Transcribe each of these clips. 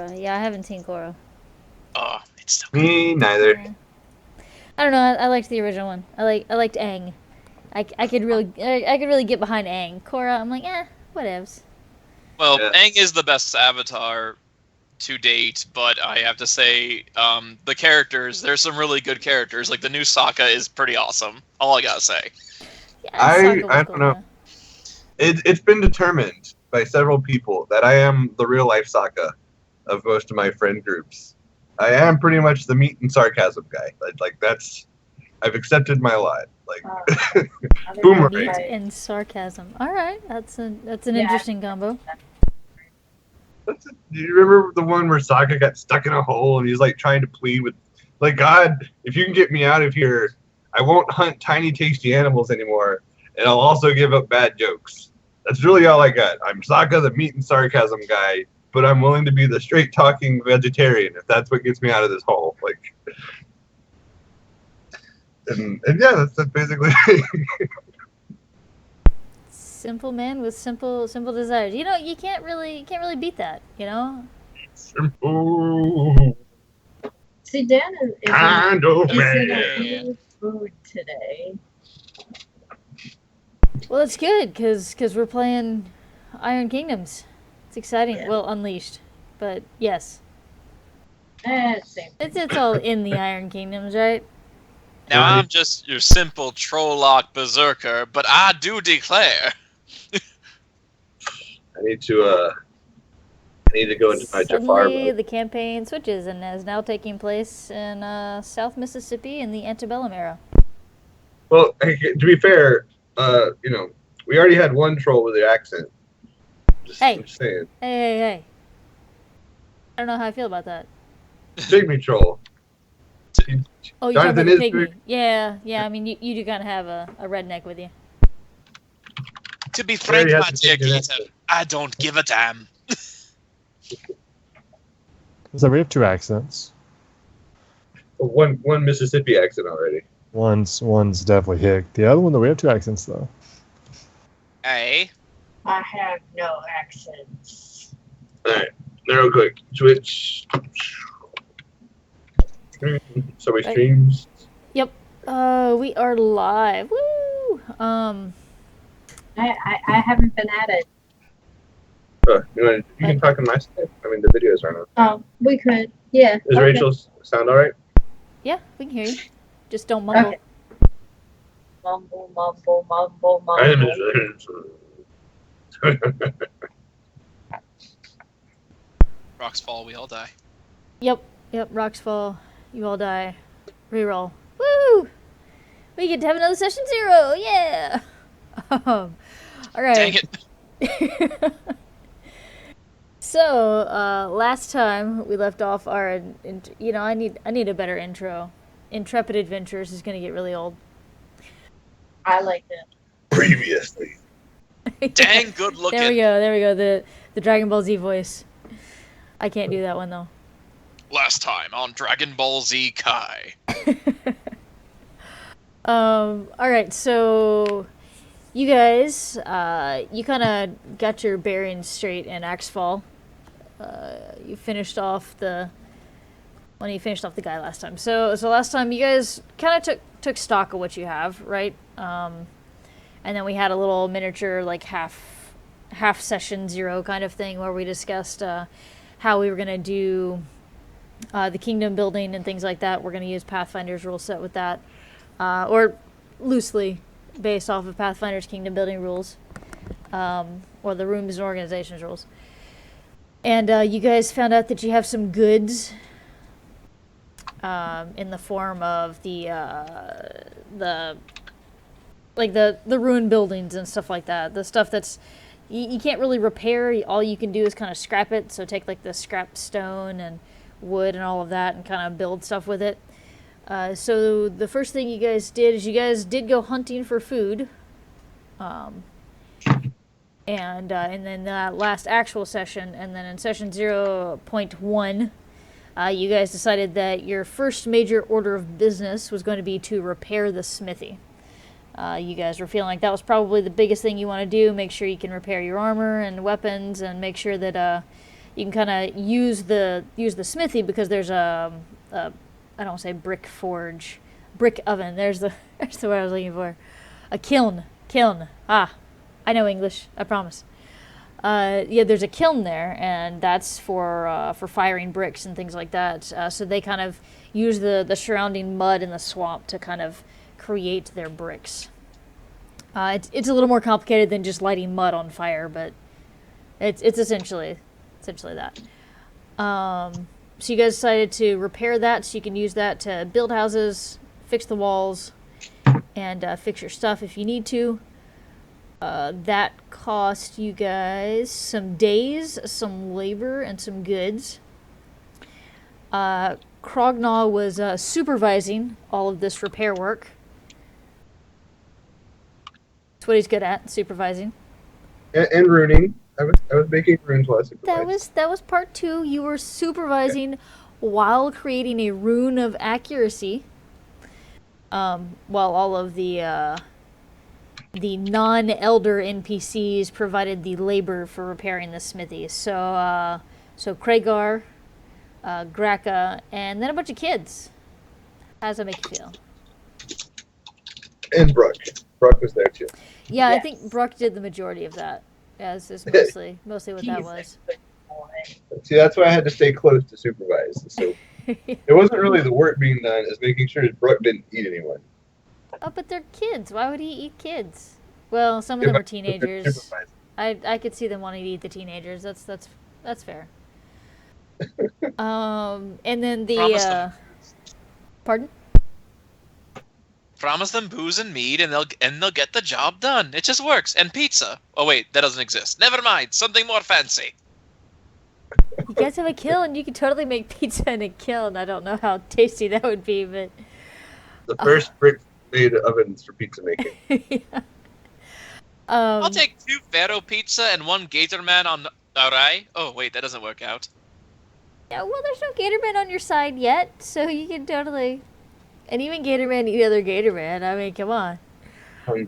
Yeah, I haven't seen Korra. Oh, it's so good. Me neither. Yeah. I don't know. I liked the original one. I liked Aang. I could really get behind Aang. Korra, I'm like, whatevs. Well, Yeah. Aang is the best Avatar to date, but I have to say, the characters, there's some really good characters. Like, the new Sokka is pretty awesome. All I gotta say. Yeah, Sokka was I cool. don't know. It's been determined by several people that I am the real life Sokka of most of my friend groups. I am pretty much the meat and sarcasm guy. Like that's I've accepted my lot. Like boomerang. Meat and sarcasm. All right, that's an interesting combo. Do you remember the one where Sokka got stuck in a hole and he's like trying to plead with, like, God, if you can get me out of here, I won't hunt tiny tasty animals anymore, and I'll also give up bad jokes. That's really all I got. I'm Sokka, the meat and sarcasm guy, but I'm willing to be the straight talking vegetarian if that's what gets me out of this hole. Like, and yeah, that's basically. Simple man with simple desires. You know, you can't really beat that. You know. Simple See, Dan is kind of in man. a mood food today. Well, it's good because we're playing Iron Kingdoms. It's exciting. Yeah. Well, Unleashed, but yes, Same. it's all in the Iron Kingdoms, right? Now, I'm just your simple Trolloc berserker, but I do declare. I need to go into my Jafar Suddenly, mode. the campaign switches and is now taking place in South Mississippi in the antebellum era. Well, to be fair, we already had one troll with the accent. I'm just saying. Hey. I don't know how I feel about that. Pygmy troll. Oh, you're talking about Jonathan the is pygmy. Yeah. I mean, you do kind of have a redneck with you. To be frank, Very my hesitant dear to do that. Keita, I don't give a damn. So we have two accents. One Mississippi accent already. One's definitely hick. The other one, though, we have two accents though. Hey. I have no accents. Alright. Real quick. Switch. So we streams. Yep. We are live. Woo! I haven't been at it. You can talk on my side. I mean, the videos aren't on. Oh, we could. Yeah. Is okay. Rachel's sound alright? Yeah, we can hear you. Just don't mumble. Okay. Mumble. Rocks fall, we all die. Yep. Rocks fall. You all die. Reroll. Woo! We get to have another session 0. Yeah. All right. Dang it. So, last time we left off our, I need a better intro. Intrepid Adventures is gonna get really old. I like it. Previously. Dang good looking. There we go. The Dragon Ball Z voice. I can't do that one though. Last time on Dragon Ball Z Kai. All right, so you guys, you kind of got your bearings straight in Axfall. You finished off the guy last time. So last time you guys kind of took stock of what you have, right? And then we had a little miniature like half session 0 kind of thing where we discussed how we were gonna do the kingdom building and things like that. We're gonna use Pathfinder's rule set with that, or loosely based off of Pathfinder's kingdom building rules, or the rooms and organizations rules. And you guys found out that you have some goods in the form of the ruined buildings and stuff like that. The stuff that's you can't really repair. All you can do is kind of scrap it. So take like the scrapped stone and wood and all of that and kind of build stuff with it. So the first thing you guys did is you guys did go hunting for food. And then that last actual session, and then in session 0.1, you guys decided that your first major order of business was going to be to repair the smithy. You guys were feeling like that was probably the biggest thing you want to do. Make sure you can repair your armor and weapons, and make sure that you can kind of use the smithy because there's a I don't want to say brick forge, brick oven. There's the that's the word I was looking for. A kiln. Ah, I know English. I promise. Yeah, there's a kiln there, and that's for firing bricks and things like that. So they kind of use the surrounding mud in the swamp to kind of create their bricks. It's a little more complicated than just lighting mud on fire, but it's essentially that. So you guys decided to repair that, so you can use that to build houses, fix the walls, and fix your stuff if you need to. That cost you guys some days, some labor, and some goods. Krognaw was supervising all of this repair work. That's what he's good at, supervising. And runing. I was making runes while I supervised. That was part 2. You were supervising while creating a rune of accuracy. While all of the non-elder NPCs provided the labor for repairing the smithy. So Kragar, Graka, and then a bunch of kids. How does that make you feel? And Brooke. Brooke was there too. Yeah, Yes. I think Brooke did the majority of that. Yeah, is mostly what that He's was. a good boy. See, that's why I had to stay close to supervise. So it wasn't really the work being done; it's making sure that Brooke didn't eat anyone. Oh, but they're kids. Why would he eat kids? Well, some of Yeah, them are but teenagers. supervising. I could see them wanting to eat the teenagers. That's fair. And then Promise the them. pardon? Promise them booze and mead, and they'll get the job done. It just works. And pizza. Oh wait, that doesn't exist. Never mind. Something more fancy. You guys have a kiln. You could totally make pizza in a kiln. I don't know how tasty that would be, but The first brick made ovens for pizza making. yeah. I'll take 2 Vero pizza and 1 Gatorman on Arai. Oh wait, that doesn't work out. Yeah, well, there's no Gatorman on your side yet, so you can totally. And even Gatorman eat other Gatorman. I mean, come on.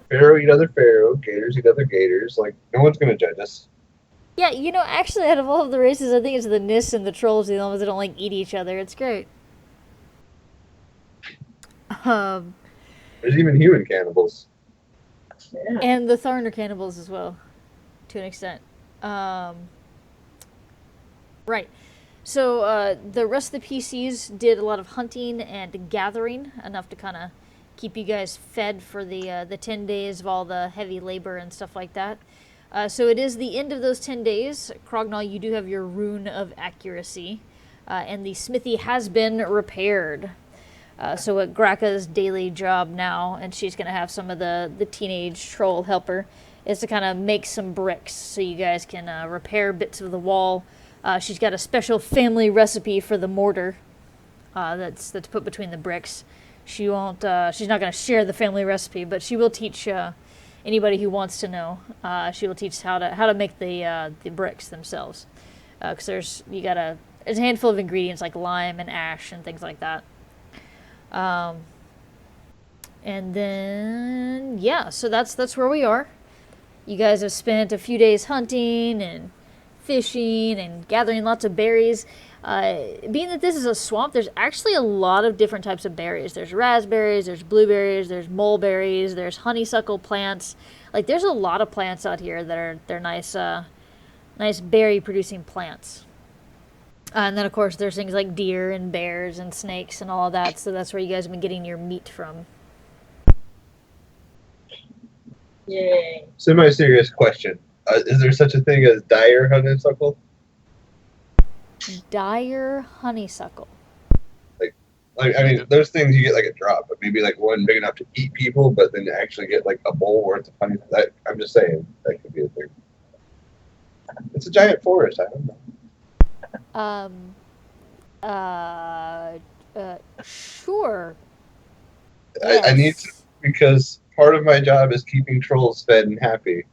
Pharaoh eat other Pharaoh, Gators eat other Gators. Like, no one's gonna judge us. Yeah, actually, out of all of the races, I think it's the Nis and the Trolls, the only ones that don't like eat each other. It's great. There's even human cannibals. Yeah. And the Tharn are cannibals as well, to an extent. Right. So the rest of the PCs did a lot of hunting and gathering, enough to kind of keep you guys fed for the 10 days of all the heavy labor and stuff like that. So it is the end of those 10 days. Krognaw, you do have your rune of accuracy, and the smithy has been repaired. So at Graka's daily job now, and she's going to have some of the teenage troll helper, is to kind of make some bricks so you guys can repair bits of the wall. She's got a special family recipe for the mortar that's put between the bricks. She won't. She's not going to share the family recipe, but she will teach anybody who wants to know. She will teach how to make the bricks themselves. Because there's a handful of ingredients like lime and ash and things like that. And then so that's where we are. You guys have spent a few days hunting and fishing and gathering lots of berries. Being that this is a swamp, there's actually a lot of different types of berries. There's raspberries, there's blueberries, there's mulberries, there's honeysuckle plants. Like, there's a lot of plants out here that they're nice berry producing plants. And then, of course, there's things like deer and bears and snakes and all of that. So that's where you guys have been getting your meat from. Yay. Semi-serious question. Is there such a thing as dire honeysuckle? Dire honeysuckle. Like, I mean, those things you get like a drop, but maybe like one big enough to eat people, but then you actually get like a bowl worth of honey. I'm just saying that could be a thing. It's a giant forest. I don't know. Sure. I need to, because part of my job is keeping trolls fed and happy,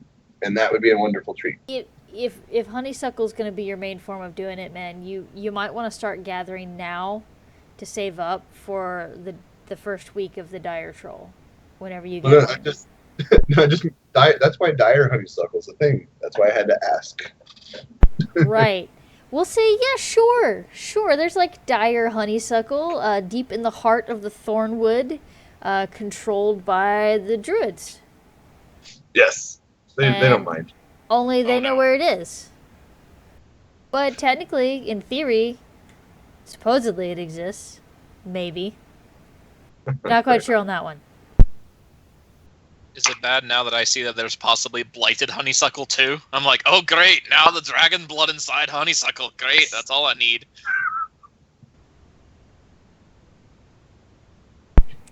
and that would be a wonderful treat. If honeysuckle's going to be your main form of doing it, man, you might want to start gathering now to save up for the first week of the dire troll, whenever you get Well, one. That's why dire honeysuckle's a thing. That's why I had to ask. Right. We'll say, yeah, sure, sure. There's like dire honeysuckle, deep in the heart of the thornwood, controlled by the druids. Yes, they don't And mind. only they Oh, know no. where it is. But technically, in theory, supposedly it exists. Maybe. Not quite sure on that one. Is it bad now that I see that there's possibly blighted honeysuckle too? I'm like, oh great, now the dragon blood inside honeysuckle. Great, that's all I need.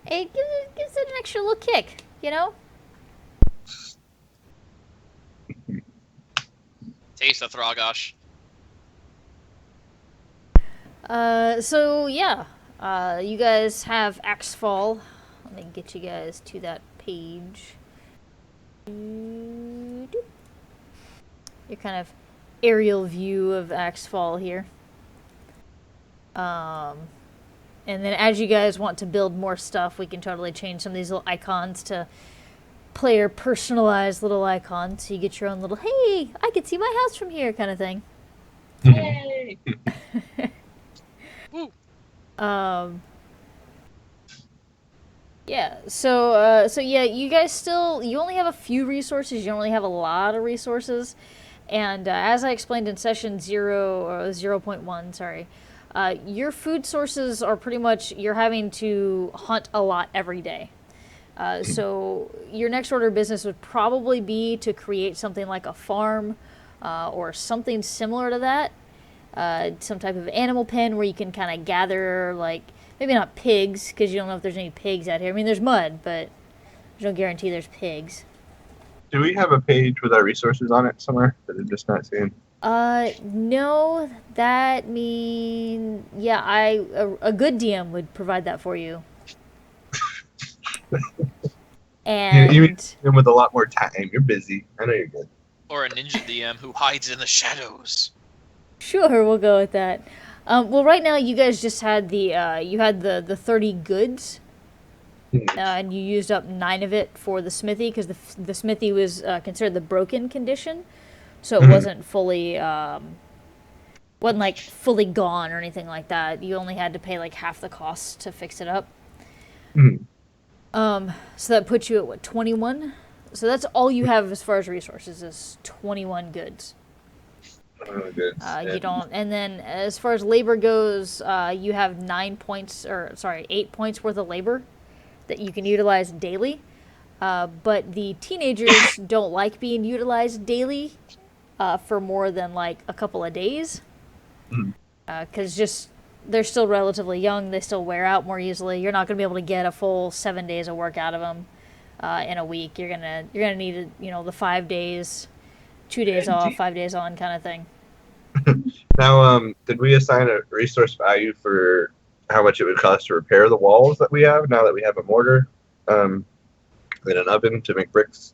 It gives it an extra little kick, you know? Taste the Thragash. So yeah, you guys have Axfall. Let me get you guys to that page. Your kind of aerial view of Axfall here. And then as you guys want to build more stuff, we can totally change some of these little icons to player personalized little icons. So you get your own little, hey, I can see my house from here kind of thing. Yay! Woo. Yeah, so yeah, you guys you only have a few resources, you don't really have a lot of resources, and as I explained in session 0.1, sorry, your food sources are pretty much, you're having to hunt a lot every day. So your next order of business would probably be to create something like a farm, or something similar to that. Some type of animal pen where you can kind of gather, like, maybe not pigs, because you don't know if there's any pigs out here. I mean, there's mud, but there's no guarantee there's pigs. Do we have a page with our resources on it somewhere that I'm just not seeing? No, that yeah, a good DM would provide that for you. And You mean with a lot more time. You're busy. I know you're good. Or a ninja DM who hides in the shadows. sure, we'll go with that. Well, right now you guys just had the 30 goods, and you used up 9 of it for the smithy, because the smithy was considered the broken condition, so it wasn't fully wasn't like fully gone or anything like that. You only had to pay like half the cost to fix it up. Mhm. So that puts you at what, 21? So that's all you have as far as resources is 21 goods. Oh, good. You don't, and then as far as labor goes, you have 8 points worth of labor that you can utilize daily. But the teenagers don't like being utilized daily for more than like a couple of days, because just they're still relatively young. They still wear out more easily. You're not going to be able to get a full 7 days of work out of them in a week. You're gonna need the 5 days. 2 days off, 5 days on, kind of thing. Now, did we assign a resource value for how much it would cost to repair the walls that we have now that we have a mortar and an oven to make bricks?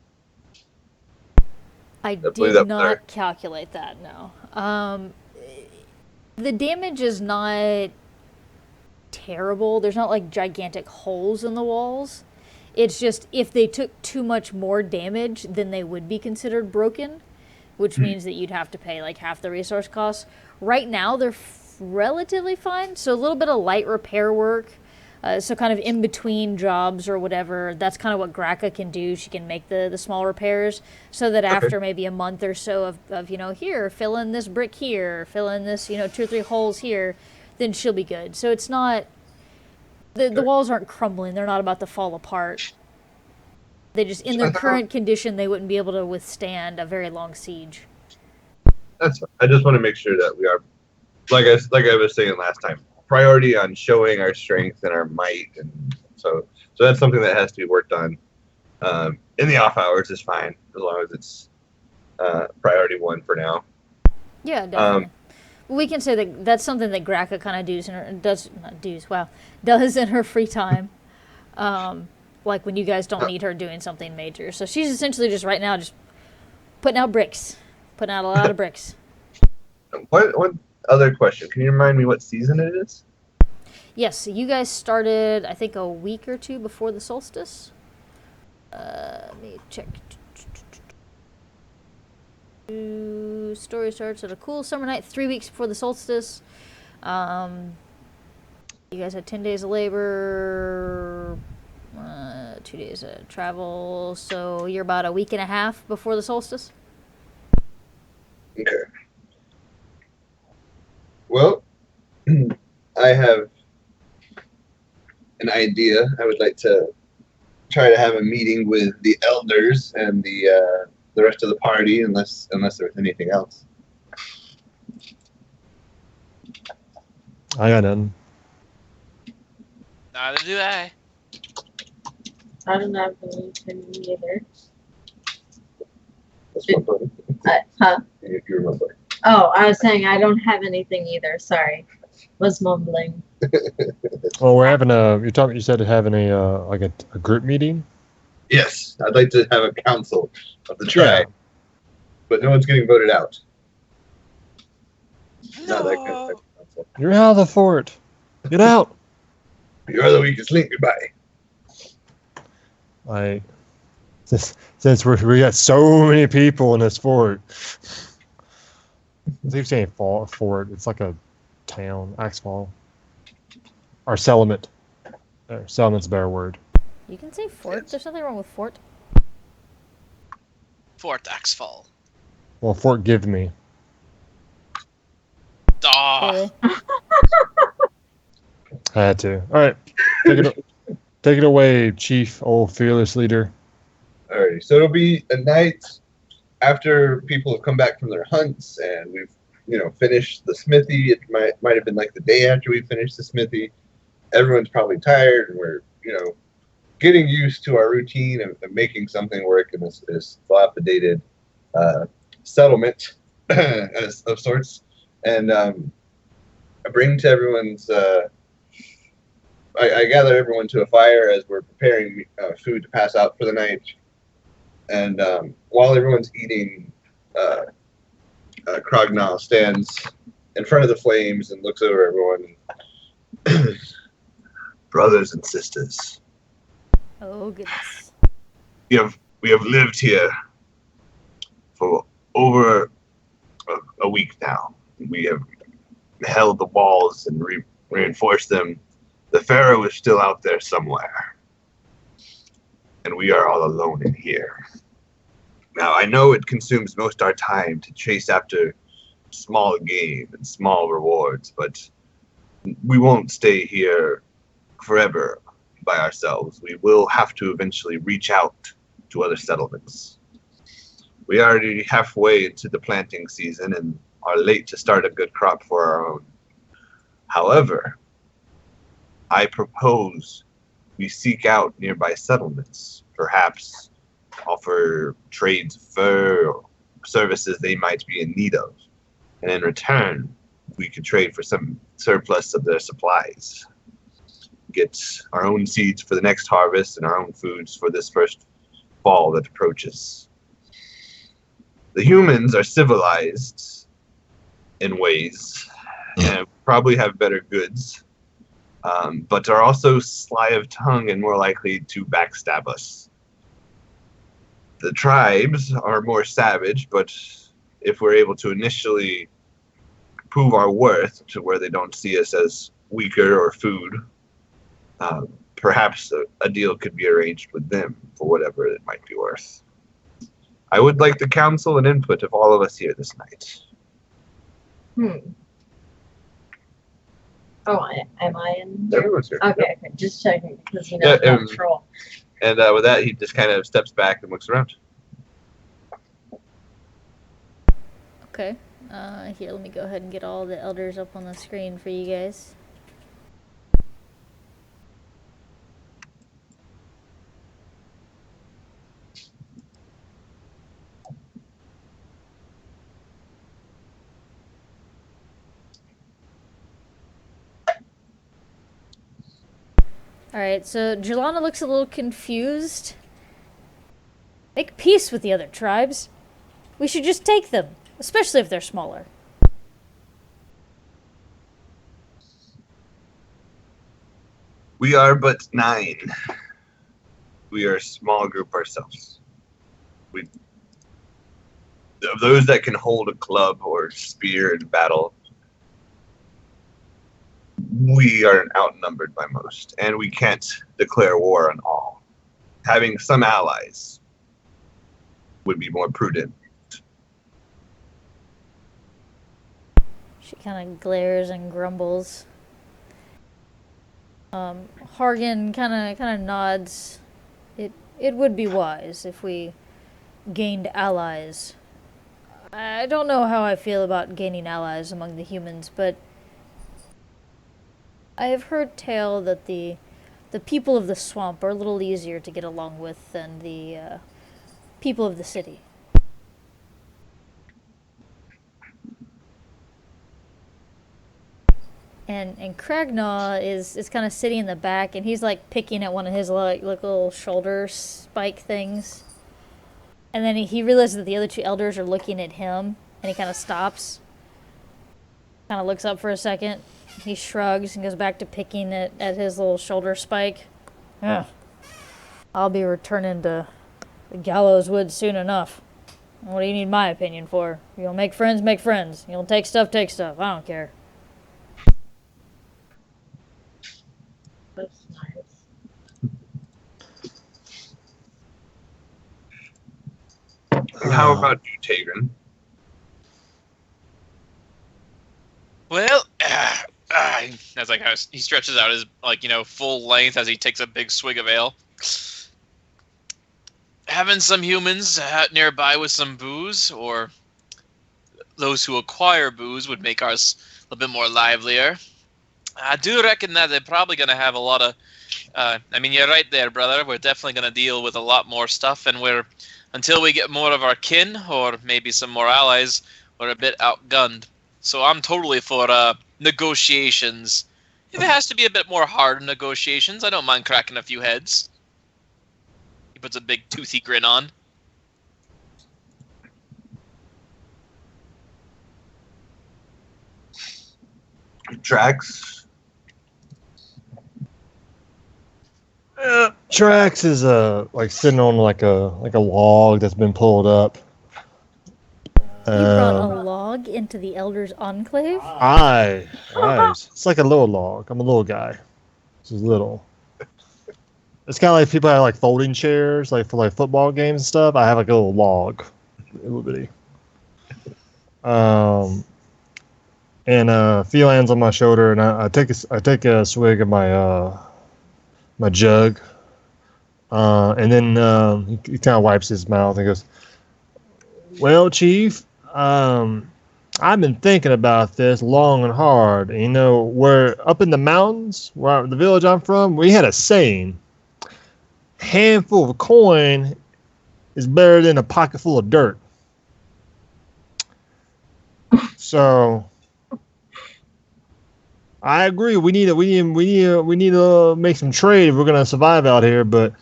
I believe did that- not calculate that, no. The damage is not terrible. There's not like gigantic holes in the walls. It's just if they took too much more damage, then they would be considered broken, which means that you'd have to pay like half the resource costs. Right now, they're relatively fine. So a little bit of light repair work. So kind of in between jobs or whatever, that's kind of what Graka can do. She can make the small repairs so that after maybe a month or so of here, fill in this brick here, fill in this, 2 or 3 holes here, then she'll be good. So it's not, the walls aren't crumbling. They're not about to fall apart. They just, in their current condition, they wouldn't be able to withstand a very long siege. That's fine. I just want to make sure that we are, like I was saying last time, priority on showing our strength and our might, and so that's something that has to be worked on. In the off hours is fine as long as it's priority 1 for now. Yeah, definitely. We can say that that's something that Graka kind of does in her free time. Like when you guys don't need her doing something major. So she's essentially just right now just putting out bricks. Putting out a lot of bricks. One other question. Can you remind me what season it is? Yes, so you guys started, I think, a week or 2 before the solstice. Let me check. Story starts at a cool summer night 3 weeks before the solstice. You guys had 10 days of labor, 2 days of travel, so you're about a week and a half before the solstice. Okay. Well, I have an idea. I would like to try to have a meeting with the elders and the rest of the party, unless there's anything else. I got none. Neither do I. I don't have anything either. That's my buddy. Huh? You're my buddy. Oh, I was saying I don't have anything either. Sorry. Was mumbling. Well, we're having a. You said having a like a group meeting. Yes, I'd like to have a council of the tribe, but no one's getting voted out. Not that kind of type of council. You're out of the fort. Get out. You're the weakest link. Goodbye. Like, since we got so many people in this fort. I keep saying fort. It's like a town, Axfall. Or settlement. Settlement's a better word. You can say fort. There's nothing wrong with fort. Fort Axfall. Well, Fort Give Me. Ah, Really? I had to. All right. Take it away, Chief, old fearless leader. Alrighty, so it'll be a night after people have come back from their hunts and we've, finished the smithy. It might have been like the day after we finished the smithy. Everyone's probably tired and we're, getting used to our routine of making something work in this dilapidated settlement of sorts. And I bring to everyone's. I gather everyone to a fire as we're preparing food to pass out for the night. And while everyone's eating, Krognall stands in front of the flames and looks over everyone. Brothers and sisters, Oh goodness. we have lived here for over a week now. We have held the walls and reinforced them. The Pharaoh is still out there somewhere, and we are all alone in here. Now, I know it consumes most of our time to chase after small game and small rewards, but we won't stay here forever by ourselves. We will have to eventually reach out to other settlements. We are already halfway into the planting season and are late to start a good crop for our own. However, I propose we seek out nearby settlements, perhaps offer trades of fur or services they might be in need of, and in return, we could trade for some surplus of their supplies. Get our own seeds for the next harvest and our own foods for this first fall that approaches. The humans are civilized in ways and probably have better goods, but are also sly of tongue and more likely to backstab us. The tribes are more savage, but if we're able to initially prove our worth to where they don't see us as weaker or food, perhaps a deal could be arranged with them for whatever it might be worth. I would like the counsel and input of all of us here this night. Oh, am I in here? Everyone's here. Okay, just checking because Yeah, not troll. And with that, he just kind of steps back and looks around. Okay. Here, let me go ahead and get all the elders up on the screen for you guys. Alright, so Jelana looks a little confused. Make peace with the other tribes. We should just take them, especially if they're smaller. We are but 9. We are a small group ourselves. of those that can hold a club or spear in battle, we are outnumbered by most, and we can't declare war on all. Having some allies would be more prudent. She kind of glares and grumbles. Hargan kind of nods. It would be wise if we gained allies. I don't know how I feel about gaining allies among the humans, but I have heard tale that the people of the swamp are a little easier to get along with than the people of the city. And Kragnaw is kind of sitting in the back, and he's like picking at one of his like little shoulder spike things. And then he realizes that the other two elders are looking at him, and he kind of stops. Kind of looks up for a second. He shrugs and goes back to picking at his little shoulder spike. Ugh. I'll be returning to the Gallows Wood soon enough. What do you need my opinion for? You'll make friends, make friends. You'll take stuff, take stuff. I don't care. That's nice. How about you, Tagrin? Well, that's like how he stretches out his full length as he takes a big swig of ale. Having some humans nearby with some booze, or those who acquire booze, would make ours a little bit more livelier. I do reckon that they're probably going to have a lot of... you're right there, brother. We're definitely going to deal with a lot more stuff, and until we get more of our kin, or maybe some more allies, we're a bit outgunned. So I'm totally for negotiations. If it has to be a bit more hard negotiations, I don't mind cracking a few heads. He puts a big toothy grin on. Trax. Trax is like sitting on like a log that's been pulled up. You brought a log into the Elder's Enclave? Aye. It's like a little log. I'm a little guy. This is little. It's kind of like people have like folding chairs, like for like football games and stuff. I have like a little log, a little bitty. And Phelan's on my shoulder, and I take a swig of my my jug, and then he kind of wipes his mouth and goes, "Well, Chief, I've been thinking about this long and hard. We're up in the mountains, where the village I'm from, we had a saying: handful of coin is better than a pocket full of dirt. So I agree. We need to make some trade if we're gonna survive out here. But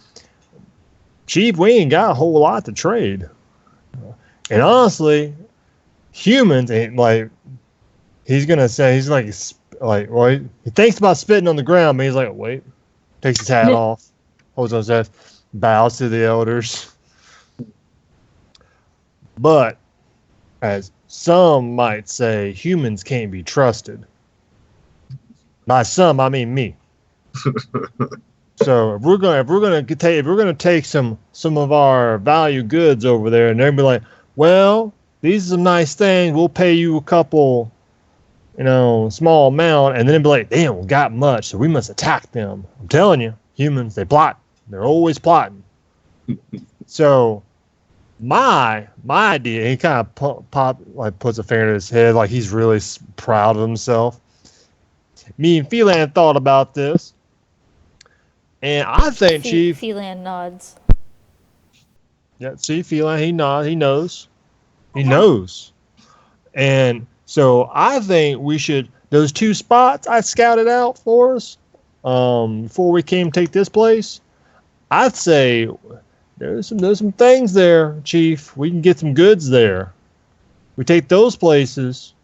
Chief, we ain't got a whole lot to trade. And honestly, humans ain't like." He's gonna say he thinks about spitting on the ground, but he's like, wait, takes his hat off, holds on his head, bows to the elders. But as some might say, humans can't be trusted. By some, I mean me. So if we're gonna take some of our value goods over there, and they're gonna be like, well, these are some nice things. We'll pay you a couple, small amount, and then it'd be like, damn, we got much, so we must attack them. I'm telling you, humans, they plot. They're always plotting. So my idea, he kind of puts a finger to his head, like he's really proud of himself. Me and Phelan thought about this, and I think Chief. Phelan nods. Yeah, see, Phelan, he nods. He knows. He knows. And so I think we should, those 2 spots I scouted out for us before we came take this place, I'd say there's some things there, Chief. We can get some goods there. We take those places,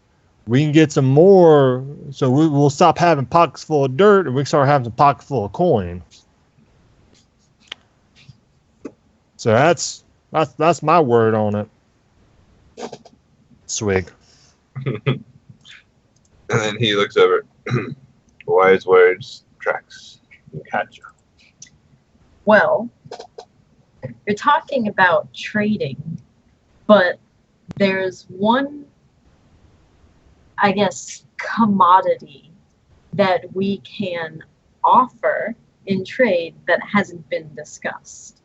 we can get some more, so we'll stop having pockets full of dirt, and we can start having some pockets full of coin. So that's my word on it. swig. And then he looks over. Wise words, Trax. Gotcha. Well, you're talking about trading, but there's one, I guess, commodity that we can offer in trade that hasn't been discussed.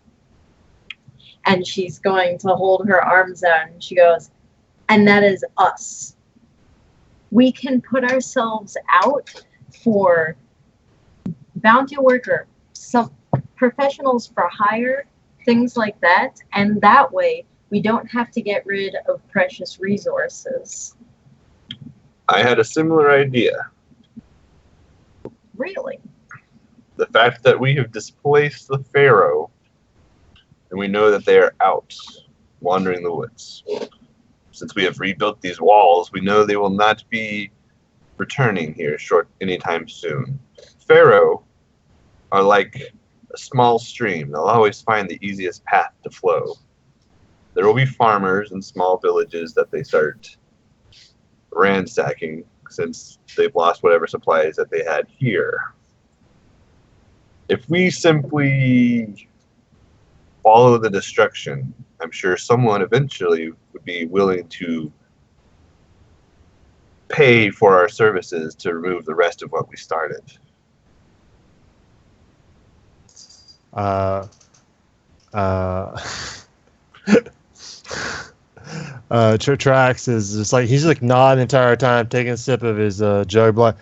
And she's going to hold her arms out and she goes, and that is us. We can put ourselves out for bounty worker, some professionals for hire, things like that, and that way we don't have to get rid of precious resources. I had a similar idea. Really? The fact that we have displaced the Pharaoh, and we know that they are out, wandering the woods. Since we have rebuilt these walls, we know they will not be returning here anytime soon. Pharaoh are like a small stream. They'll always find the easiest path to flow. There will be farmers in small villages that they start ransacking since they've lost whatever supplies that they had here. If we simply follow the destruction, I'm sure someone eventually would be willing to pay for our services to remove the rest of what we started. Trax is just like he's like nodding the entire time, taking a sip of his jug, like,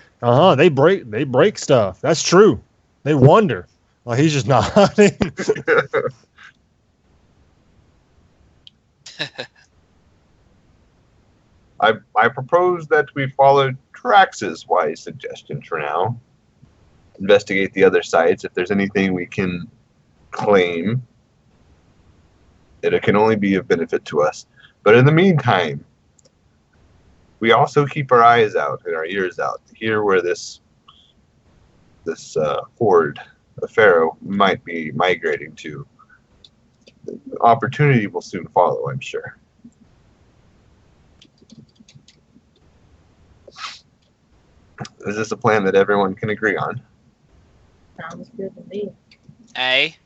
they break stuff. That's true. They wonder. Well, he's just nodding. I propose that we follow Trax's wise suggestion for now. Investigate the other sites. If there's anything we can claim, it can only be of benefit to us. But in the meantime, we also keep our eyes out and our ears out to hear where this horde of Pharaoh might be migrating to. The opportunity will soon follow, I'm sure. Is this a plan that everyone can agree on? Sounds good to me. A.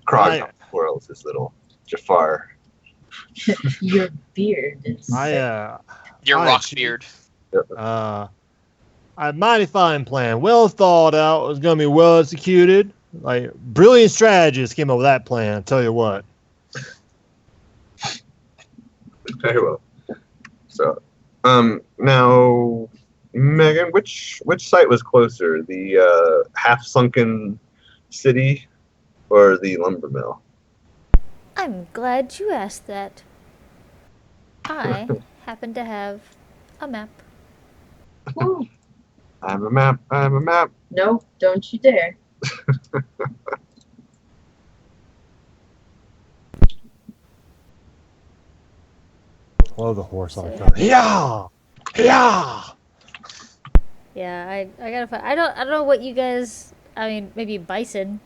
Krog twirls his little Jafar. Your beard is Your Hi, rock Chief. beard. A mighty fine plan, well thought out. It was gonna be well executed. Like brilliant strategists came up with that plan. I tell you what. Very well. So, now, Megan, which site was closer, the half-sunken city or the lumber mill? I'm glad you asked that. I happen to have a map. Ooh, I have a map. I have a map. no, don't you dare. Love the horse like that. Yeah, yeah. Yeah, I gotta find. I don't know what you guys. I mean, maybe bison,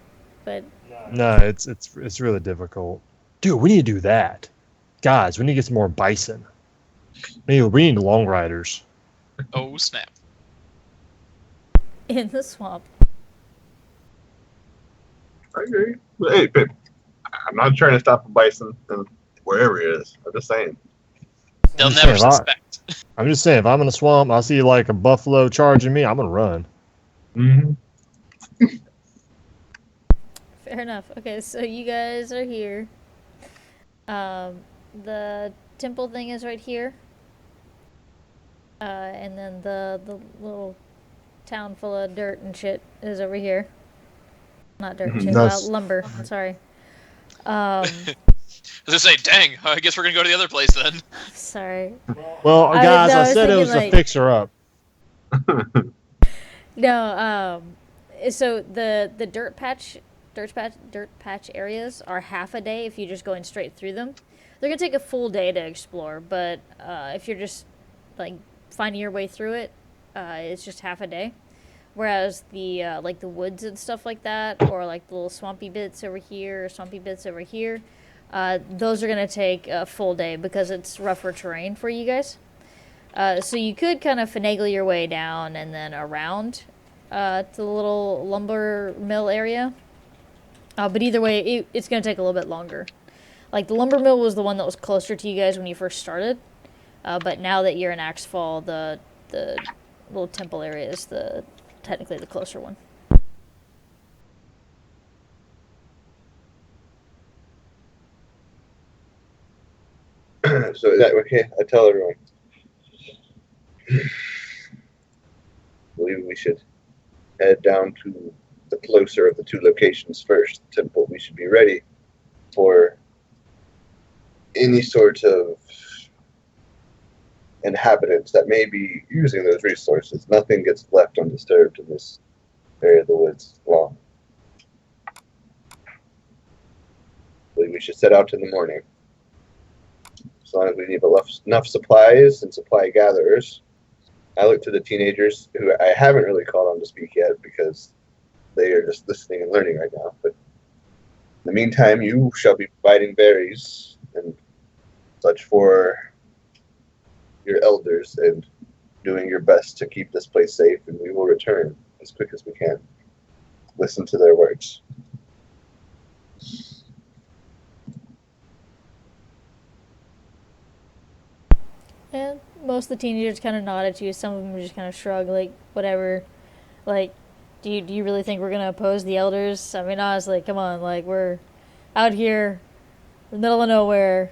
but No, it's really difficult, dude. We need to do that, guys. We need to get some more bison. We need long riders. Oh snap! in the swamp. I agree. But hey, babe, I'm not trying to stop a bison wherever it is. I'm just saying. They'll just never saying, suspect. I'm just saying, if I'm in the swamp, I see like a buffalo charging me, I'm gonna run. Mm-hmm. Fair enough. Okay, so you guys are here. The temple thing is right here. And then the little town full of dirt and shit is over here. Not dirt and shit, That's- lumber. Sorry. I was gonna say, dang, I guess we're gonna go to the other place then. Sorry. Well, guys, no, I I was said it thinking, was like- a fixer up. No, so the dirt patch areas are half a day if you're just going straight through them. They're gonna take a full day to explore, but if you're just like finding your way through it, it's just half a day. Whereas the like the woods and stuff like that, or like the little swampy bits over here, or swampy bits over here, those are going to take a full day because it's rougher terrain for you guys. So you could kind of finagle your way down and then around to the little lumber mill area. But either way, it's going to take a little bit longer. Like, the lumber mill was the one that was closer to you guys when you first started. But now that you're in Axfall, the little temple area is technically the closer one. So is that okay? I tell everyone. I believe we should head down to the closer of the two locations first, the temple. We should be ready for any sort of inhabitants that may be using those resources. Nothing gets left undisturbed in this area of the woods long. I believe we should set out in the morning. As long as we need enough supplies and supply gatherers. I look to the teenagers who I haven't really called on to speak yet because they are just listening and learning right now. But in the meantime, you shall be providing berries and such for your elders and doing your best to keep this place safe, and we will return as quick as we can. Listen to their words. And most of the teenagers kind of nod at you. Some of them just kind of shrug, like, whatever. Like, do you really think we're going to oppose the elders? I mean, honestly, come on. Like, we're out here in the middle of nowhere,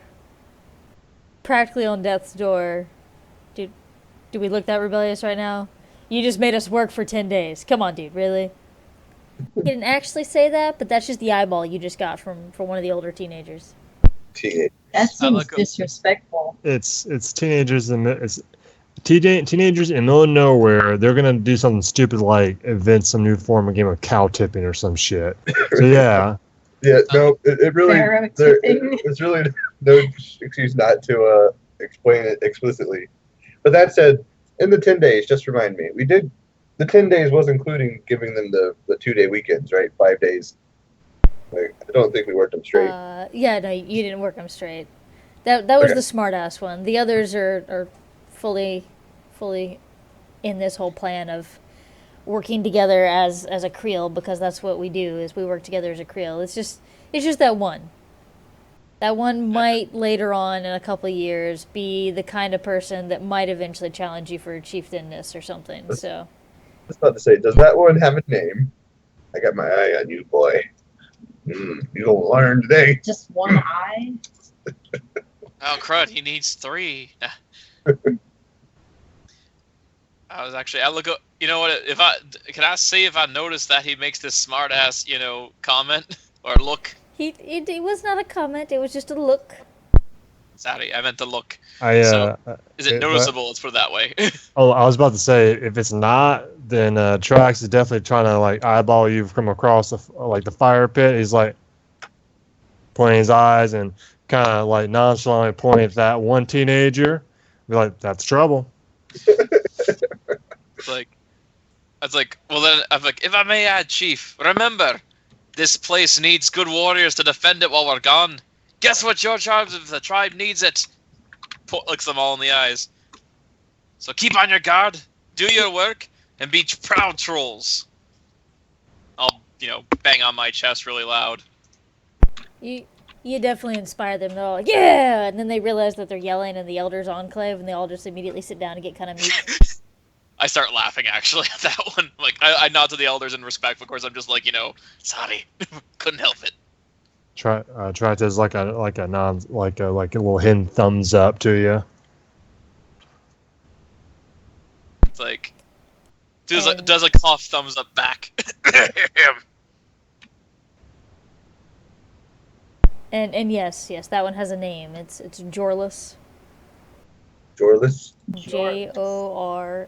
practically on death's door. Do we look that rebellious right now? You just made us work for 10 days. Come on, dude, really? He didn't actually say that, but that's just the eyeball you just got from one of the older teenagers. That seems like 'em. disrespectful. It's teenagers in teenagers in the middle of nowhere. They're gonna do something stupid like invent some new form of game of cow tipping or some shit. So yeah, Yeah, no, it really, Pharaoh there, tipping. it's really no excuse not to explain it explicitly. But that said, in the 10 days, just remind me, the 10 days was including giving them the 2-day weekends, right? 5 days. Like, I don't think we worked them straight. Yeah, no, you didn't work them straight. That was Okay. the smart-ass one. The others are fully in this whole plan of working together as a Creel, because that's what we do, is we work together as a Creel. It's just that one. That one might later on in a couple of years be the kind of person that might eventually challenge you for chieftainness or something. So I was about to say, does that one have a name? I got my eye on you, boy. You gonna learn today. Just one eye? Oh crud! He needs 3. I look up. You know what? Can I see if I notice that he makes this smart ass, comment or look? it was not a comment. It was just a look. Sorry, I meant to look. So, Is it noticeable? Let's put it that way. Oh, I was about to say, if it's not, then Trax is definitely trying to like eyeball you from across the fire pit. He's like pointing his eyes and kind of like nonchalantly pointing at that one teenager. Be like, that's trouble. It's like, well then, I'm like, if I may add, Chief, remember, this place needs good warriors to defend it while we're gone. Guess what your tribes of the tribe needs it? Looks them all in the eyes. So keep on your guard, do your work, and be proud trolls. I'll, bang on my chest really loud. You definitely inspire them. They're all like, yeah! And then they realize that they're yelling in the Elders Enclave, and they all just immediately sit down and get kind of meek. I start laughing, actually, at that one. Like, I nod to the elders in respect. Of course, I'm just like, sorry. Couldn't help it. Try does like a little hidden thumbs up to you. It's like, does a cough thumbs up back. And yes, that one has a name. It's Jorlas. Jorlas? Jorlas.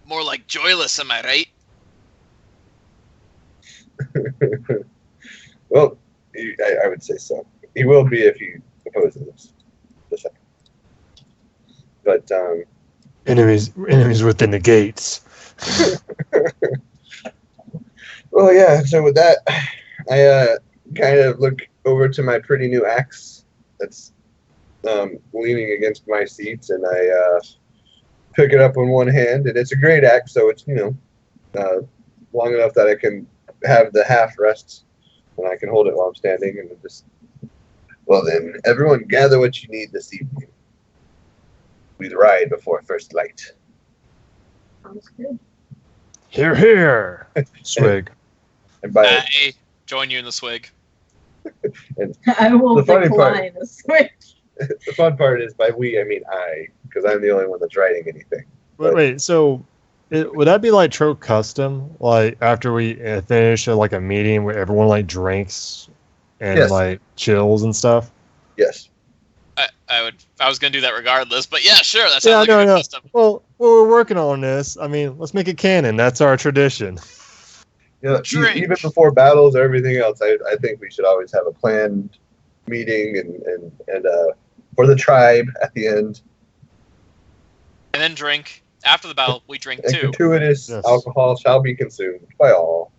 More like joyless, am I right? Well, I would say so. He will be if he opposes us. Just like. But Enemies within the gates. well, yeah. So with that, I kind of look over to my pretty new axe that's leaning against my seat, and I pick it up in one hand, and it's a great axe, so it's long enough that I can have the half rest, and I can hold it while I'm standing, and just. Well then, everyone gather what you need this evening. We ride before first light. Sounds good. Here, here. Swig. And by I join you in the swig. I will The funny part- decline a switch. the fun part is by we I mean I, because I'm the only one that's writing anything. Wait. So, would that be like Troke Custom? Like after we finish like a meeting where everyone like drinks and Yes. like chills and stuff? Yes. I was gonna do that regardless, but yeah, sure. That sounds Yeah, like no, a good no. system. Well, we're working on this. I mean, let's make it canon. That's our tradition. Drink. Even before battles or everything else, I think we should always have a planned meeting and for the tribe at the end. And then drink. After the battle, we drink And too. gratuitous Yes. alcohol shall be consumed by all.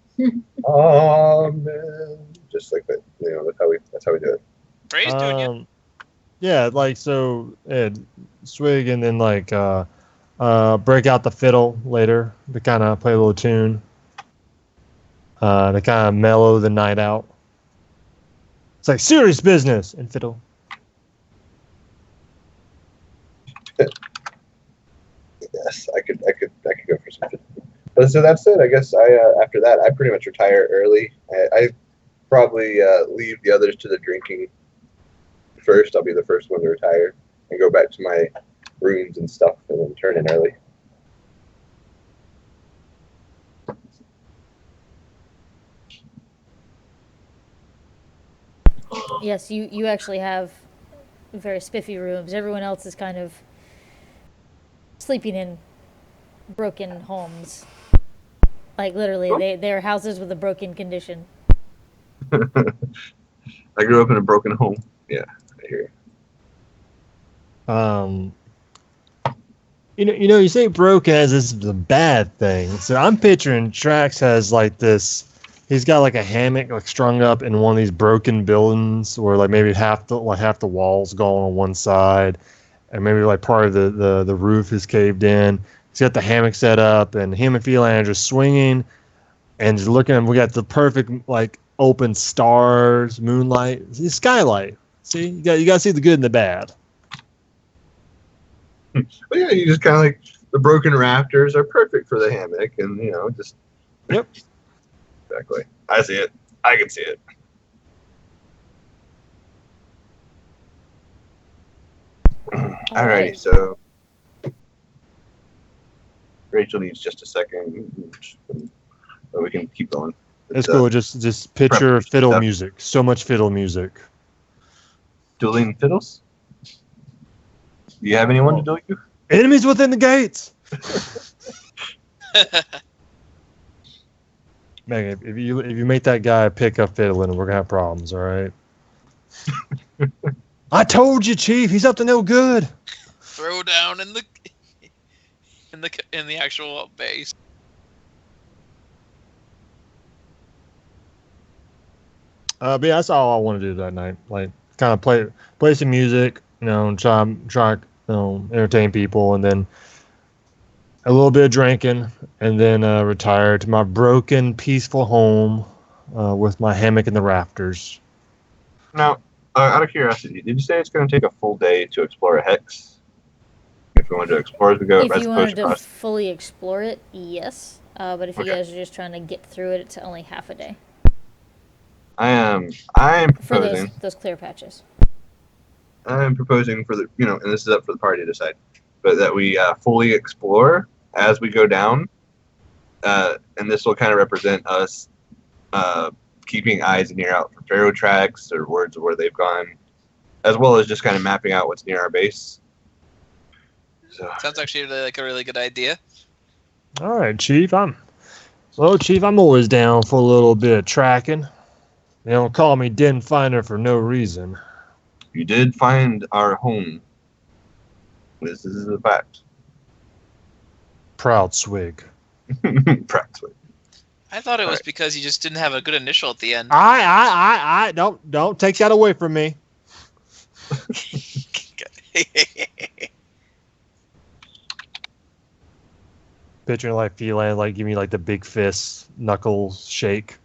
Amen. Just like that. That's how we do it. Praise to you. Yeah, like so, swig and then like break out the fiddle later to kind of play a little tune. To kind of mellow the night out. It's like serious business and fiddle. Yes, I could go for some. But so that's it. I guess after that I pretty much retire early. I probably leave the others to the drinking first. I'll be the first one to retire and go back to my rooms and stuff, and then turn in early. Yes, you actually have very spiffy rooms. Everyone else is kind of sleeping in broken homes. Like literally, they're houses with a broken condition. I grew up in a broken home. Yeah, I hear you. You say broken as this is a bad thing. So I'm picturing Trax has like this. He's got like a hammock like strung up in one of these broken buildings, where like maybe half the walls gone on one side, and maybe like part of the roof is caved in. He's got the hammock set up, and him and Feline are just swinging, and just looking. We got the perfect like open stars, moonlight, skylight. See, you got to see the good and the bad. But yeah, you just kind of like the broken rafters are perfect for the hammock, and just. Yep. Exactly. I see it. I can see it. Alrighty, Alright. so Rachel needs just a second, but we can keep going. It's cool. Just picture preparation fiddle stuff. music. So much fiddle music. Dueling fiddles. Do you have anyone to duel you? Enemies within the gates. Megan, if you make that guy pick up fiddling, we're gonna have problems. All right. I told you, Chief. He's up to no good. Throw down in the actual base. But yeah, that's all I want to do that night. Like, kind of play some music. Try entertain people, and then a little bit of drinking, and then retire to my broken, peaceful home with my hammock in the rafters. Now, out of curiosity, did you say it's going to take a full day to explore a hex? If we wanted to explore as we go, If as you opposed wanted to to cross. fully explore it, yes. But if you Okay. guys are just trying to get through it, it's only half a day I am for proposing. those clear patches. I'm proposing for the and this is up for the party to decide, but that we fully explore as we go down, and this will kind of represent us keeping eyes and ear out for pharaoh tracks or words of where they've gone, as well as just kind of mapping out what's near our base. So Sounds actually like a really good idea. All right, Chief. I'm always down for a little bit of tracking. They don't call me Den Finder for no reason. you did find our home. This is a fact. Proud swig. Practically. I thought it was Alright. because you just didn't have a good initial at the end. I don't take that away from me. Picture like feline, like give me like the big fist knuckles shake.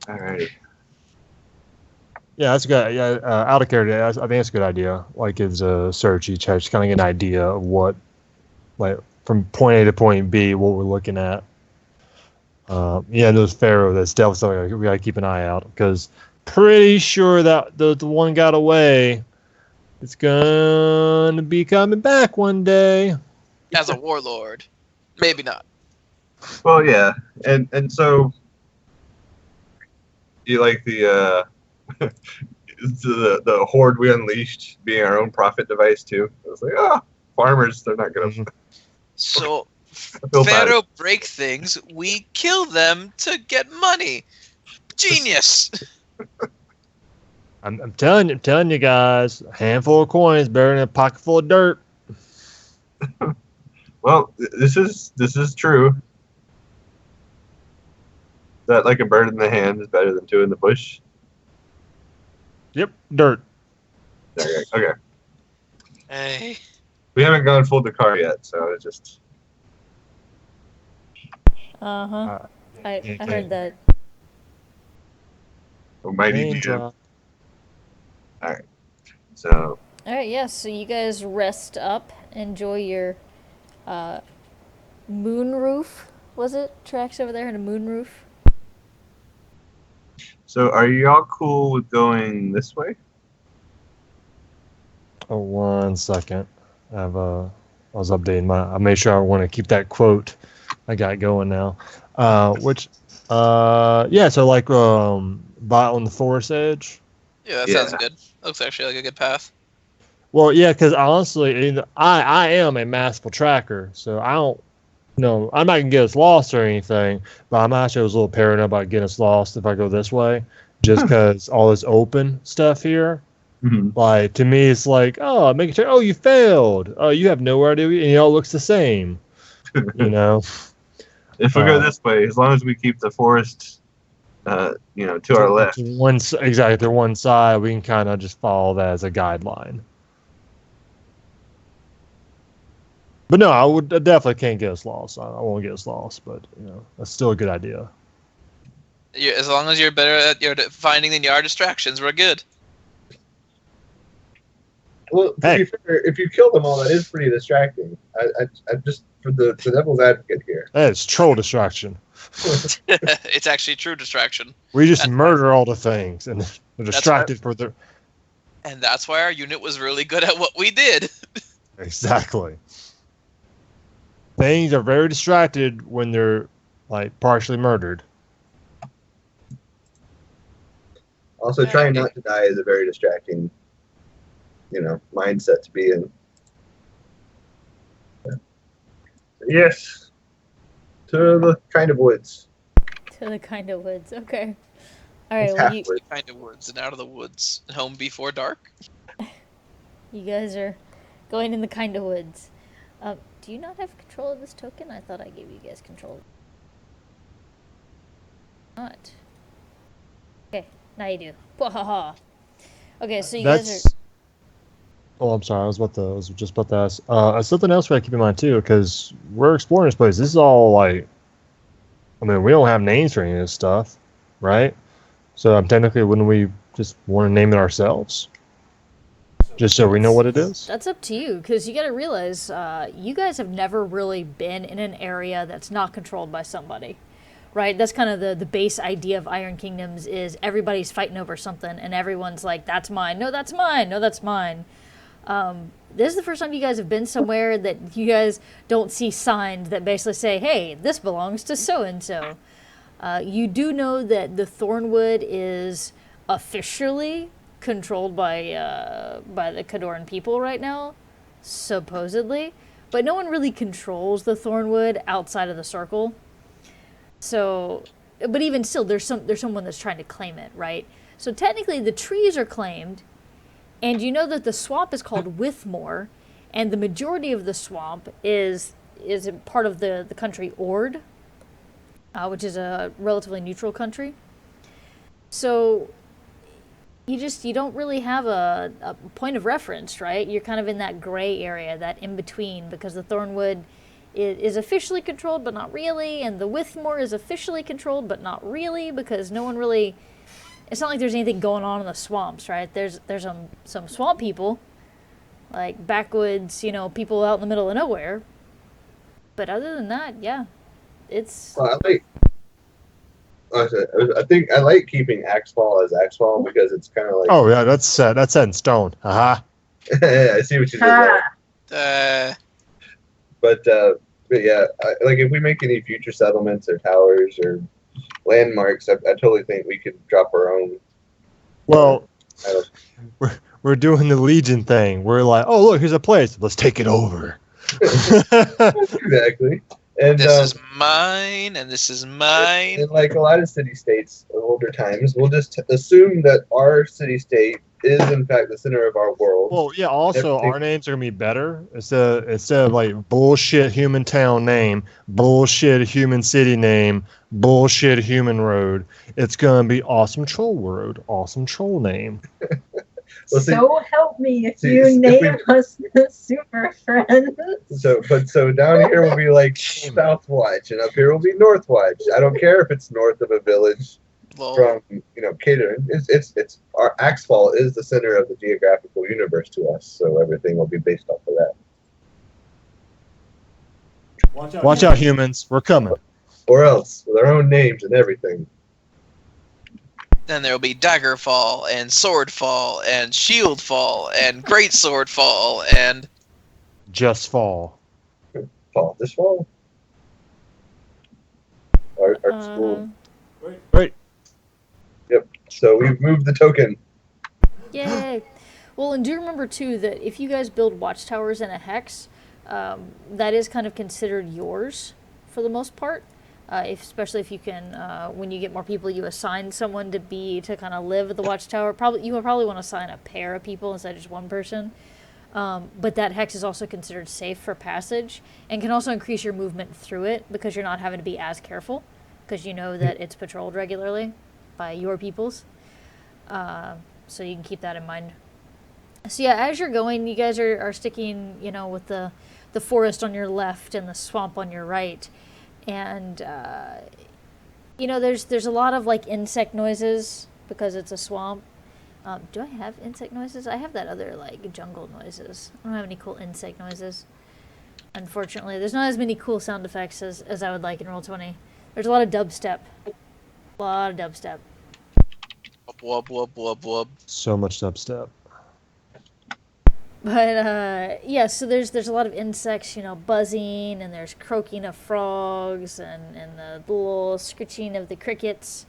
All right. Yeah, that's good. Yeah, out of character, I think it's a good idea. Like, it's a search each has kind of get an idea of what, like, from point A to point B, what we're looking at. Yeah, those Pharaoh, that's definitely something we gotta keep an eye out because pretty sure that the one got away. It's gonna be coming back one day. As a warlord. Maybe not. Well, yeah, and so you like the the horde we unleashed being our own profit device too. It was like, farmers, they're not gonna. So I feel bad. Pharaoh break things, we kill them to get money. Genius. I'm telling you guys, a handful of coins better than a pocket full of dirt. Well, this is true. That like a bird in the hand is better than two in the bush. Yep, dirt. Okay. Hey. We haven't gone full Dakar yet, so it's just. Uh-huh. I heard that. A mighty Name GM. drop. So All right, yeah, so you guys rest up, enjoy your moon roof. Was it? Tracks over there in a moon roof? are y'all cool with going this way? Oh, 1 second. I was updating I made sure I want to keep that quote I got going now. Yeah, so like bot on the forest edge. Yeah, that Yeah. sounds good. Looks actually like a good path. Well, yeah, because honestly, I am a masterful tracker, so I don't. No, I'm not gonna get us lost or anything, but I'm actually a little paranoid about getting us lost if I go this way, just because all this open stuff here. Mm-hmm. Like, to me, it's like, oh, making sure, oh, you failed. Oh, you have nowhere to be, and it all looks the same. You know? If we go this way, as long as we keep the forest, to our left. Exactly, to one side, we can kind of just follow that as a guideline. But no, I definitely can't get us lost. I won't get us lost, but, that's still a good idea. As long as you're better at your finding than you are distractions, we're good. Well, to Hey. be fair, if you kill them all, that is pretty distracting. I just for the devil's advocate here. It's troll distraction. It's actually true distraction. We just That's murder all the things, and they're distracted for their... And that's why our unit was really good at what we did. Exactly. Things are very distracted when they're, like, partially murdered. Also, trying not to die is a very distracting, mindset to be in. Yes. To the kind of woods. To the kind of woods. Okay. All right, It's well, halfway. Kind of woods and out of the woods. Home before dark. you guys are going in the kind of woods. Do you not have control of this token? I thought I gave you guys control. Not. Okay, now you do. Wahaha. Okay, so you guys are... Oh, I'm sorry. I was just about to ask. Something else we gotta keep in mind too, because we're exploring this place. This is all like, I mean, we don't have names for any of this stuff, right? So technically, wouldn't we just want to name it ourselves, just so we know what it is? That's up to you, because you got to realize you guys have never really been in an area that's not controlled by somebody, right? That's kind of the base idea of Iron Kingdoms is everybody's fighting over something, and everyone's like, that's mine. No, that's mine. No, that's mine. This is the first time you guys have been somewhere that you guys don't see signs that basically say, hey, this belongs to so-and-so. You do know that the Thornwood is officially controlled by the Cadoran people right now, supposedly. But no one really controls the Thornwood outside of the circle. So, but even still, there's someone that's trying to claim it, right? So technically the trees are claimed, and you know that the swamp is called Withmore, and the majority of the swamp is a part of the country Ord, which is a relatively neutral country. So you don't really have a point of reference, right? You're kind of in that gray area, that in between, because the Thornwood is officially controlled but not really, and the Withmore is officially controlled but not really, because no one really. It's not like there's anything going on in the swamps, right? There's some swamp people, like backwoods, people out in the middle of nowhere. But other than that, yeah, it's. Well, I think I like keeping Axfall as Axfall because it's kind of like. Oh yeah, that's set in stone. Haha. I see what you did there. But yeah, like if we make any future settlements or towers or landmarks, I totally think we could drop our own. Well, we're doing the Legion thing. We're like, oh look, here's a place. Let's take it over. Exactly. And this is mine, and this is mine. And like a lot of city-states of older times, we'll just assume that our city-state is in fact the center of our world. Well, yeah. Also, our names are gonna be better instead of like bullshit human town name, bullshit human city name, bullshit human road. It's gonna be awesome troll road, awesome troll name. Well, so help me if you name us the Super Friends. So down here will be like Southwatch, and up here will be Northwatch. I don't care if it's north of a village from Cater. It's our Axfall is the center of the geographical universe to us, so everything will be based off of that. Watch out, humans! We're coming. Or else with our own names and everything. Then there will be Daggerfall, and Swordfall, and Shieldfall, and Great Swordfall, and... Just fall. Just fall. Our school. Right. Yep. So we've moved the token. Yay! Well, and do remember, too, that if you guys build watchtowers in a hex, that is kind of considered yours for the most part. Especially if you can, when you get more people, you assign someone to kind of live at the watchtower. You would probably want to assign a pair of people instead of just one person. But that hex is also considered safe for passage and can also increase your movement through it because you're not having to be as careful because you know that it's patrolled regularly by your peoples. So you can keep that in mind. So yeah, as you're going, you guys are sticking, with the forest on your left and the swamp on your right. And, there's a lot of, like, insect noises because it's a swamp. Do I have insect noises? I have that other, like, jungle noises. I don't have any cool insect noises. Unfortunately, there's not as many cool sound effects as I would like in Roll20. There's a lot of dubstep. Wub, wub, wub, wub. So much dubstep. But, yeah, so there's a lot of insects, buzzing, and there's croaking of frogs, and the little screeching of the crickets.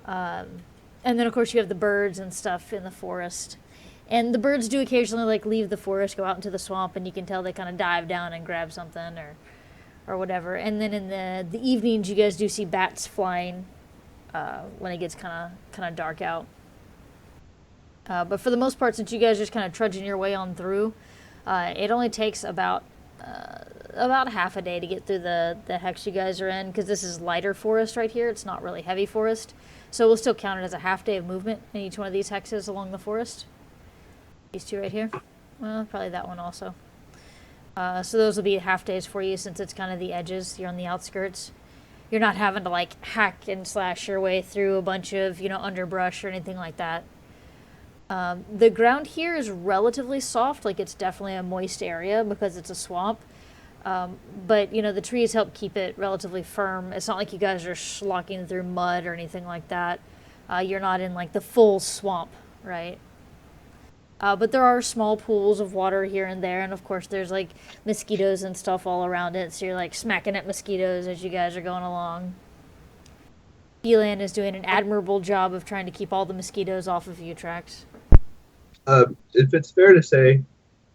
And then, of course, you have the birds and stuff in the forest. And the birds do occasionally, like, leave the forest, go out into the swamp, and you can tell they kind of dive down and grab something or whatever. And then in the evenings, you guys do see bats flying when it gets kind of dark out. But for the most part, since you guys are just kind of trudging your way on through, it only takes about half a day to get through the hex you guys are in, because this is lighter forest right here. It's not really heavy forest. So we'll still count it as a half day of movement in each one of these hexes along the forest. These two right here. Well, probably that one also. So those will be half days for you since it's kind of the edges. You're on the outskirts. You're not having to, like, hack and slash your way through a bunch of, underbrush or anything like that. The ground here is relatively soft, like it's definitely a moist area because it's a swamp. But, the trees help keep it relatively firm. It's not like you guys are slocking through mud or anything like that. You're not in, like, the full swamp, right? But there are small pools of water here and there, and of course there's, like, mosquitoes and stuff all around it, so you're, like, smacking at mosquitoes as you guys are going along. Elan is doing an admirable job of trying to keep all the mosquitoes off of Utrax. If it's fair to say,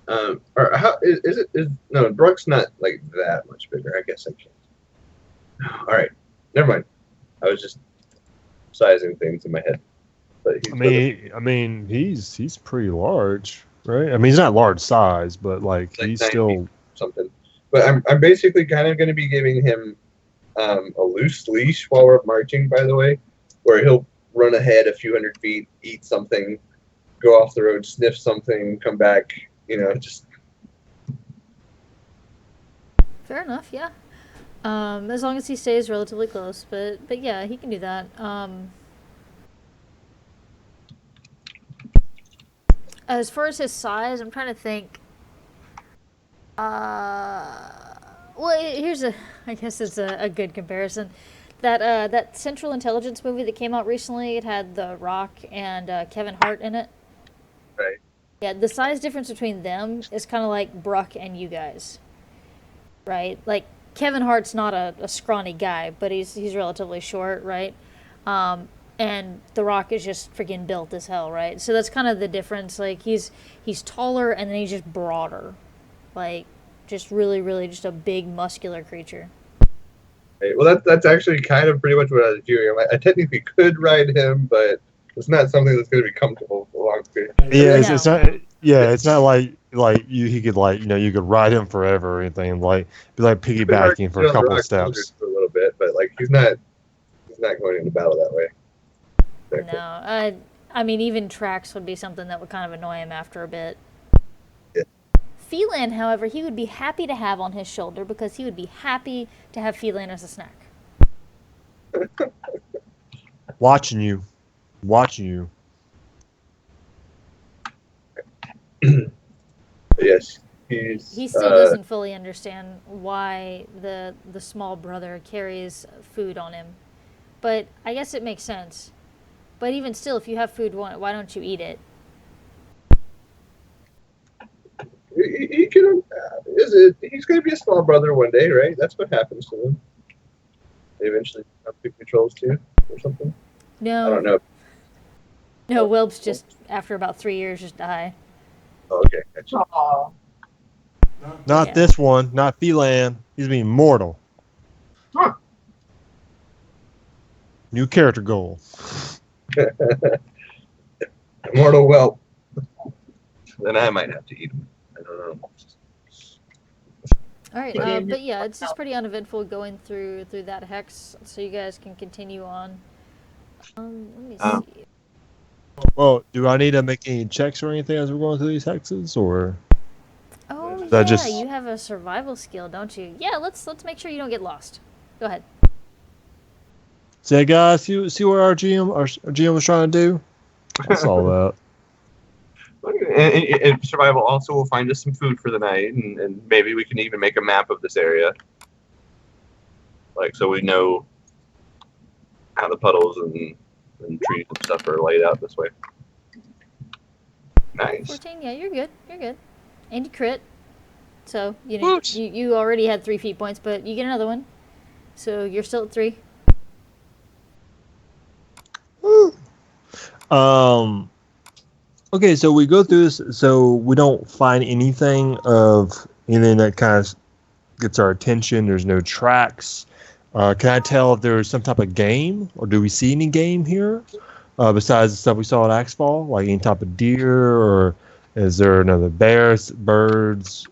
or how is it? No, Bruck's not like that much bigger. I guess I can't. All right, never mind. I was just sizing things in my head. But he's pretty large. right? I mean, he's not large size, but like Like he's 9 still. feet. Something. But I'm basically kind of going to be giving him a loose leash while we're marching, by the way, where he'll run ahead a few hundred feet, eat something, go off the road, sniff something, come back, just Fair enough, yeah. As long as he stays relatively close, but yeah, he can do that. As far as his size, I'm trying to think. Well, here's I guess it's a good comparison. That Central Intelligence movie that came out recently, it had The Rock and Kevin Hart in it. right. Yeah, the size difference between them is kind of like Bruck and you guys, right? Like Kevin Hart's not a scrawny guy, but he's relatively short, right? And The Rock is just freaking built as hell, right? So that's kind of the difference. Like he's taller and then he's just broader, like just really just a big muscular creature. Right. Well, that's actually kind of pretty much what I was doing. I technically could ride him, but it's not something that's going to be comfortable for a long period. Yeah, No. it's not. Yeah, it's not like he could you could ride him forever or anything. Like be like piggybacking for a couple of steps. For a little bit, but like he's not going into battle that way. No, I mean even tracks would be something that would kind of annoy him after a bit. Yeah. Phelan, however, he would be happy to have on his shoulder because he would be happy to have Phelan as a snack. Watching you. Yes, He still doesn't fully understand why the small brother carries food on him, but I guess it makes sense. But even still, if you have food, why don't you eat it? He can. He's going to be a small brother one day, right? That's what happens to them. They eventually have big patrols too, or something. No, I don't know. No, Wilbs just after about 3 years just die. Oh, okay. Gotcha. Aw. Not Yeah. this one. Not Phelan. He's being mortal. Huh. New character goal. Immortal whelp. Then I might have to eat him. I don't know. All right, Yeah. but yeah, it's just pretty uneventful going through that hex, so you guys can continue on. Let me Um, see. Well, do I need to make any checks or anything as we're going through these hexes, or? Oh yeah, that just- you have a survival skill, don't you? Yeah, let's make sure you don't get lost. Go ahead. Say, guys, see what our GM was trying to do? I saw that. And survival also will find us some food for the night, and maybe we can even make a map of this area, like so we know how the puddles and trees and stuff are laid out this way. Nice. 14. Yeah, you're good. You're good. And you crit. So Woot. you already had 3 feat points, but you get another one. So you're still at 3. Okay, so we go through this, so we don't find anything that kind of gets our attention. There's no tracks. Can I tell if there's some type of game, or do we see any game here besides the stuff we saw at Axfall, like any type of deer, or is there another bears, birds,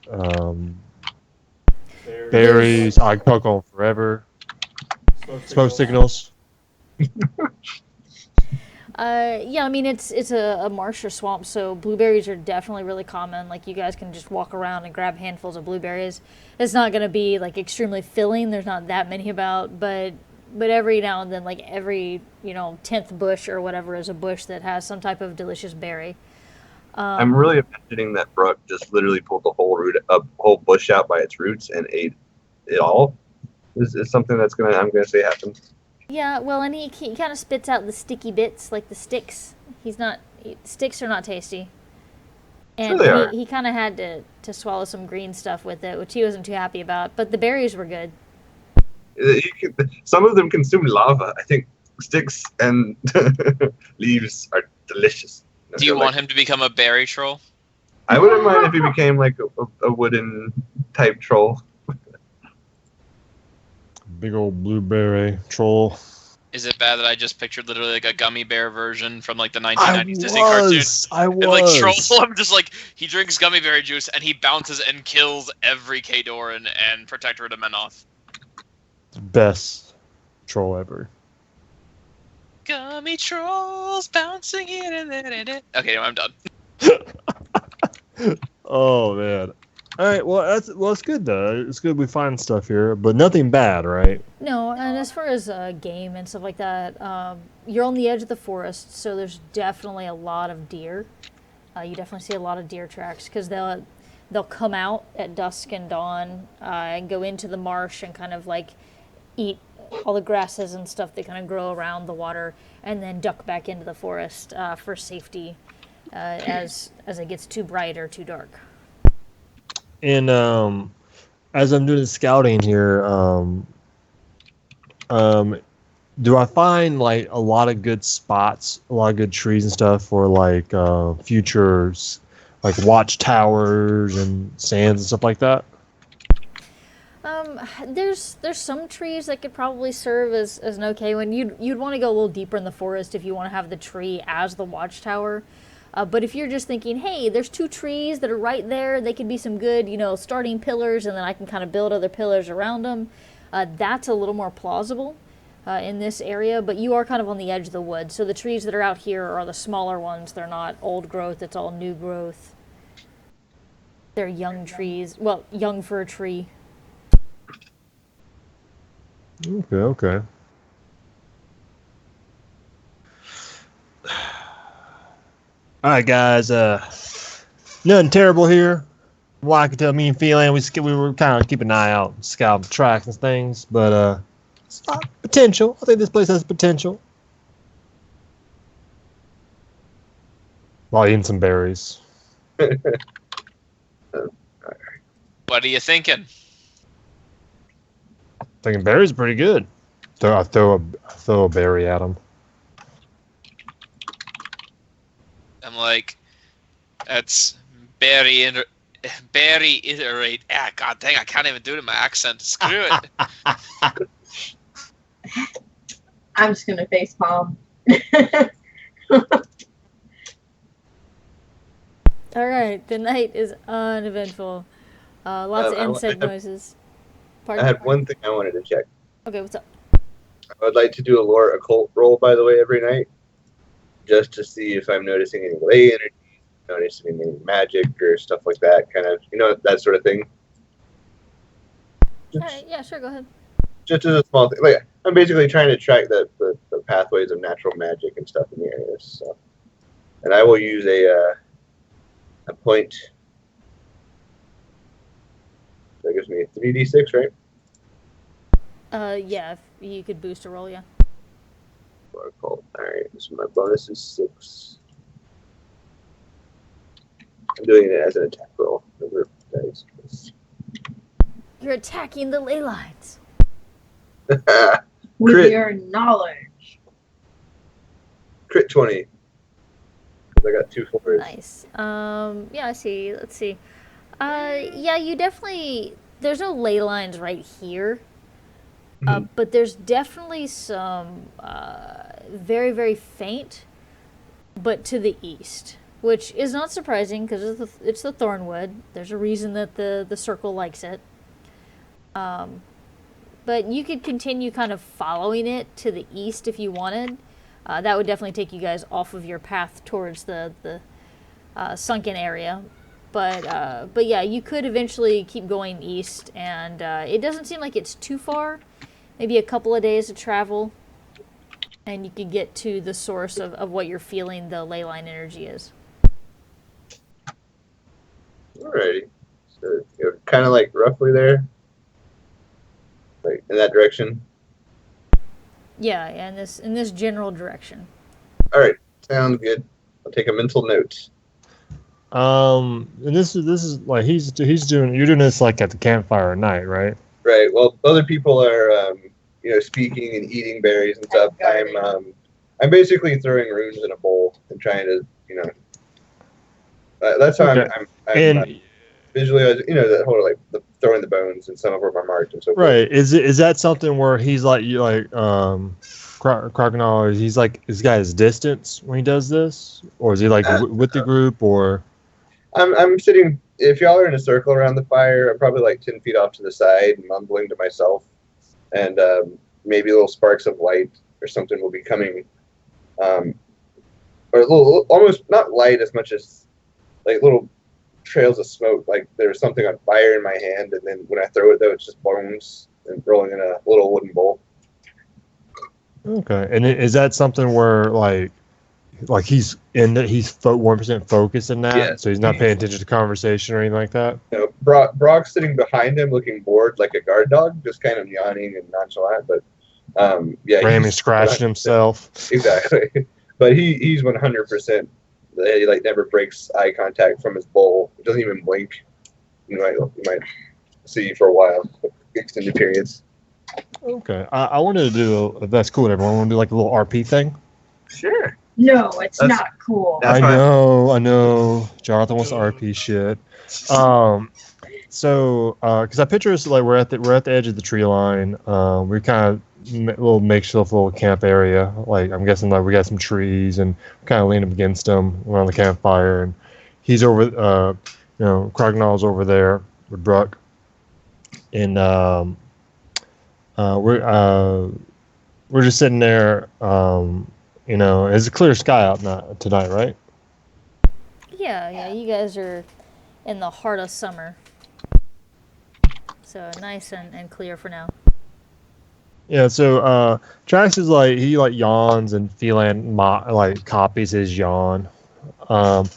berries? I can talk on forever. Smoke signals. Yeah, I mean it's a marsh or swamp, so blueberries are definitely really common. Like you guys can just walk around and grab handfuls of blueberries. It's not gonna be like extremely filling. There's not that many about, but every now and then, like every 10th bush or whatever is a bush that has some type of delicious berry. I'm really imagining that Brooke just literally pulled the whole bush out by its roots and ate it all. Is something I'm gonna say happened. Yeah, well, and he kind of spits out the sticky bits, like the sticks. Sticks are not tasty. And Sure they are. he kind of had to swallow some green stuff with it, which he wasn't too happy about. But the berries were good. Some of them consume lava. I think sticks and leaves are delicious. Do you want him to become a berry troll? I wouldn't mind if he became like a wooden type troll. Big old blueberry troll. Is it bad that I just pictured literally like a gummy bear version from like the I 1990s Disney cartoon? I And like was. troll him, just like he drinks gummy berry juice and he bounces and kills every Kadoran and Protectorate of Menoth. Best troll ever. Gummy trolls bouncing here and there and there. Okay, no, I'm done. Oh man. All right. Well, it's good though. It's good we find stuff here, but nothing bad, right? No, and as far as game and stuff like that, you're on the edge of the forest, so there's definitely a lot of deer. You definitely see a lot of deer tracks because they'll come out at dusk and dawn and go into the marsh and kind of like eat all the grasses and stuff that kind of grow around the water, and then duck back into the forest for safety as it gets too bright or too dark. And as I'm doing the scouting here, do I find like a lot of good spots, a lot of good trees and stuff for like futures, like watchtowers and sands and stuff like that? There's some trees that could probably serve as an okay one. You'd want to go a little deeper in the forest if you want to have the tree as the watchtower. But if you're just thinking, hey, there's 2 trees that are right there, they could be some good, starting pillars, and then I can kind of build other pillars around them. That's a little more plausible in this area, but you are kind of on the edge of the woods. So the trees that are out here are the smaller ones. They're not old growth. It's all new growth. They're young trees. Well, young for a tree. Okay. All right, guys. Nothing terrible here. Well, I could tell me and Phelan, we were kind of keeping an eye out, scouting tracks and things, but it's potential. I think this place has potential. While eating some berries. What are you thinking? Thinking berries are pretty good. I throw a berry at them. I'm like, that's berry iterate. Ah, god dang, I can't even do it in my accent. Screw it. I'm just gonna facepalm. All right, the night is uneventful. Lots of insect noises. I had one thing I wanted to check. Okay, what's up? I would like to do a lore occult roll, by the way, every night, just to see if I'm noticing any ley energy, noticing any magic or stuff like that, kind of, that sort of thing. All right, yeah, sure, go ahead. Just as a small thing. Like, I'm basically trying to track the pathways of natural magic and stuff in the areas. So. And I will use a point. That gives me 3d6, right? Yeah, if you could boost a roll, yeah. All right, so my bonus is 6. I'm doing it as an attack roll. Number of dice. You're attacking the ley lines. With Crit. your knowledge. Crit 20. 'Cause I got 2 4s. Nice. Yeah, I see. Let's see. Yeah, you definitely. There's no ley lines right here, but there's definitely some very, very faint, but to the east, which is not surprising because it's the Thornwood. There's a reason that the circle likes it. But you could continue kind of following it to the east if you wanted. That would definitely take you guys off of your path towards the sunken area. But yeah, you could eventually keep going east, and it doesn't seem like it's too far. Maybe a couple of days of travel, and you could get to the source of what you're feeling the ley line energy is. Alrighty. So you're kind of like roughly there? Like in that direction? Yeah, in this general direction. Alright, sounds good. I'll take a mental note. And this is like he's doing. You're doing this like at the campfire at night, right? Right. Well, other people are, speaking and eating berries and stuff. I'm basically throwing runes in a bowl and trying to, that's how Okay. I'm And visually, that whole like the throwing the bones, and some of them are marked and so forth. Right. Is that something where he's like Crocodile? He's like, is guy his distance when he does this, or is he like with the group, or? I'm sitting. If y'all are in a circle around the fire, I'm probably like 10 feet off to the side, mumbling to myself, and maybe little sparks of light or something will be coming, or a little, almost not light as much as like little trails of smoke. Like there's something on fire in my hand, and then when I throw it, though, it's just bones and rolling in a little wooden bowl. Okay, and is that something where like he's 1% focused in that, Yeah. so he's not paying attention to conversation or anything like that? You know, Brock's sitting behind him, looking bored like a guard dog, just kind of yawning and nonchalant. But yeah, Ramming, he's scratching himself. exactly. But he's 100%. He like never breaks eye contact from his bowl. He doesn't even blink. You might see for a while, extended periods. Okay, I wanted to do. If that's cool, with everyone. I want to do like a little RP thing. Sure. No, it's That's- not cool. That's I fine. know. Jonathan wants to RP shit. So, because I picture us like we're at the edge of the tree line. We kind of little makeshift little camp area. Like I'm guessing like we got some trees and kind of lean up against them around the campfire. And he's over, Crocodile's over there with Bruck, and we're just sitting there. It's a clear sky out tonight, right? Yeah, you guys are in the heart of summer. So nice and clear for now. Yeah, so Trax is like he like yawns and Phelan like copies his yawn. And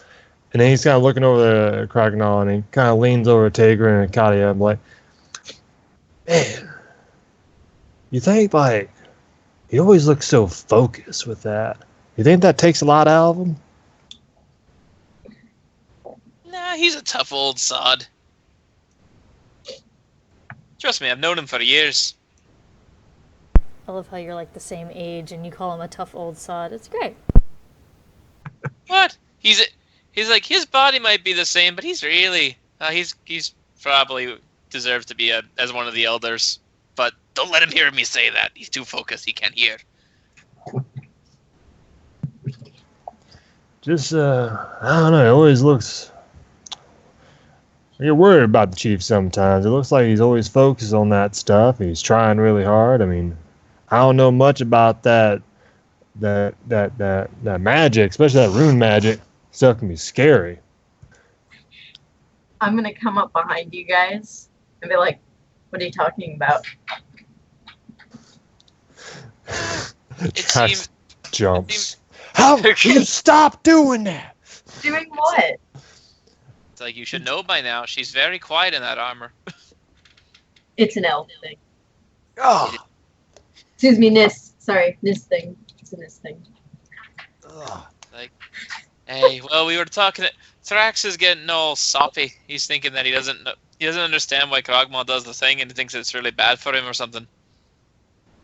then he's kind of looking over the Crocodile and he kind of leans over to Tigran and Katia and like, man, you think like he always looks so focused with that. You think that takes a lot out of him? Nah, he's a tough old sod. Trust me, I've known him for years. I love how you're like the same age and you call him a tough old sod. It's great. What? He's like his body might be the same, but he's really he's probably deserves to be as one of the elders. But don't let him hear me say that. He's too focused. He can't hear. Just I don't know. It always looks. I get worried about the chief sometimes. It looks like he's always focused on that stuff. He's trying really hard. I mean, I don't know much about that magic, especially that rune magic. Stuff can be scary. I'm gonna come up behind you guys and be like, "What are you talking about?" Trax jumps. How you stop doing that? Doing what? It's like you should know by now. She's very quiet in that armor. It's an elf thing. Oh, Excuse me, Nis. Sorry, Nis thing. It's a Nis thing. Hey, well, we were talking. Thrax is getting all soppy. He's thinking that he doesn't understand why Krogmaw does the thing, and he thinks it's really bad for him or something.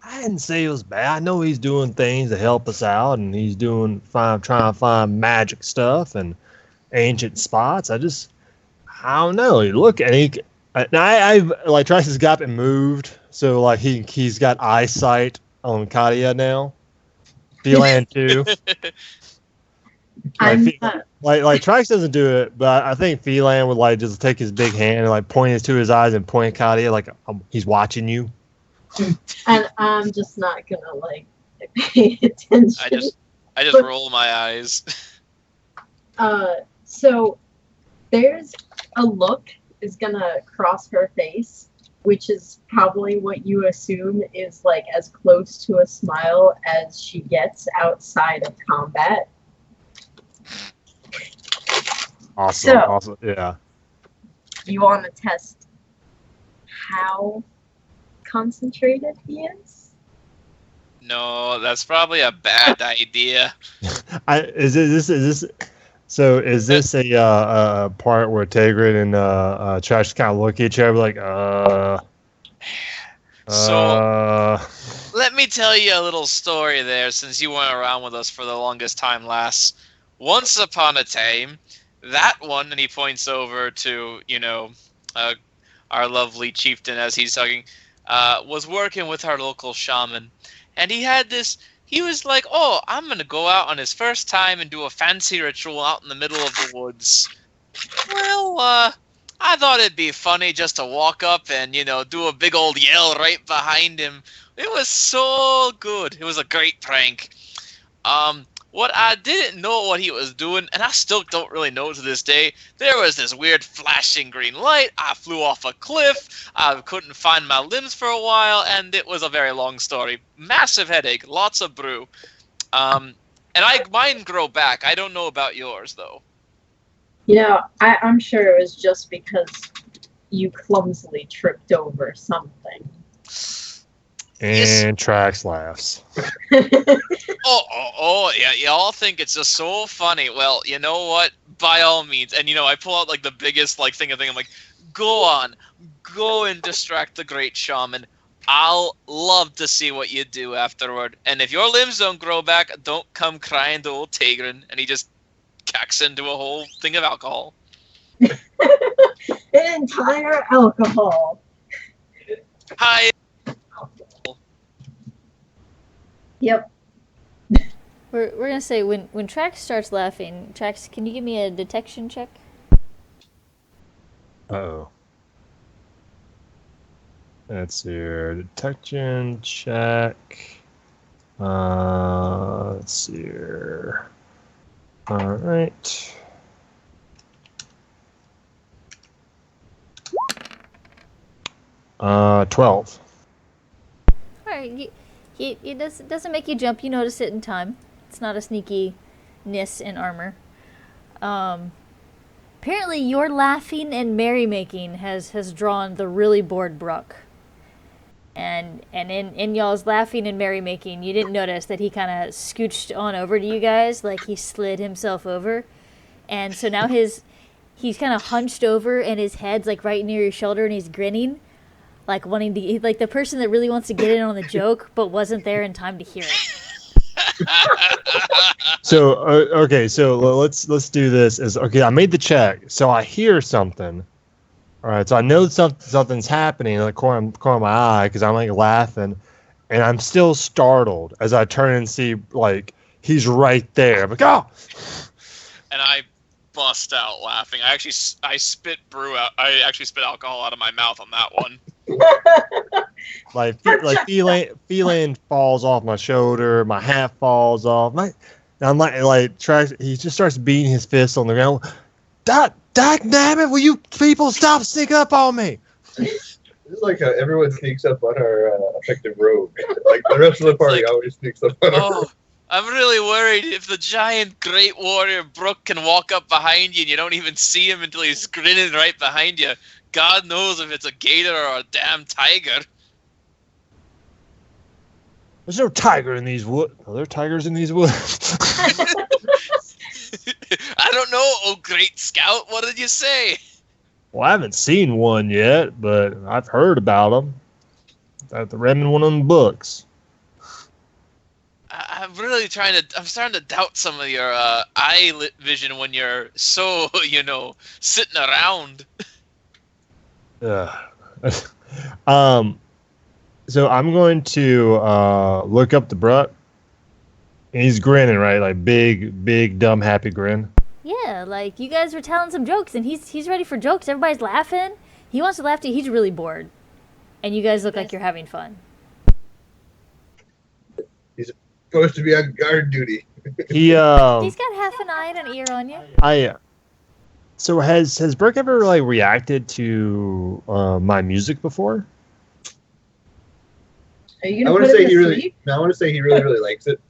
I didn't say it was bad. I know he's doing things to help us out, and he's trying to find magic stuff and ancient spots. I don't know. Look, and I've like Trax has got and moved, so like he's got eyesight on Katia now. Phelan too. I'm Like Trax doesn't do it, but I think Phelan would like just take his big hand and like point it to his eyes and point at Katia like he's watching you. and I'm just not gonna like pay attention. I just roll my eyes. So there's a look is gonna cross her face, which is probably what you assume is like as close to a smile as she gets outside of combat. Awesome. So- Awesome. Yeah. You want to test how concentrated he is? No, that's probably a bad idea. Is this a part where Tigran and Trash kind of look at each other like Let me tell you a little story there, since you weren't around with us for the longest time last. Once upon a time, that one, and he points over to, our lovely chieftain, as he's talking, was working with our local shaman, and he was like, "Oh, I'm gonna go out on his first time and do a fancy ritual out in the middle of the woods." Well, I thought it'd be funny just to walk up and do a big old yell right behind him. It was so good. It was a great prank. What I didn't know what he was doing, and I still don't really know to this day, there was this weird flashing green light, I flew off a cliff, I couldn't find my limbs for a while, and it was a very long story. Massive headache, lots of brew. And mine grow back. I don't know about yours, though. I'm sure it was just because you clumsily tripped over something. And Trax laughs. Yeah, y'all think it's just so funny. Well, you know what? By all means. And, I pull out, like, the biggest, like, thing. I'm like, go on. Go and distract the great shaman. I'll love to see what you do afterward. And if your limbs don't grow back, don't come crying to old Tigran. And he just cacks into a whole thing of alcohol. An entire alcohol. Hi. Yep. We're gonna say when Trax starts laughing, Trax, can you give me a detection check? Uh-oh. That's your detection check. Let's see here. All right. Uh, 12. All right, it doesn't make you jump. You notice it in time. It's not a sneakiness in armor. Apparently, your laughing and merrymaking has drawn the really bored Brook. And in y'all's laughing and merrymaking, you didn't notice that he kind of scooched on over to you guys, like he slid himself over. And so now he's kind of hunched over and his head's like right near your shoulder and he's grinning, like wanting to, like the person that really wants to get in on the joke but wasn't there in time to hear it. So okay, so let's do this. I made the check, so I hear something. All right, so I know something's happening in the corner of my eye because I'm like laughing, and I'm still startled as I turn and see like he's right there. I'm like, oh! And I bust out laughing. I spit brew out. I actually spit alcohol out of my mouth on that one. like feeling falls off my shoulder, my hat falls off. And I'm like Trax, he just starts beating his fist on the ground. Dag nabbit, will you people stop sneaking up on me? This is like how everyone sneaks up on our effective rogue. Like the rest of the party always sneaks up on our rogue. I'm really worried if the giant great warrior Brook can walk up behind you and you don't even see him until he's grinning right behind you. God knows if it's a gator or a damn tiger. There's no tiger in these woods. Are there tigers in these woods? I don't know, oh great scout. What did you say? Well, I haven't seen one yet, but I've heard about them. I've read in one of them books. I'm really I'm starting to doubt some of your eye vision when you're so, sitting around. So I'm going to look up the Brook. And he's grinning, right? Like big, dumb, happy grin. Yeah, like you guys were telling some jokes and he's ready for jokes. Everybody's laughing. He wants to laugh too. He's really bored. And you guys look like you're having fun. He's supposed to be on guard duty. He's got half an eye and an ear on you. So has Brook ever like reacted to my music before? Are you gonna put him to sleep? I want to say he really likes it.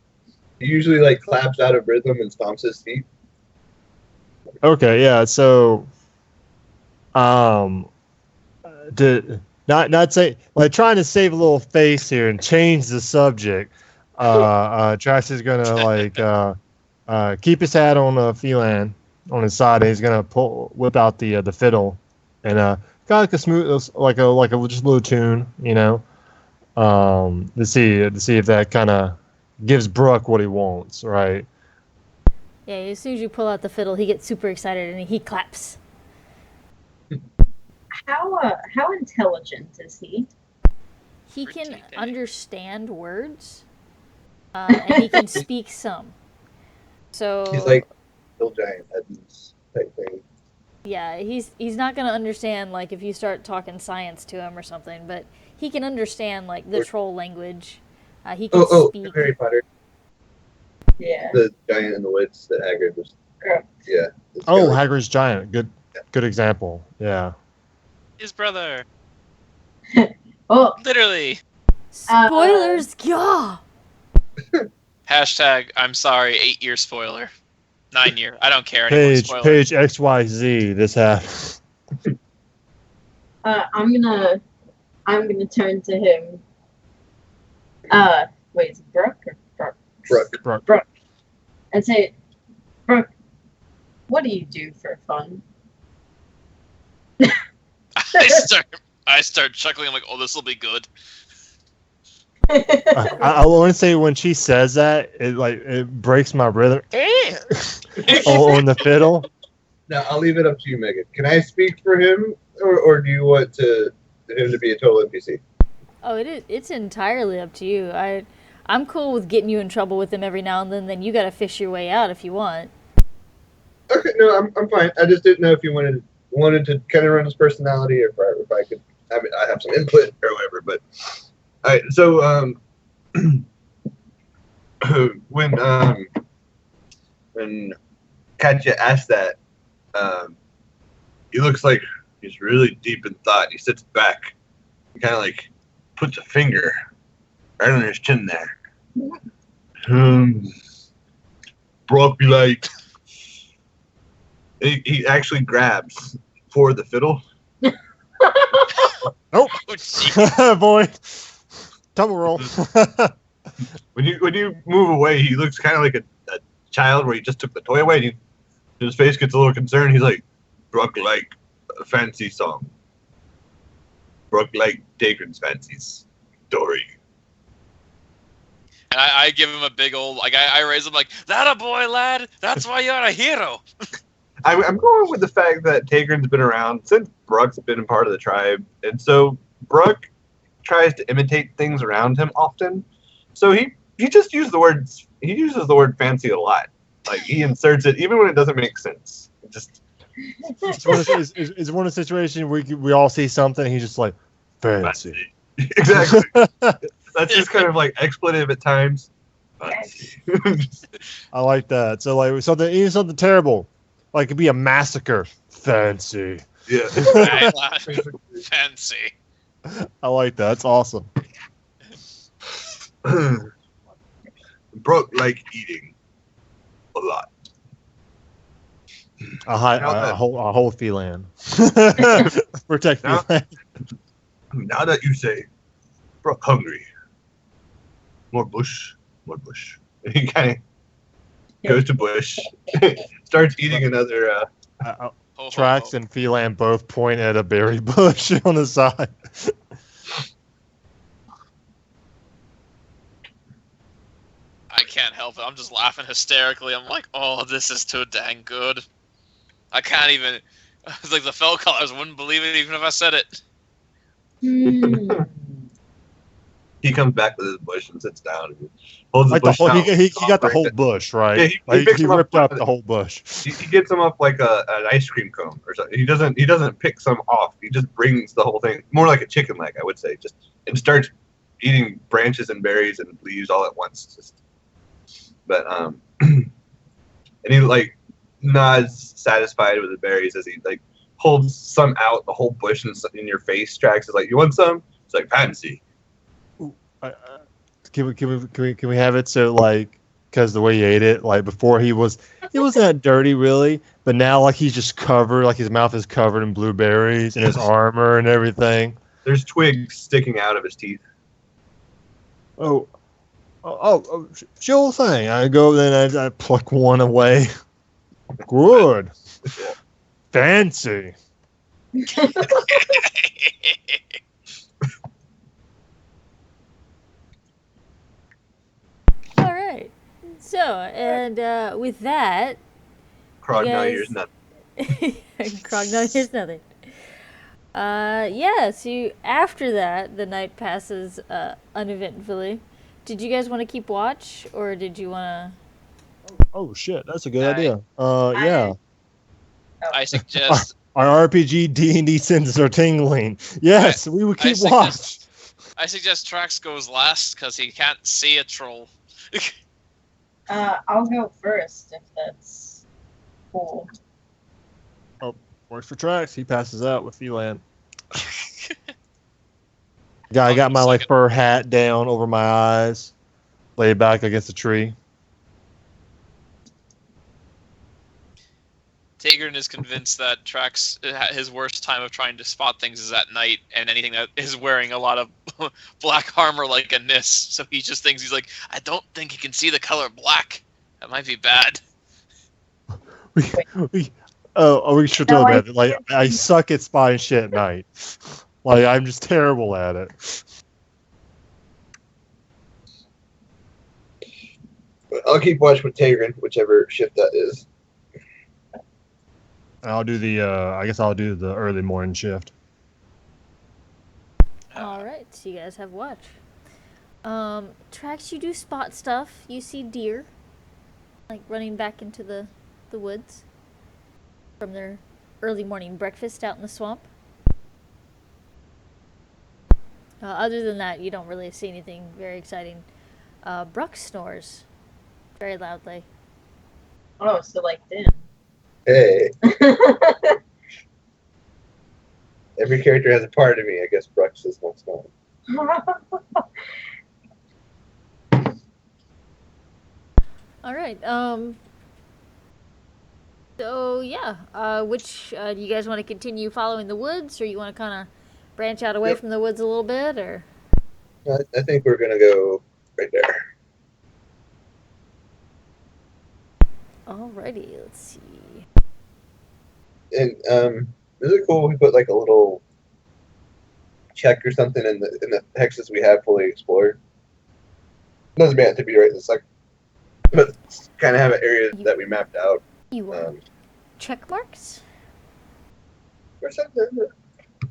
He usually like claps out of rhythm and stomps his feet. Okay, yeah. So, to not say like trying to save a little face here and change the subject. Trax is gonna keep his hat on Phelan on his side, and he's gonna whip out the fiddle, and kind of like a smooth, like a just a little tune, to see if that kind of gives Brook what he wants, right? Yeah, as soon as you pull out the fiddle, he gets super excited and he claps. how intelligent is he? He can Pretty dang. understand words, and he can speak some. So He's like little giant Edmonds type thing. yeah, he's not gonna understand like if you start talking science to him or something, but he can understand like the troll language. He can speak. Harry Potter, Yeah. the giant in the woods that Hagrid was. Yeah. this Oh, guy. Hagrid's giant. Good example. Yeah. His brother. Oh, Literally. Spoilers, yeah. Hashtag, I'm sorry, 8-year spoiler. 9-year. I don't care anymore. Spoiler. Page XYZ. This happened. I'm gonna turn to him. Wait, is it Brooke or Brooke? Brooke. And say, Brooke, what do you do for fun? I start chuckling. I'm like, oh, this will be good. I want to say when she says that, it breaks my rhythm. On the fiddle. Now I'll leave it up to you, Megan. Can I speak for him, or do you want him to be a total NPC? Oh, it's entirely up to you. I'm cool with getting you in trouble with him every now and then you gotta fish your way out if you want. Okay, no, I'm fine. I just didn't know if you wanted to kind of run his personality, or if I could have some input or whatever. But all right, so when Katya asked that, he looks like he's really deep in thought. He sits back, and kind of like puts a finger right on his chin there. Broccoli light. He actually grabs for the fiddle. Nope. Oh, gee. Boy. Double roll. When you move away, he looks kind of like a child where he just took the toy away. And his face gets a little concerned. He's like, Brooke like a fancy song. Brooke like Dagran's fancies. Dory. And I give him a big old, like, I raise him like, that a boy, lad. That's why you're a hero. I'm going with the fact that Tagrin's been around since Brooke's been a part of the tribe. And so Brooke tries to imitate things around him often. So he just uses the word fancy a lot. Like he inserts it even when it doesn't make sense. It's one of the situations where we all see something and he's just like, fancy. Exactly. That's just kind of like expletive at times. Fancy. I like that. So like even something terrible. Like it'd be a massacre. Fancy. Yeah. Right, lad. Fancy. I like that. That's awesome. Brooke like eating a lot. A whole feline. Protect Now- feline. Now that you say Brooke hungry, more bush. He kind of goes to bush, starts eating another. Ho, ho, Trax ho. and feline both point at a berry bush on the side. I can't help it. I'm just laughing hysterically. I'm like, oh, this is too dang good. I can't even. It's like the fell colors wouldn't believe it even if I said it. He comes back with his bush and sits down and holds the Like the bush whole, down. he got the whole bush, right? Yeah, he Like, picks he him up ripped up with the whole bush. He gets them up like an ice cream cone or something. He doesn't pick some off. He just brings the whole thing, more like a chicken leg, I would say, just and starts eating branches and berries and leaves all at once. But and he like nods satisfied with the berries as he like holds some out the whole bush and in your face. Trax is like, you want some? It's like fancy. Can we have it so like because the way he ate it, like before it wasn't that dirty really, but now like he's just covered, like his mouth is covered in blueberries and his armor and everything. There's twigs sticking out of his teeth. Oh, sure thing. I go then I pluck one away. Good, fancy. All right. So, and with that, Krog now Yes. hears nothing. Krog, no, here's nothing. Yeah, so after that, the night passes uneventfully. Did you guys want to keep watch, or did you want Oh shit, that's a good I- idea. Yeah. I suggest Our RPG D&D senses are tingling. Yes, we would I keep watch. suggest Trax goes last because he can't see a troll. I'll go first if that's cool. Works for Trax. He passes out with Phelan. I got my like Second. fur hat down over my eyes, laid back against a tree. Tigran is convinced that Trax, his worst time of trying to spot things is at night, and anything that is wearing a lot of black armor like a Nis. So he just thinks, he's like, I don't think he can see the color black. That might be bad. We we should No, tell I that. Like I suck at spotting shit at night. Like I'm just terrible at it. But I'll keep watch with Tigran, whichever shift that is. I'll do the. I guess I'll do the early morning shift. to? All right, so you guys have watch. Trax, you do spot stuff. You see deer, like running back into the woods from their early morning breakfast out in the swamp. Other than that, you don't really see anything very exciting. Bruck snores very loudly. Oh, so like Dan. Hey, every character has a part of me. I guess Brux is once gone. All right. So yeah. Which do you guys want to continue following the woods, or you want to kind of branch out away Yep. from the woods a little bit, or? I think we're gonna go right there. Alrighty. Let's see. And is it cool if we put like a little check or something in the hexes we have fully explored? Doesn't have to be right this second, but kind of have an area that we mapped out. You want Um, check marks? or something.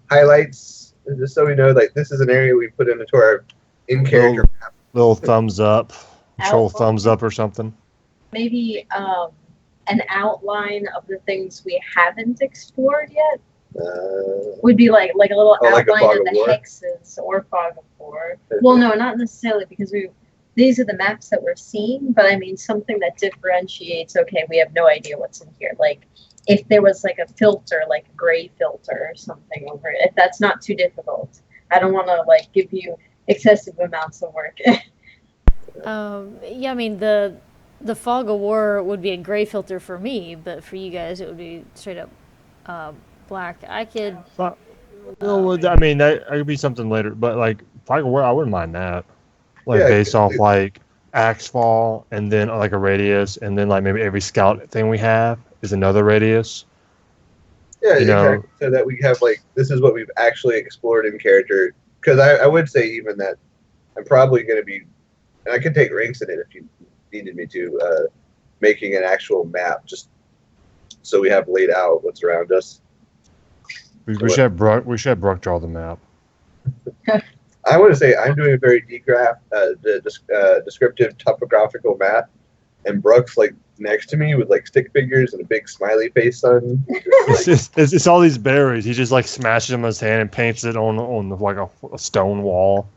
Highlights, just so we know, like this is an area we put into our in-character map. Little thumbs up, control Outline. thumbs up or something. Maybe an outline of the things we haven't explored yet would be like a little Oh, like a outline Fog of of the War? hexes or fog of war. Well, no, not necessarily because these are the maps that we're seeing, but I mean something that differentiates. Okay, we have no idea what's in here. Like if there was like a filter, like a gray filter or something over it. If that's not too difficult, I don't want to like give you excessive amounts of work. Yeah. I mean the fog of war would be a gray filter for me, but for you guys it would be straight up black. I could. Well, I mean that could be something later, but like if I wouldn't mind that. Like Yeah, based off like axe fall, and then like a radius, and then like maybe every scout thing we have is another radius. Yeah, You know- exactly. So that we have like this is what we've actually explored in character. Because I would say even that I'm probably going to be, and I could take ranks in it if you needed me to, making an actual map just so we have laid out what's around us. We should have Bruck draw the map. I want to say I'm doing a very descriptive topographical map, and Brooks like next to me with like stick figures and a big smiley face sun. It's all these berries. He just like smashes them in his hand and paints it on like a stone wall.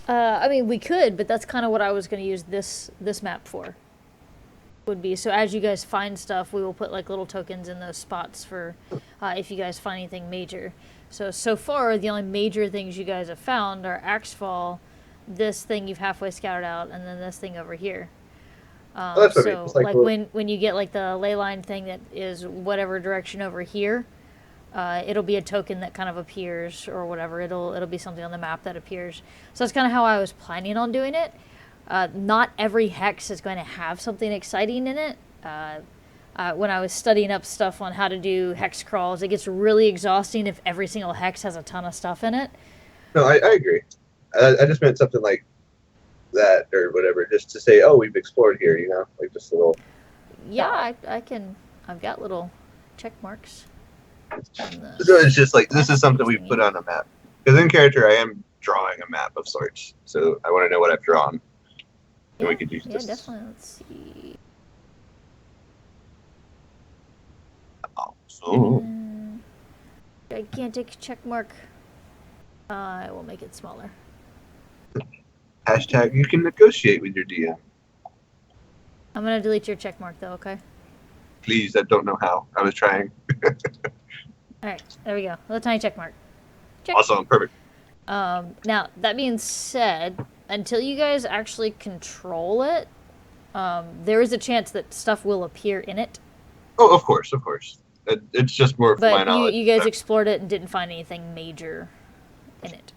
I mean, we could, but that's kind of what I was going to use this map for. Would be so as you guys find stuff, we will put like little tokens in those spots for if you guys find anything major. So far, the only major things you guys have found are Axfall, this thing you've halfway scouted out, and then this thing over here. That's what I mean. So It's like like little- when you get like the ley line thing that is whatever direction over here, it'll be a token that kind of appears or whatever. It'll be something on the map that appears. So that's kind of how I was planning on doing it. Not every hex is going to have something exciting in it. When I was studying up stuff on how to do hex crawls, it gets really exhausting if every single hex has a ton of stuff in it. No, I agree. I just meant something like that or whatever, just to say, oh, we've explored here, you know, like just a little. Yeah, I can. I've got little check marks. So it's just like this is something we put on a map. Because in character, I am drawing a map of sorts. So I want to know what I've drawn. And we could use Yeah, this. definitely. Let's see. So, Gigantic check mark. I will make it smaller. hashtag you can negotiate with your DM. I'm gonna delete your check mark though, okay? Please, I don't know how. I was trying. Alright, there we go. A little tiny check mark. Check. Awesome, perfect. Now, that being said, until you guys actually control it, there is a chance that stuff will appear in it. Oh, of course, of course. It's just more for my But knowledge. you guys explored it and didn't find anything major in it.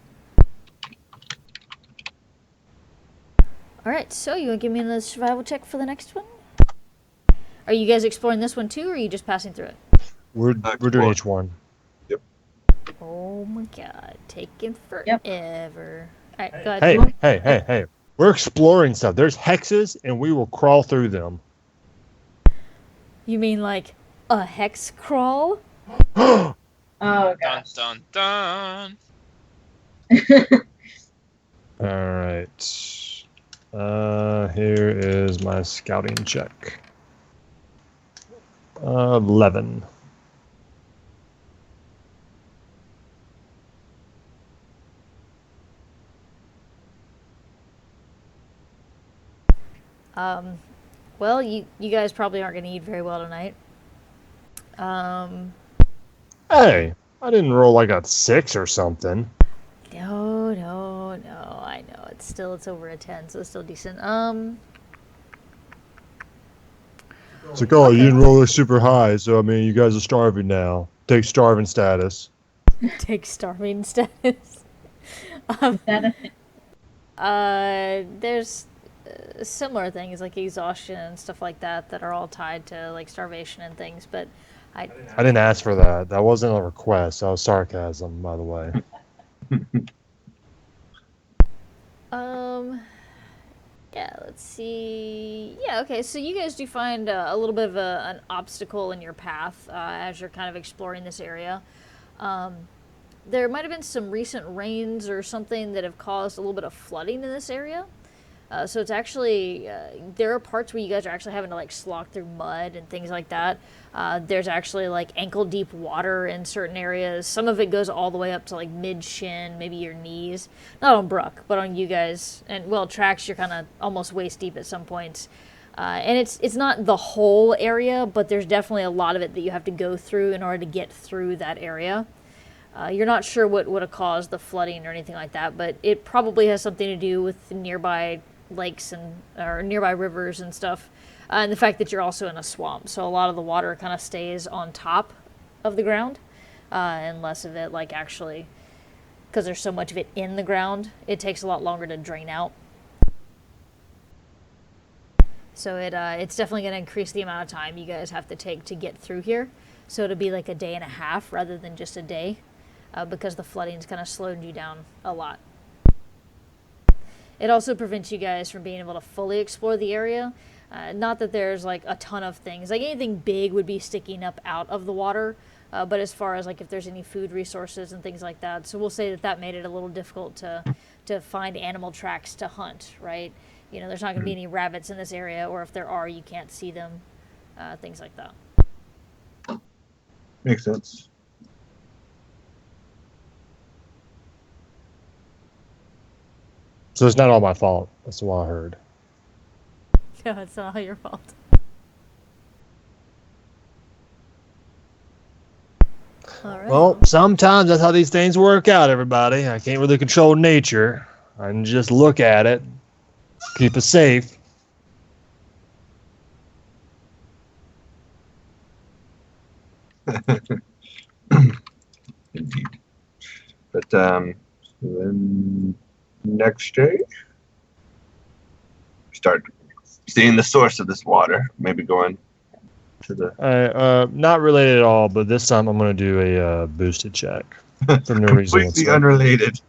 Alright, so you want to give me another survival check for the next one? Are you guys exploring this one too, or are you just passing through it? We're doing each one. Oh my god, taking forever. Alright, go ahead. Hey. We're exploring stuff. There's hexes, and we will crawl through them. You mean like a hex crawl? Oh Dun gosh. dun dun. All right. Here is my scouting check. 11. Well, you guys probably aren't going to eat very well tonight. Hey, I didn't roll like a 6 or something. No, I know. It's over a 10, so it's still decent. It's like, oh, you didn't roll super high, so I mean, you guys are starving now. Take starving status. Take starving status. There's similar things like exhaustion and stuff like that are all tied to like starvation and things, but I didn't ask for that. That wasn't a request. That was sarcasm, by the way. Yeah, let's see. Yeah, okay, so you guys do find a little bit of an obstacle in your path as you're kind of exploring this area. There might have been some recent rains or something that have caused a little bit of flooding in this area. So it's actually, there are parts where you guys are actually having to like slog through mud and things like that. There's actually like ankle deep water in certain areas. Some of it goes all the way up to like mid shin, maybe your knees. Not on Brooke, but on you guys. And well, Trax, you're kind of almost waist deep at some points. And it's not the whole area, but there's definitely a lot of it that you have to go through in order to get through that area. You're not sure what would have caused the flooding or anything like that, but it probably has something to do with nearby lakes or nearby rivers and stuff, and the fact that you're also in a swamp, so a lot of the water kind of stays on top of the ground, and less of it like actually, because there's so much of it in the ground, it takes a lot longer to drain out. So it's definitely going to increase the amount of time you guys have to take to get through here. So it'll be like a day and a half rather than just a day, because the flooding's kind of slowed you down a lot. It also prevents you guys from being able to fully explore the area. Not that there's like a ton of things. Like anything big would be sticking up out of the water. But as far as like if there's any food resources and things like that. So we'll say that made it a little difficult to find animal tracks to hunt, right? You know, there's not going to be any rabbits in this area, or if there are, you can't see them. Things like that. Makes sense. So it's not all my fault. That's what I heard. No, it's not all your fault. All right. Well, sometimes that's how these things work out, everybody. I can't really control nature. I can just look at it, keep it safe. Indeed. But then next day, start seeing the source of this water. Maybe going to the Not related at all, but this time I'm going to do a boosted check for no reason completely whatsoever. unrelated.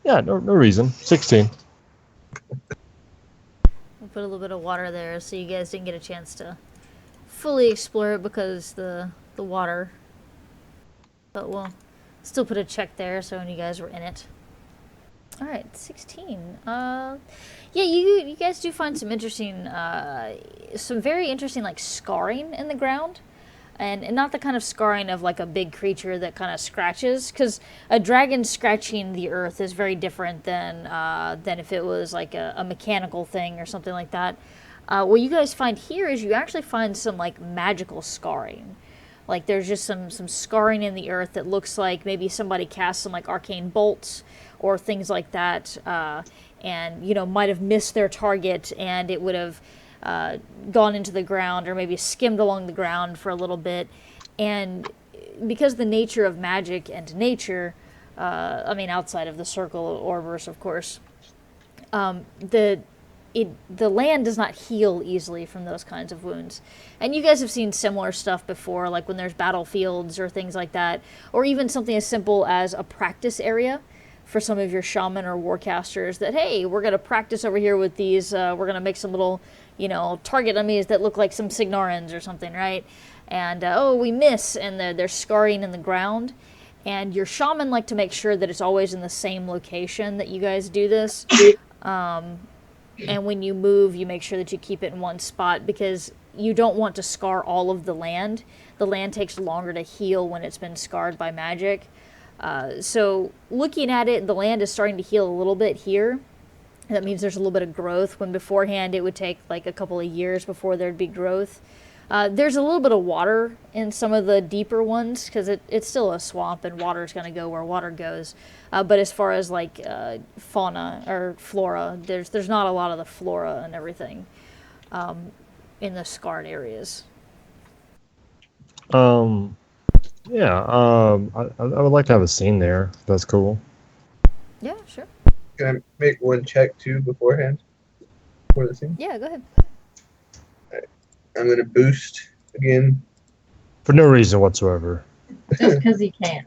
Yeah, no reason. 16. We'll put a little bit of water there so you guys didn't get a chance to fully explore it because the water. But we'll still put a check there so when you guys were in it. All right, 16. Yeah, you guys do find some interesting, some very interesting like scarring in the ground. And not the kind of scarring of like a big creature that kind of scratches, because a dragon scratching the earth is very different than if it was like a mechanical thing or something like that. What you guys find here is you actually find some like magical scarring. Like there's just some scarring in the earth that looks like maybe somebody cast some like arcane bolts or things like that, and might have missed their target and it would have gone into the ground or maybe skimmed along the ground for a little bit. And because the nature of magic and nature, outside of the circle of Orverse, of course, the land does not heal easily from those kinds of wounds. And you guys have seen similar stuff before, like when there's battlefields or things like that, or even something as simple as a practice area for some of your shaman or warcasters that, hey, we're going to practice over here with these, we're going to make some little target enemies that look like some Signorans or something, right? And, we miss, and they're scarring in the ground. And your shaman like to make sure that it's always in the same location that you guys do this. And when you move, you make sure that you keep it in one spot because you don't want to scar all of the land. The land takes longer to heal when it's been scarred by magic. So looking at it, the land is starting to heal a little bit here. That means there's a little bit of growth, when beforehand it would take like a couple of years before there'd be growth. There's a little bit of water in some of the deeper ones because it's still a swamp and water's going to go where water goes. But as far as like fauna or flora, there's not a lot of the flora and everything in the scarred areas. Yeah, I would like to have a scene there. If that's cool. Yeah, sure. Can I make one check too beforehand for the scene? Yeah, go ahead. I'm gonna boost again. For no reason whatsoever. Just because he can.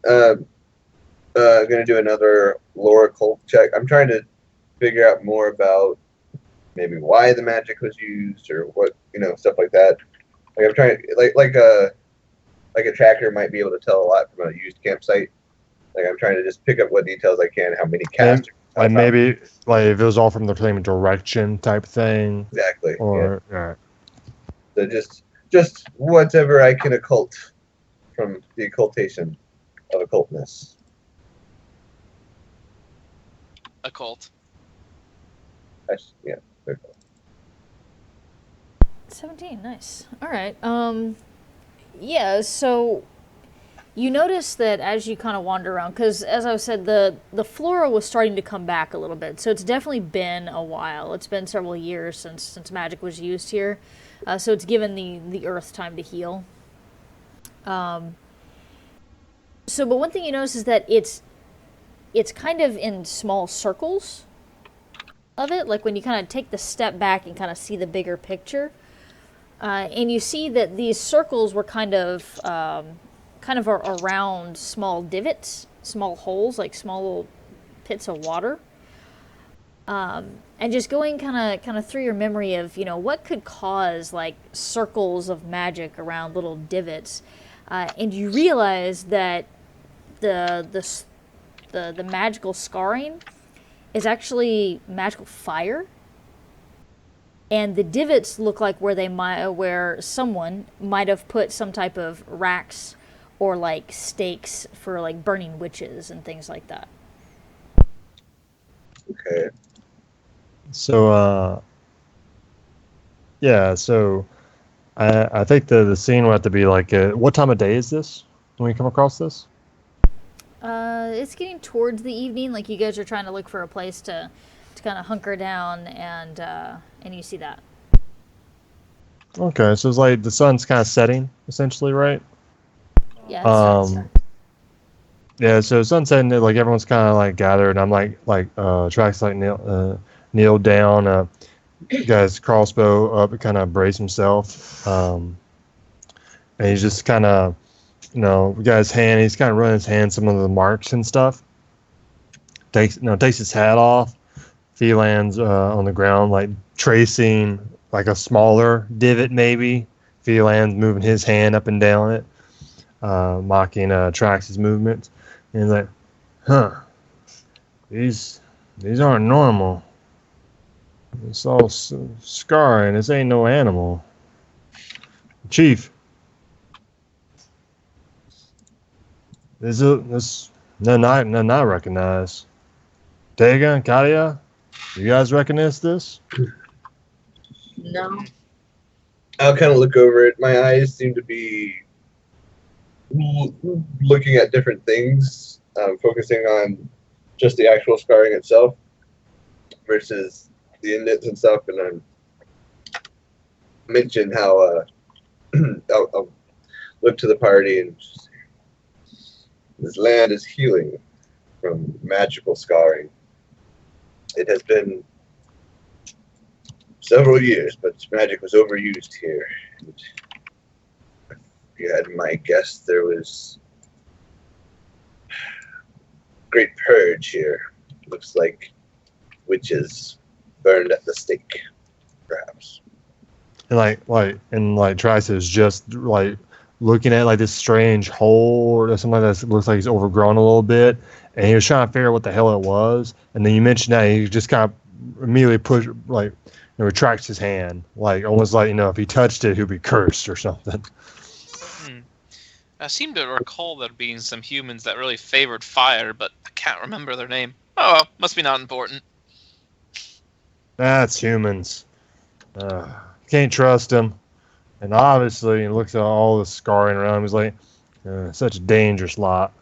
Gonna do another lore cult check. I'm trying to figure out more about maybe why the magic was used or what, stuff like that. Like I'm trying to, like a tracker might be able to tell a lot from a used campsite. Like I'm trying to just pick up what details I can, how many casts. Like maybe like if it was all from the same direction type thing. Exactly. Or yeah. So just whatever I can occult from the occultation of occultness. Occult. Yeah. 17, nice. All right. Yeah, so you notice that as you kind of wander around, because as I said, the flora was starting to come back a little bit, so it's definitely been a while. It's been several years since magic was used here, so it's given the earth time to heal. But one thing you notice is that it's kind of in small circles of it, like when you kind of take the step back and kind of see the bigger picture. And you see that these circles were kind of around small divots, small holes, like small little pits of water. And just going kind of through your memory of, what could cause like circles of magic around little divots. And you realize that the magical scarring is actually magical fire. And the divots look like where someone might have put some type of racks or like stakes for like burning witches and things like that. Okay. So yeah, so I think the scene will have to be like what time of day is this when we come across this? It's getting towards the evening, like you guys are trying to look for a place to kind of hunker down, and you see that. Okay, so it's like the sun's kind of setting, essentially, right? Yeah. Yeah, so sun's setting, like everyone's kind of like gathered, and I'm like Trax like kneel down, guy's crossbow up, and kind of brace himself, and he's just kind of, we got his hand, he's kind of running his hand some of the marks and stuff, takes his hat off. Phelan's on the ground, like tracing like a smaller divot, maybe. Phelan's moving his hand up and down it, mocking Trax's movements. And he's like, huh, these aren't normal. It's all scarring. This ain't no animal. Chief, this none I recognize. Tega, Kalia, you guys recognize this? No. I'll kind of look over it. My eyes seem to be looking at different things, focusing on just the actual scarring itself versus the indents and stuff. And I'm mention how I'll look to the party and just say, this land is healing from magical scarring. It has been several years, but magic was overused here. And if you had my guess, there was great purge here. Looks like witches burned at the stake, perhaps. And Trice is just like looking at like this strange hole or something that looks like it's overgrown a little bit, and he was trying to figure out what the hell it was. And then you mentioned that he just kind of immediately retracts his hand, like almost like if he touched it, he'd be cursed or something. I seem to recall there being some humans that really favored fire, but I can't remember their name. Oh well, must be not important. That's humans. Can't trust him. And obviously, he looks at all the scarring around him. He's like, such a dangerous lot.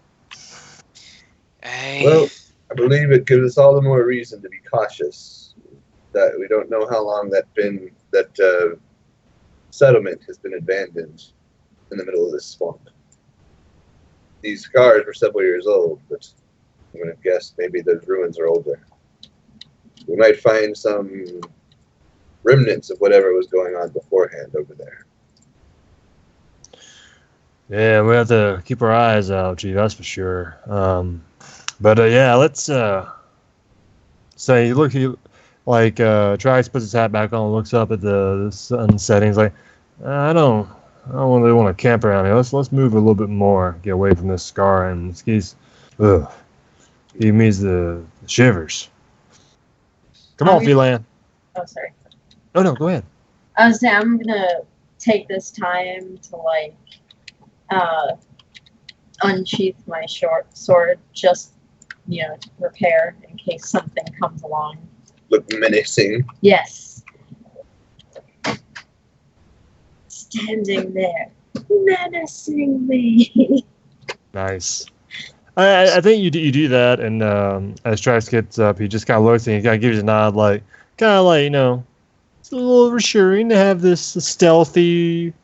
Hey. Well, I believe it gives us all the more reason to be cautious. That we don't know how long that settlement has been abandoned in the middle of this swamp. These scars were several years old, but I'm going to guess maybe those ruins are older. We might find some remnants of whatever was going on beforehand over there. Yeah, we have to keep our eyes out, Chief, that's for sure. Yeah, let's say, look, Trice puts his hat back on, looks up at the sun setting. He's like, I don't really want to camp around here. Let's move a little bit more, get away from this scar. And he means the shivers. Come on, Phelan. Oh, sorry. Oh no, go ahead. I was saying I'm gonna take this time to unsheath my short sword, just to prepare in case something comes along. Look menacing. Yes. Standing there, menacingly. Nice. I think you do that, and as Trice gets up, he just kind of looks and he kind of gives you a nod, it's a little reassuring to have this stealthiness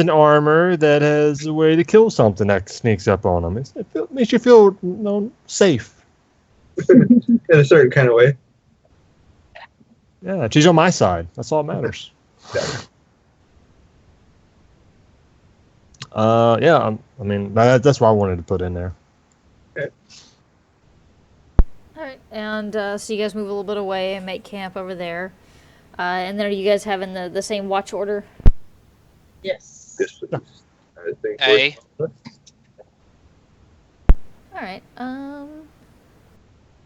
and armor that has a way to kill something that sneaks up on him. It makes you feel safe. In a certain kind of way. Yeah, she's on my side. That's all that matters. That's what I wanted to put in there. Okay. All right, and so you guys move a little bit away and make camp over there. And then are you guys having the same watch order? Yes. Yes, please. I think Hey. All right.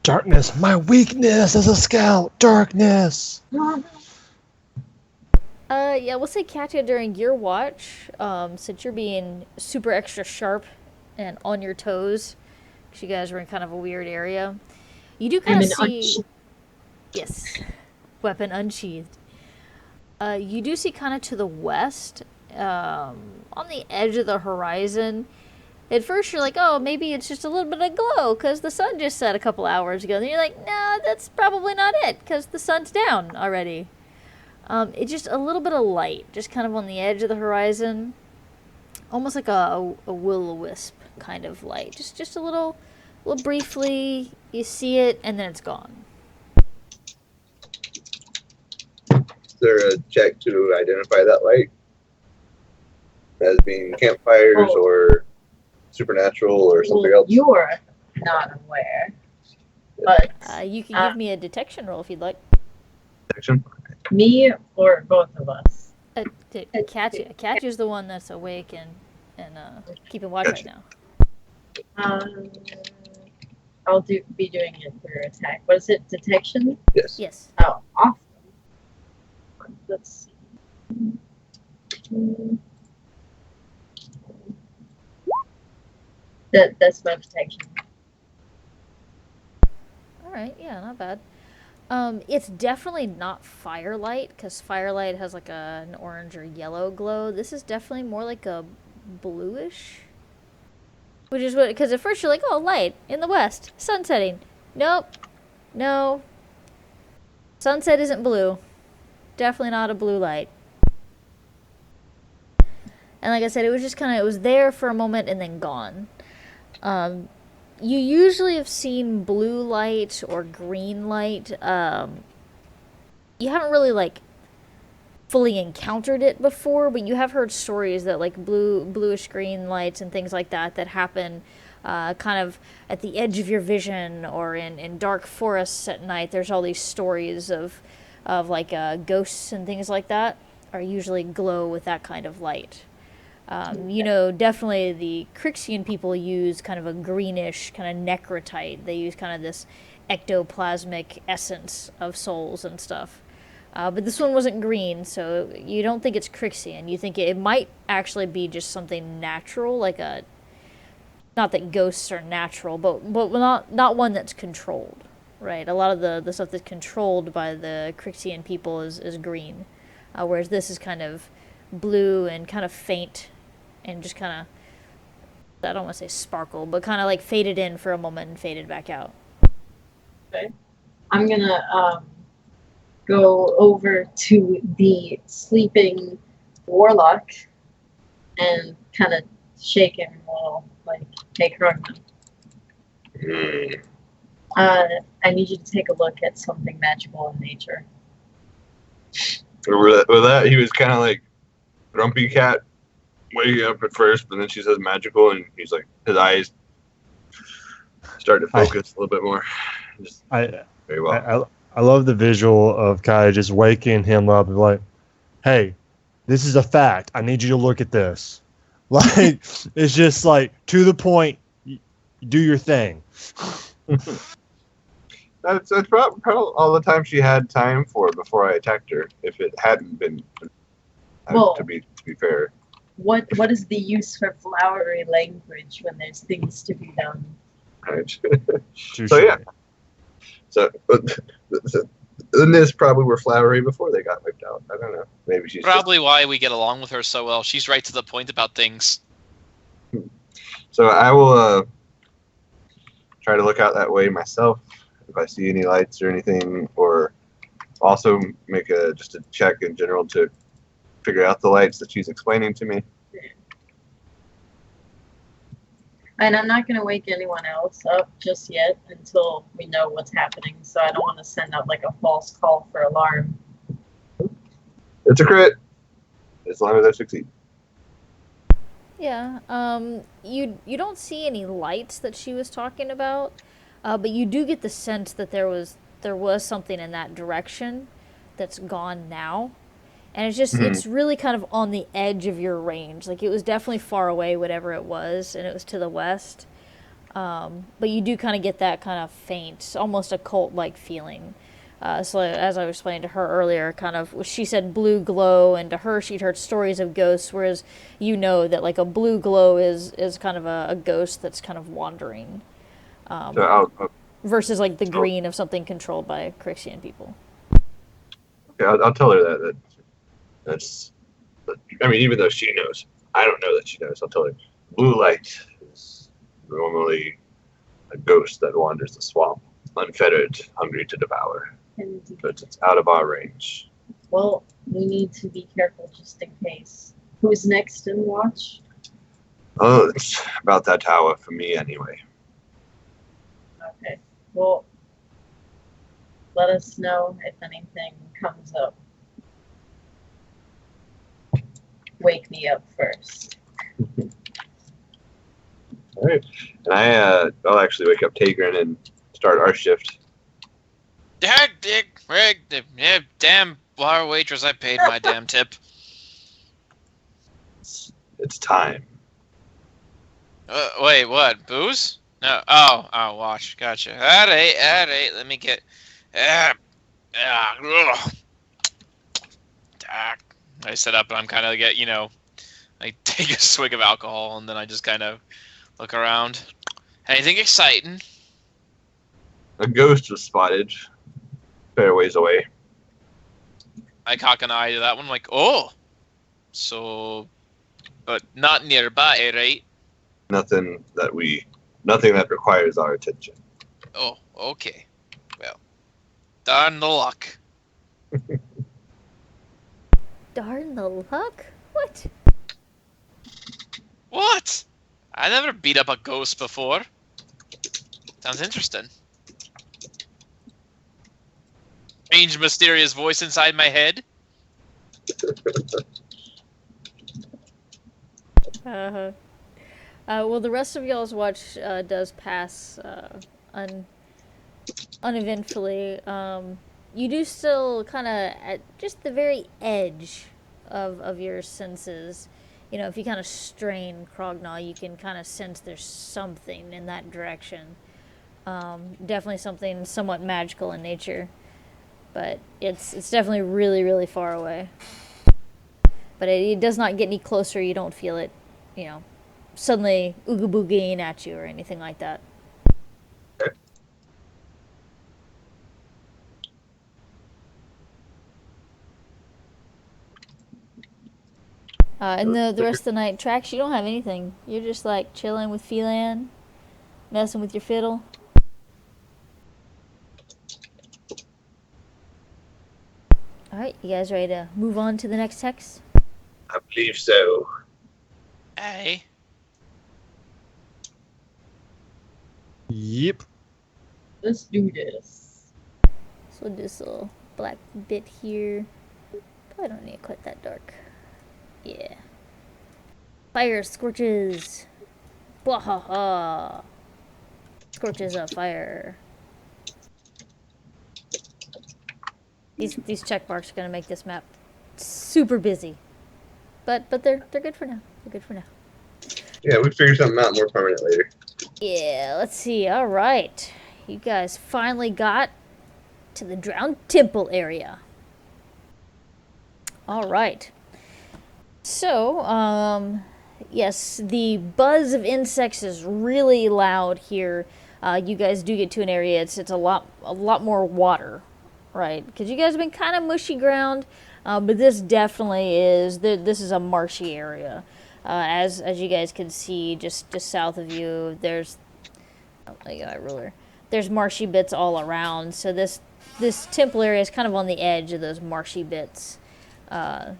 Darkness, my weakness as a scout. Darkness. Yeah, we'll say Katya during your watch, since you're being super extra sharp and on your toes, because you guys are in kind of a weird area. You do kind of see... Yes. Weapon unsheathed. You do see kind of to the west, on the edge of the horizon. At first you're like, oh, maybe it's just a little bit of glow because the sun just set a couple hours ago. Then you're like, no, that's probably not it because the sun's down already. It's just a little bit of light, just kind of on the edge of the horizon. Almost like a will-o-wisp kind of light. Just a little briefly, you see it, and then it's gone. Is there a check to identify that light as being campfires or supernatural or something else? You are not aware. But You can give me a detection roll if you'd like. Detection. me or both of us? Katya's the one that's awake and keeping watch right now. I'll be doing it through attack. What is it? Detection? Yes. Yes. Oh, awesome. Let's see. That's my detection. All right. Yeah, not bad. It's definitely not firelight because firelight has like an orange or yellow glow. This is definitely more like a bluish. Which is what, because at first you're like, oh, light in the west, sun setting. Nope. No. Sunset isn't blue. Definitely not a blue light. And like I said, it was just kind of, it was there for a moment and then gone. You usually have seen blue light or green light. You haven't really like fully encountered it before, but you have heard stories that like bluish green lights and things like that happen kind of at the edge of your vision or in dark forests at night. There's all these stories of like ghosts and things like that are usually glow with that kind of light. You know, definitely the Crixian people use kind of a greenish kind of necrotite. They use kind of this ectoplasmic essence of souls and stuff. But this one wasn't green, so you don't think it's Crixian. You think it might actually be just something natural, like a... Not that ghosts are natural, but not one that's controlled, right? A lot of the stuff that's controlled by the Crixian people is green, whereas this is kind of blue and kind of faint and just kind of, I don't want to say sparkle, but kind of like faded in for a moment and faded back out. Okay. I'm gonna go over to the sleeping warlock and kind of shake him a little, like, hey, Krugman. I need you to take a look at something magical in nature. With that, he was kind of like grumpy cat, waking up at first, but then she says magical, and he's like, his eyes start to focus a little bit more. Just very well. I love the visual of Kai just waking him up and like, hey, this is a fact. I need you to look at this. Like, it's just like to the point. Do your thing. That's probably all the time she had time for before I attacked her. If it hadn't been, Well, to be fair. What is the use for flowery language when there's things to be done? Right. Touche. So yeah. So and this probably were flowery before they got wiped out. I don't know. Maybe she's Probably why we get along with her so well. She's right to the point about things. So I will try to look out that way myself if I see any lights or anything, or also make just a check in general to figure out the lights that she's explaining to me. And I'm not going to wake anyone else up just yet until we know what's happening, so I don't want to send out like a false call for alarm. It's a crit, as long as I succeed. Yeah. You don't see any lights that she was talking about, but you do get the sense that there was something in that direction that's gone now. And it's just, it's really kind of on the edge of your range. Like, it was definitely far away, whatever it was, and it was to the west. But you do kind of get that kind of faint, almost occult-like feeling. So as I was explaining to her earlier, kind of, she said blue glow, and to her she'd heard stories of ghosts, whereas you know that, like, a blue glow is kind of a ghost that's kind of wandering. So Versus, like, the green of something controlled by Crixian people. I'll tell her that that's. I mean, even though she knows, I don't know that she knows. I'll tell her blue light is normally a ghost that wanders the swamp, unfettered, hungry to devour. But it's out of our range. Well, we need to be careful just in case. Who's next in watch? Oh, it's about that hour for me anyway. Okay. Well, let us know if anything comes up. Wake me up first. All right. And I'll actually wake up Tigran and start our shift. Damn bar waitress, I paid my damn tip. It's time. Wait, what? Booze? No. Oh, watch. Gotcha. Alright. Let me get. Ugh. I sit up and I'm kind of I take a swig of alcohol and then I just kind of look around. Anything exciting? A ghost was spotted fair ways away. I cock an eye to that one, like, oh, so, but not nearby, right? Nothing that requires our attention. Oh, okay. Well, darn the luck. Darn the luck? What? What? I never beat up a ghost before. Sounds interesting. Strange, mysterious voice inside my head. Well, the rest of y'all's watch does pass uneventfully. You do still kind of at just the very edge of your senses. You know, if you kind of strain Krognaw, you can kind of sense there's something in that direction. Definitely something somewhat magical in nature. But it's definitely really, really far away. But it does not get any closer. You don't feel it, suddenly ooga boogieing at you or anything like that. And the rest of the night, Trax, you don't have anything. You're just like chilling with Phelan, messing with your fiddle. Alright, you guys ready to move on to the next text? I believe so. Hey. Yep. Let's do this. So this little black bit here. Probably don't need it quite that dark. Yeah. Fire scorches. Bwahaha. Scorches of fire. These check marks are gonna make this map super busy. But they're good for now. They're good for now. Yeah, we figure something out more permanent later. Yeah, let's see. All right. You guys finally got to the Drowned Temple area. All right. So, yes, the buzz of insects is really loud here. You guys do get to an area. It's a lot more water, right? Because you guys have been kind of mushy ground, but this definitely is. This is a marshy area. As you guys can see, just south of you, there's I got a ruler. There's marshy bits all around. So this temple area is kind of on the edge of those marshy bits. And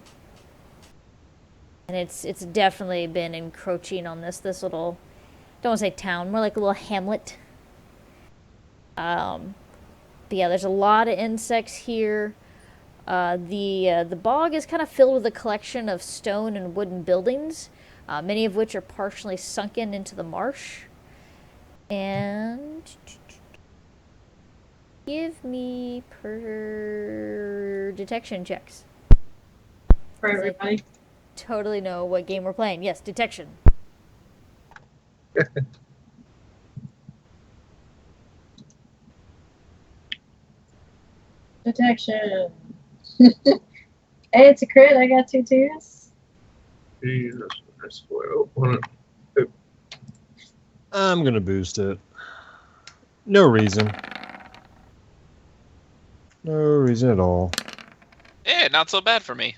it's definitely been encroaching on this little, don't want to say town, more like a little hamlet. But yeah, there's a lot of insects here. The bog is kind of filled with a collection of stone and wooden buildings, many of which are partially sunken into the marsh. And give me detection checks. For everybody. Totally know what game we're playing. Yes, detection. Detection. Hey, it's a crit. I got 2 twos. Jesus, hold on. I'm gonna boost it. No reason. No reason at all. Yeah, not so bad for me.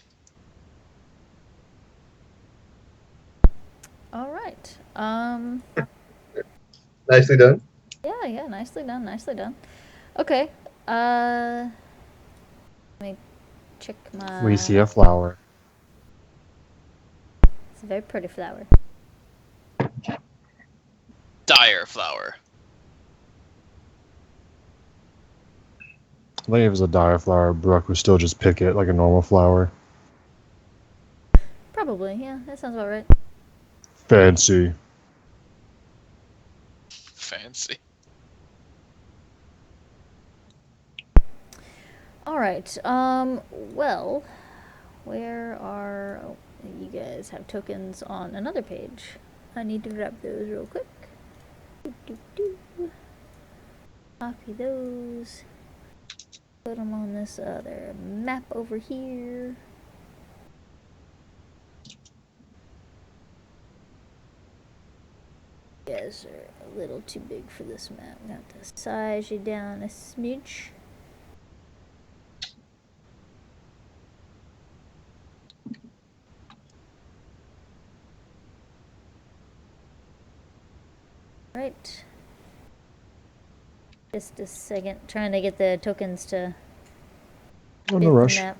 All right. Nicely done. Yeah, nicely done. Okay. Let me check my. We see a flower. It's a very pretty flower. Dire flower. I think if it was a dire flower, Brooke would still just pick it like a normal flower. Probably, yeah, that sounds about right. Fancy. Fancy. All right. Well, where are you guys have tokens on another page? I need to grab those real quick. Copy those. Put them on this other map over here. You guys are a little too big for this map. Got to size you down a smidge. Right. Just a second, trying to get the tokens to Oh, fit no the rush. map.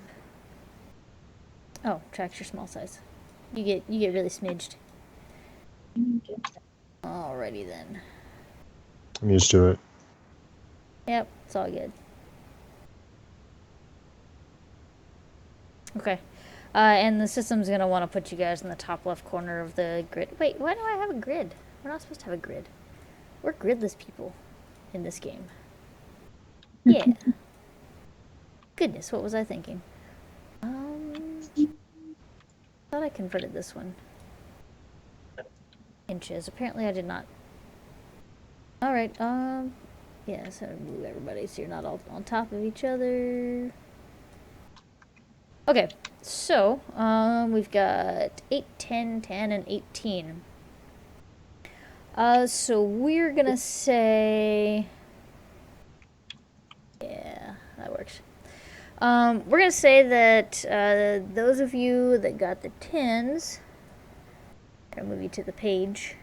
Oh, tracks your small size. You get really smidged. Alrighty then. I'm used to it. Yep, it's all good. Okay. And the system's gonna want to put you guys in the top left corner of the grid. Wait, why do I have a grid? We're not supposed to have a grid. We're gridless people in this game. Yeah. Goodness, what was I thinking? Thought I converted this one. Inches. Apparently I did not. Alright, yeah, so move everybody so you're not all on top of each other. Okay, so, we've got 8, 10, 10, and 18. So we're gonna say... Yeah, that works. We're gonna say that, those of you that got the 10s... I'm gonna move you to the page.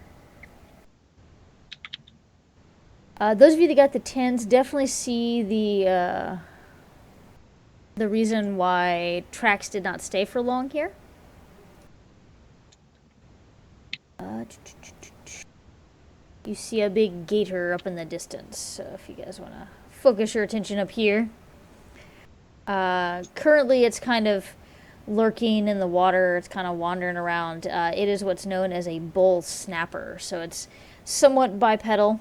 Those of you that got the 10s definitely see the reason why Trax did not stay for long here. You see a big gator up in the distance, so if you guys want to focus your attention up here. Currently it's kind of lurking in the water, it's kind of wandering around. It is what's known as a bull snapper, so it's somewhat bipedal.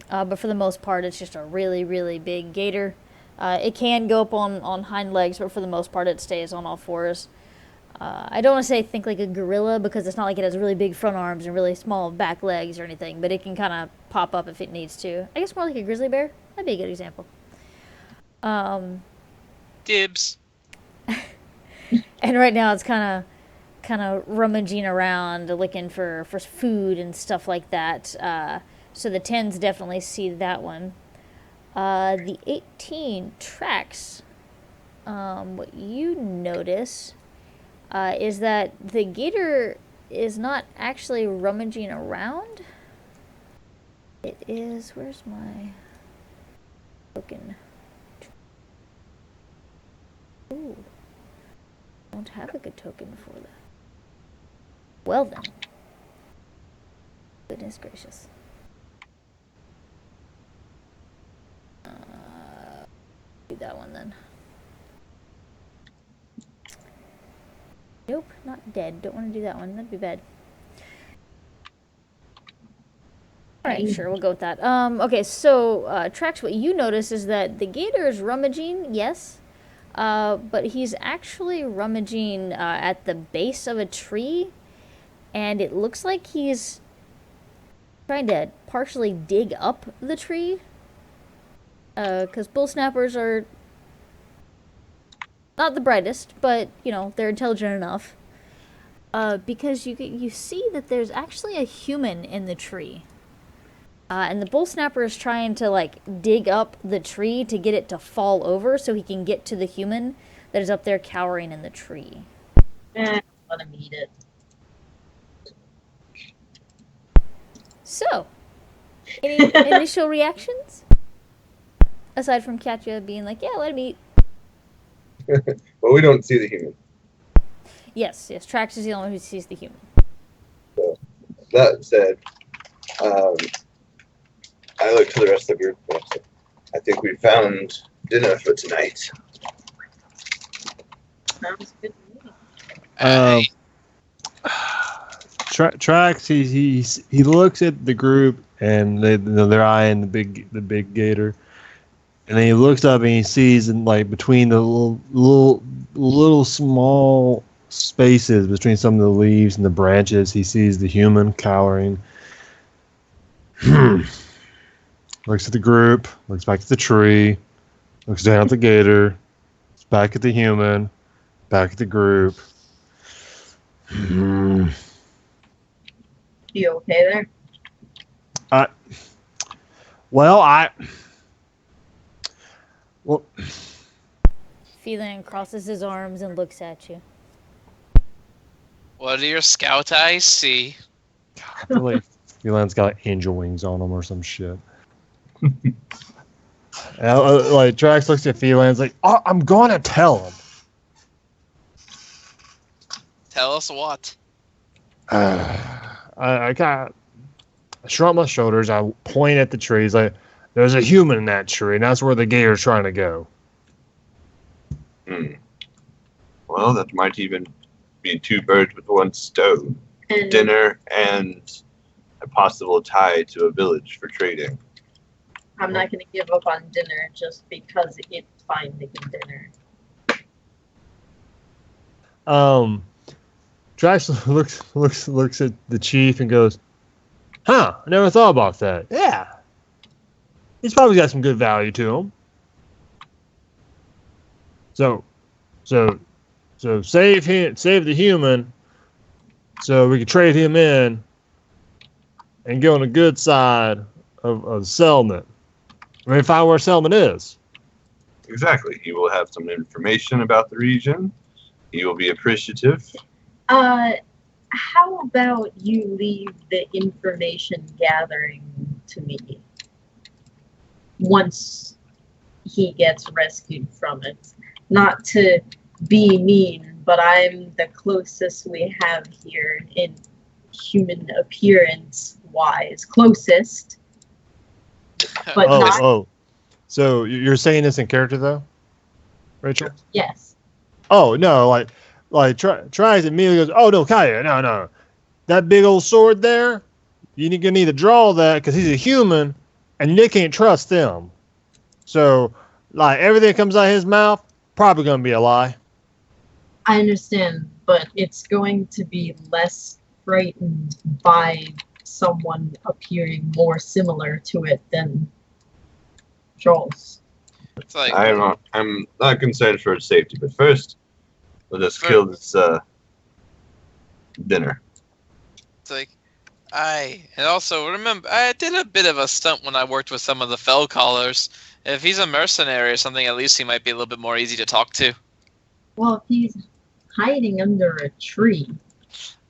But for the most part, it's just a really, really big gator. It can go up on hind legs, but for the most part, it stays on all fours. I don't want to say think like a gorilla, because it's not like it has really big front arms and really small back legs or anything, but it can kind of pop up if it needs to. I guess more like a grizzly bear. That'd be a good example. Dibs. And right now, it's kind of rummaging around, looking for food and stuff like that. So the 10s definitely see that one. The 18 tracks. What you notice is that the gator is not actually rummaging around. It is... Where's my token? Ooh. Don't have a good token for that. Well then. Goodness gracious. Do that one then. Nope, not dead. Don't want to do that one. That'd be bad. Alright, sure, we'll go with that. Okay, so, Trax, what you notice is that the gator is rummaging, yes. But he's actually rummaging at the base of a tree, and it looks like he's trying to partially dig up the tree. Because bull snappers are not the brightest, but, you know, they're intelligent enough. Because you see that there's actually a human in the tree. And the bull snapper is trying to, like, dig up the tree to get it to fall over so he can get to the human that is up there cowering in the tree. Let him eat it. So, any initial reactions? Aside from Katya being like, yeah, let him eat. Well, we don't see the human. Yes, Trax is the only one who sees the human. So, that said, I look to the rest of the group. I think we found dinner for tonight. Sounds good to me. Trax, he looks at the group, and they're eyeing the big gator, And then he looks up and he sees in like between the little small spaces between some of the leaves and the branches, he sees the human cowering. Looks at the group, looks back at the tree, looks down at the gator, looks back at the human, back at the group. You okay there? Well, Phelan crosses his arms and looks at you. What do your scout eyes see? I feel like Phelan's got angel wings on him or some shit. Like Drax looks at Phelan's like, oh, I'm gonna tell him. Tell us what. I shrug my shoulders. I point at the trees like, there's a human in that tree, and that's where the gator's trying to go. Well, that might even be 2 birds with 1 stone. And Dinner and a possible tie to a village for trading. I'm not going to give up on dinner just because it's fine making dinner. Drax looks at the chief and goes, "Huh? I never thought about that. Yeah, he's probably got some good value to him. So save the human, so we can trade him in and get on the good side of the settlement. I mean, find where settlement is." Exactly. He will have some information about the region. He will be appreciative. How about you leave the information gathering to me once he gets rescued from it? Not to be mean, but I'm the closest we have here in human appearance wise. Closest. But not. Oh. So you're saying this in character though, Rachel? Yes. Oh no, like tries immediately goes, "Oh no, Kaya, no, that big old sword there, you're gonna need to draw that because he's a human, and you can't trust them. So, like everything that comes out of his mouth, probably gonna be a lie." I understand, but it's going to be less frightened by someone appearing more similar to it than Joel's. It's like I'm not concerned for its safety, but first, let us kill this dinner. It's like, and also remember, I did a bit of a stunt when I worked with some of the fell callers. If he's a mercenary or something, at least he might be a little bit more easy to talk to. Well, if he's hiding under a tree.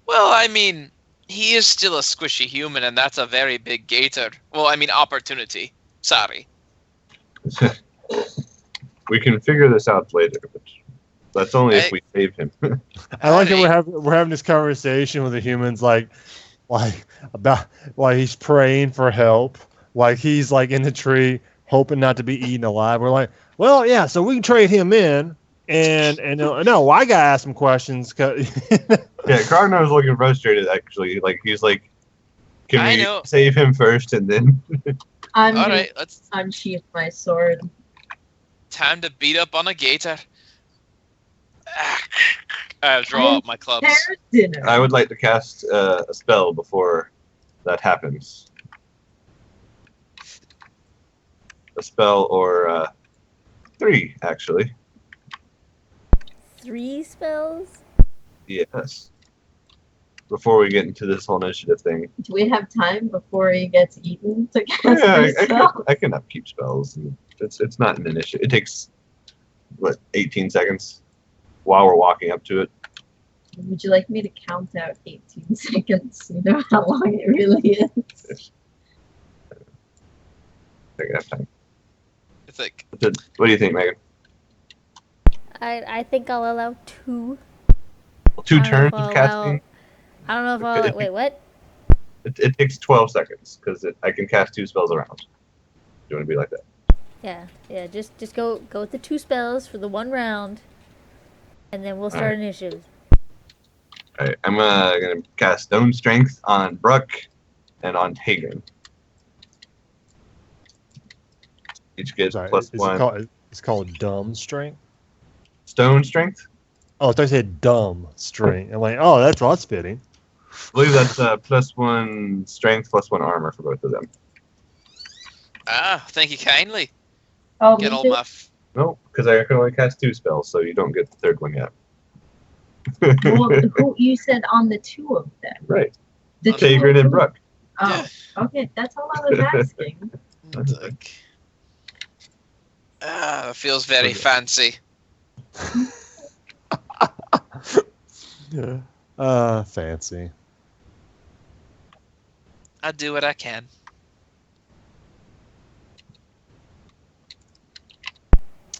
Well, I mean, he is still a squishy human, and that's a very big gator. Well, I mean, opportunity. Sorry. We can figure this out later, but that's only if we save him. I like that we're having this conversation with the humans, like about why he's praying for help, like he's like in the tree hoping not to be eaten alive. We're like, well, yeah, so we can trade him in, and no, I gotta ask some questions. Yeah, Cardinal's looking frustrated. Actually, like he's like, can we save him first and then? All right, let's unsheath my sword. Time to beat up on a gator. I draw out my clubs. Dinner. I would like to cast a spell before that happens. A spell or 3, actually. 3 spells? Yes. Before we get into this whole initiative thing. Do we have time before he gets eaten to cast a spell? I can upkeep spells. It's not an initiative. It takes, 18 seconds while we're walking up to it. Would you like me to count out 18 seconds? You know how long it really is? I can have time. It's like, what do you think, Megan? I think I'll allow 2. 2 turns of casting? I don't know if I'll... Wait, what? It takes 12 seconds, because I can cast 2 spells around. Do you want to be like that? Yeah, just go with the 2 spells for the 1 round, and then we'll start initiative. Alright, I'm going to cast Stone Strength on Bruck and on Hagen. Each gets Sorry, plus is it one. called? It's called dumb strength. Stone strength. Oh, I thought you said dumb strength. I'm like, oh, that's fitting. I believe that's plus one strength, plus one armor for both of them. Ah, thank you kindly. Oh, Get me all too. my. No, because I can only cast 2 spells, so you don't get the third one yet. Well, who you said on the two of them? Right. The two Tagrin of and who? Brooke. Oh, okay. That's all I was asking. Like, it feels very Okay. fancy. Yeah. Fancy. I do what I can.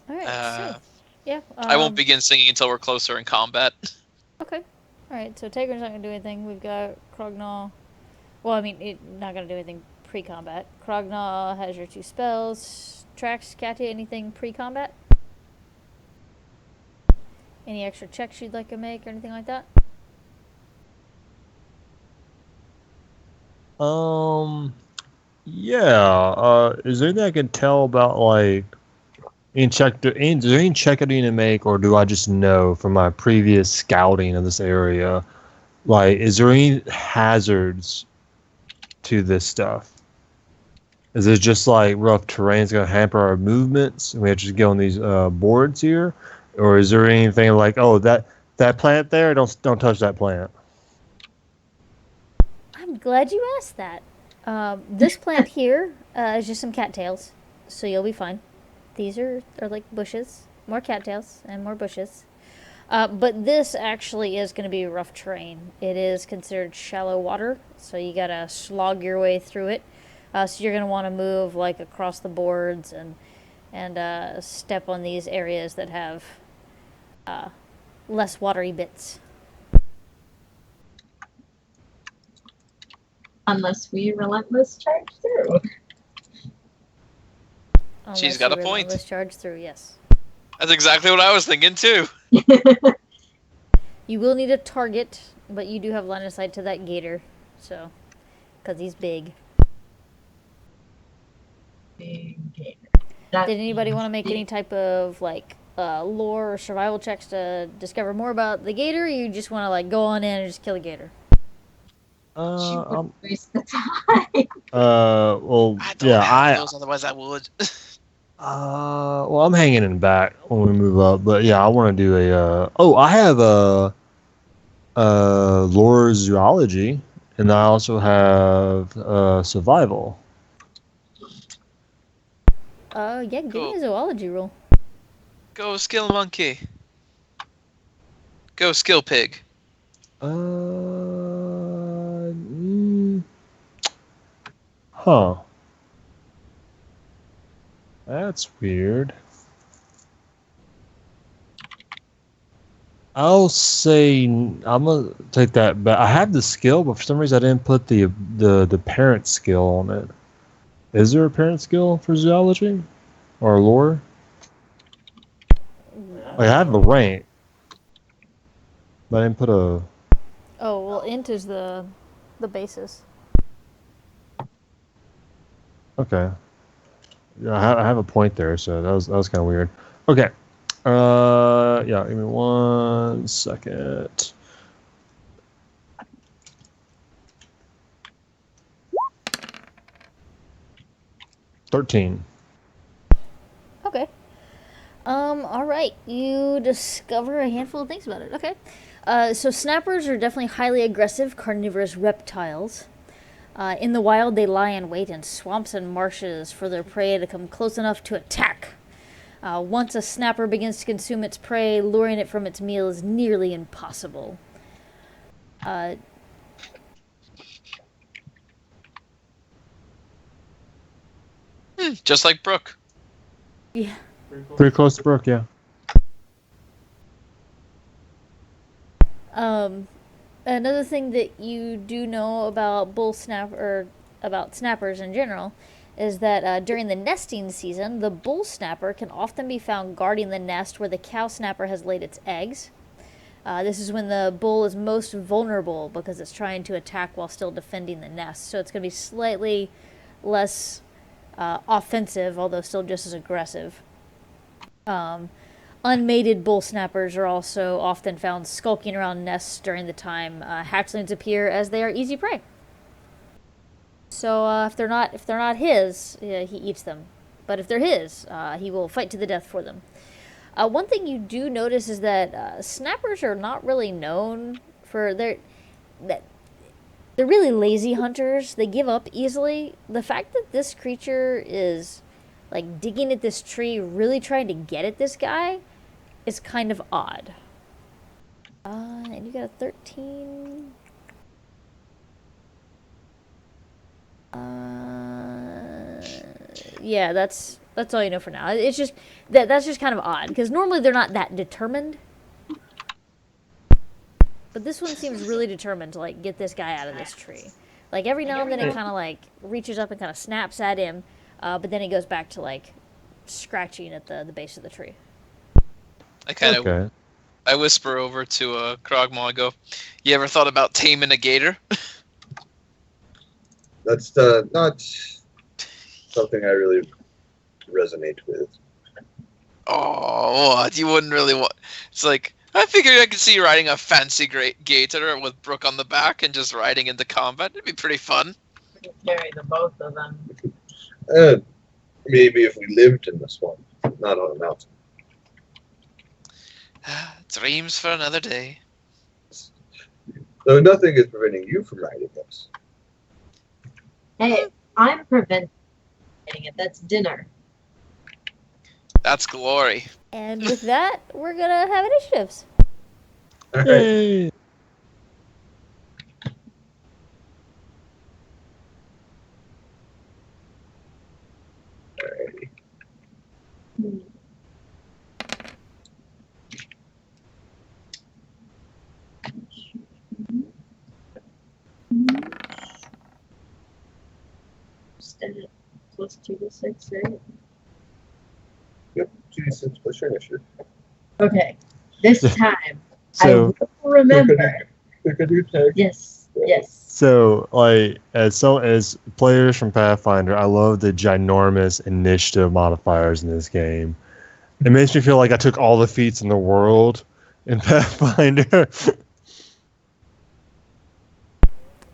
All right. Uh, So, yeah. I won't begin singing until we're closer in combat. Okay. All right. So Tigrin's not gonna do anything. We've got Krognaw. Well, I mean, not gonna do anything pre-combat. Krognaw has your 2 spells. Trax, Katia, anything pre-combat? Any extra checks you'd like to make or anything like that? Yeah. Is there anything I can tell about like is there any check I need to make, or do I just know from my previous scouting of this area? Like, is there any hazards to this stuff? Is it just like rough terrain's gonna hamper our movements and we have to just get on these boards here? Or is there anything like, oh, that plant there, don't touch that plant? I'm glad you asked that. This plant here is just some cattails, so you'll be fine. These are like bushes, more cattails and more bushes. But this actually is going to be rough terrain. It is considered shallow water, so you gotta slog your way through it. So you're going to want to move like across the boards and step on these areas that have less watery bits. Unless we relentless charge through. She's Unless got you a point. relentless charge through, yes. That's exactly what I was thinking too. You will need a target, but you do have line of sight to that gator, so because he's big. Did Did anybody want to make any type of like lore or survival checks to discover more about the gator? Or you just want to like go on in and just kill the gator? waste the time. Well, I don't yeah, have those, otherwise I would. well, I'm hanging in back when we move up, but yeah, I want to do a. I have a lore zoology, and I also have survival. Yeah, give me Cool. a zoology roll. Go skill monkey. Go skill pig. Huh. That's weird. I'll say I'm gonna take that back. I have the skill, but for some reason I didn't put the parent skill on it. Is there a parent skill for zoology or lore? Like, I have the rank, but I didn't put a. Oh well, int is the basis. Okay. Yeah, I have a point there, so that was kind of weird. Okay. Yeah. Give me 1 second. $13. Okay. All right. You discover a handful of things about it. Okay. So snappers are definitely highly aggressive carnivorous reptiles. In the wild, they lie in wait in swamps and marshes for their prey to come close enough to attack. Once a snapper begins to consume its prey, luring it from its meal is nearly impossible. Just like Brooke. Yeah. Pretty close to Brooke, yeah. Another thing that you do know about about snappers in general is that during the nesting season, the bull snapper can often be found guarding the nest where the cow snapper has laid its eggs. This is when the bull is most vulnerable because it's trying to attack while still defending the nest. So it's going to be slightly less offensive, although still just as aggressive. Unmated bull snappers are also often found skulking around nests during the time hatchlings appear, as they are easy prey. So if they're not his, he eats them. But if they're his, he will fight to the death for them. One thing you do notice is that snappers are not really known for they're really lazy hunters. They give up easily. The fact that this creature is like digging at this tree, really trying to get at this guy, is kind of odd. And you got a 13. Yeah, that's all you know for now. It's just that's just kind of odd because normally they're not that determined. But this one seems really determined to like get this guy out of this tree. Like every now and then it kind of like reaches up and kind of snaps at him, but then it goes back to like scratching at the base of the tree. I whisper over to Krogmaw. I go, "You ever thought about taming a gator?" That's not something I really resonate with. Oh, what? You wouldn't really want... It's like, I figured I could see you riding a fancy great gator with Brooke on the back and just riding into combat. It'd be pretty fun. We can carry the both of them. Maybe if we lived in the swamp, not on a mountain. Dreams for another day. Though nothing is preventing you from riding us. Hey, I'm preventing it. That's dinner. That's glory. And with that, we're gonna have initiatives. All right. Yay! Alrighty. Stat plus 2 to 6, right? Yep, 2d6 plus your initiative. Okay. This time, So, I will remember. Click on your tag. Yes, yes. so like as players from Pathfinder, I love the ginormous initiative modifiers in this game. It makes me feel like I took all the feats in the world in Pathfinder.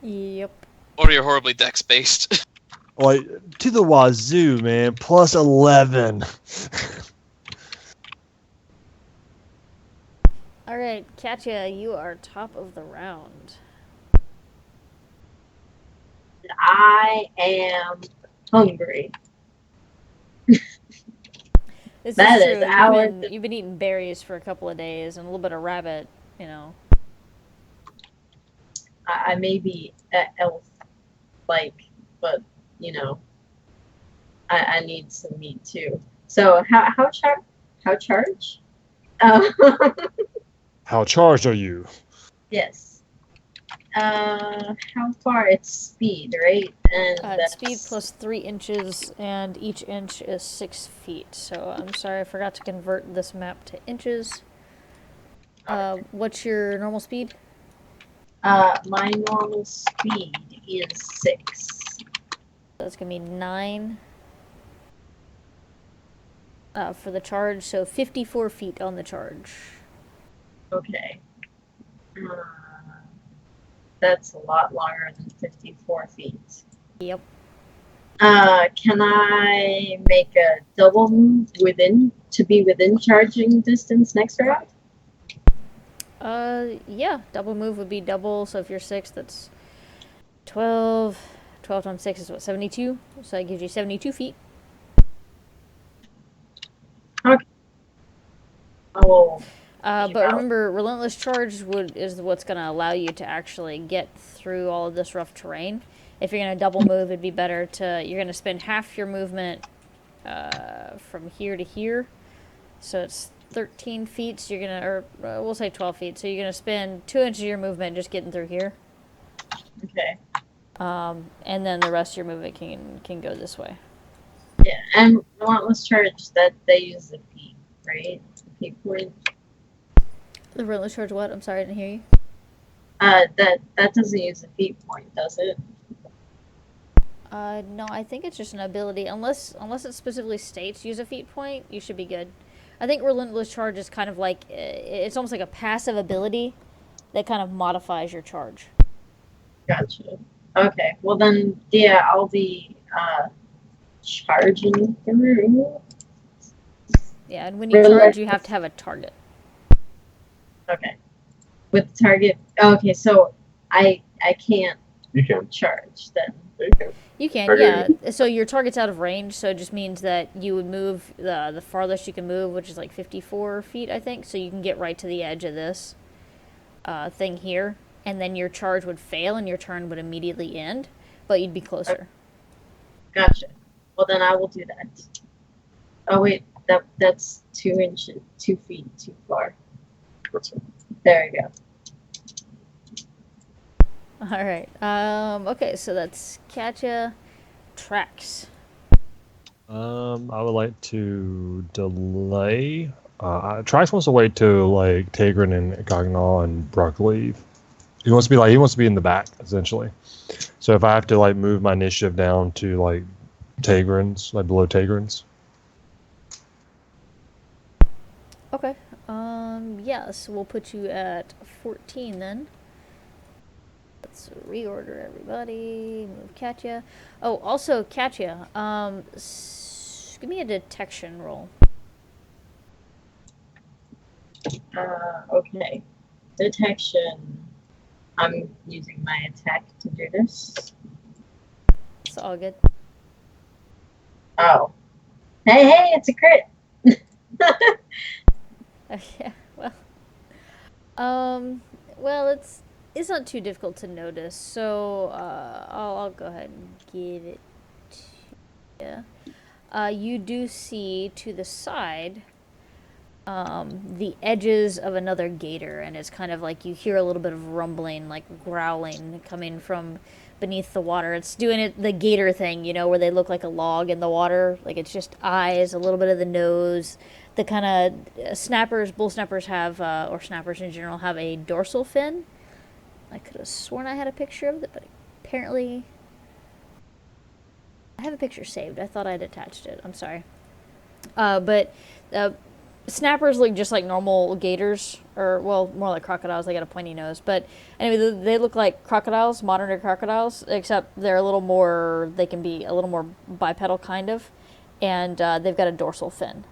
Yep. Or you're horribly dex-based. Like to the wazoo, man. Plus 11. All right, Katya, you are top of the round. I am hungry. This That is is true. our- You've been eating berries for a couple of days and a little bit of rabbit, you know. I may be elf-like, but you know, I need some meat too. So how charge? How charged are you? Yes. How far? It's speed, right? And It's speed plus 3 inches, and each inch is 6 feet. So I'm sorry, I forgot to convert this map to inches. What's your normal speed? My normal speed is 6. That's gonna be 9 for the charge. So 54 feet on the charge. Okay. That's a lot longer than 54 feet. Yep. Can I make a double move to be within charging distance next round? Yeah, double move would be double. So if you're 6, that's 12. 12 times 6 is what, 72? So that gives you 72 feet. Oh, But remember, Relentless Charge is what's going to allow you to actually get through all of this rough terrain. If you're going to double move, it'd be better you're going to spend half your movement from here to here. So it's 13 feet, so you're going to, or we'll say 12 feet. So you're going to spend 2 inches of your movement just getting through here. okay. And then the rest of your movement can go this way. Yeah, and Relentless Charge, that they use the feet, right? The feet point. The Relentless Charge what? I'm sorry, I didn't hear you. That doesn't use the feet point, does it? No, I think it's just an ability. Unless it specifically states use a feat point, you should be good. I think Relentless Charge is kind of like it's almost like a passive ability that kind of modifies your charge. Gotcha. Okay. Well then, yeah, I'll be charging through. Yeah, and when you Relentless- charge, you have to have a target. Okay. With the target. Okay, so I can't You can. charge then. You can. You can, Target. yeah. So your target's out of range, so it just means that you would move the farthest you can move, which is like 54 feet, I think. So you can get right to the edge of this thing here, and then your charge would fail, and your turn would immediately end, but you'd be closer. Gotcha. Well then, I will do that. Oh wait, that's 2 inches, 2 feet too far. There you go. All right. Okay, so that's Katya. Trax. I would like to delay. Trax wants to wait till like Tigran and Cognaw and Brock leave. He wants to be in the back essentially. So if I have to like move my initiative down to like Tigran's, like below Tigran's. Okay. Yes, we'll put you at 14 then. Let's reorder everybody. Move Katya. Oh, also Katya. Give me a detection roll. Okay. Detection. I'm using my attack to do this. It's all good. Oh. Hey, it's a crit. Yeah. Well, it's not too difficult to notice. So I'll go ahead and give it. You do see to the side the edges of another gator, and it's kind of like you hear a little bit of rumbling, like growling coming from beneath the water. It's doing the gator thing, where they look like a log in the water. Like it's just eyes, a little bit of the nose. The kind of bull snappers have, or snappers in general, have a dorsal fin. I could have sworn I had a picture of it, but apparently I have a picture saved. I thought I'd attached it. I'm sorry. But snappers look just like normal gators, or well, more like crocodiles. They got a pointy nose, but anyway, they look like crocodiles, modern day crocodiles, except they're a little more. They can be a little more bipedal, kind of, and they've got a dorsal fin.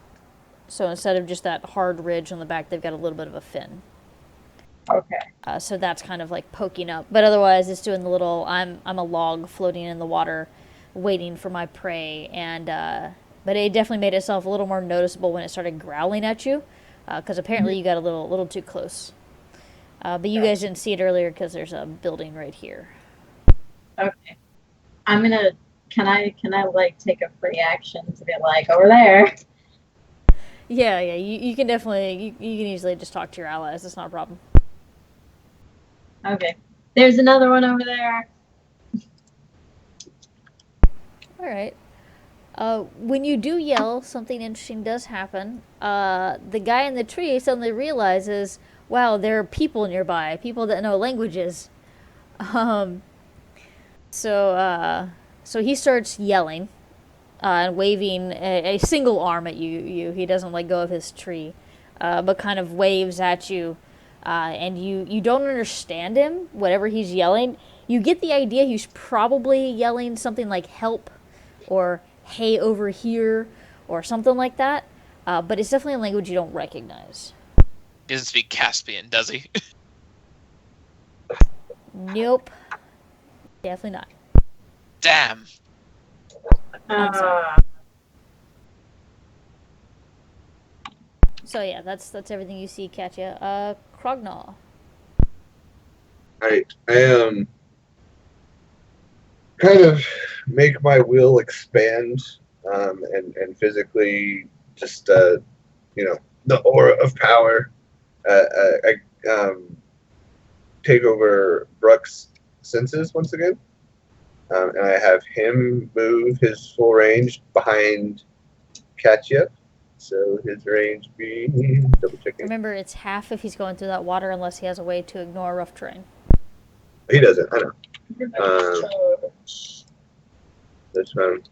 So instead of just that hard ridge on the back, they've got a little bit of a fin. Okay. So that's kind of like poking up, but otherwise it's doing the little. I'm a log floating in the water, waiting for my prey, and but it definitely made itself a little more noticeable when it started growling at you, because apparently you got a little too close. But you guys didn't see it earlier because there's a building right here. Okay. I'm gonna. Can I like take a free action to be like over there? Yeah. You can definitely you can easily just talk to your allies. It's not a problem. Okay. There's another one over there. All right. When you do yell, something interesting does happen. The guy in the tree suddenly realizes, wow, there are people nearby, people that know languages. So he starts yelling and waving a single arm at you. He doesn't let go of his tree, but kind of waves at you. And you don't understand him, whatever he's yelling. You get the idea he's probably yelling something like help or hey over here or something like that. But it's definitely a language you don't recognize. He doesn't speak Caspian, does he? Nope. Definitely not. Damn. I'm sorry. So yeah, that's everything you see, Katya. Krognaw. I kind of make my will expand and physically just the aura of power. I take over Bruck's senses once again, and I have him move his full range behind Katya. So his range be double checking. Remember, it's half if he's going through that water, unless he has a way to ignore rough terrain. He doesn't. I know. this one.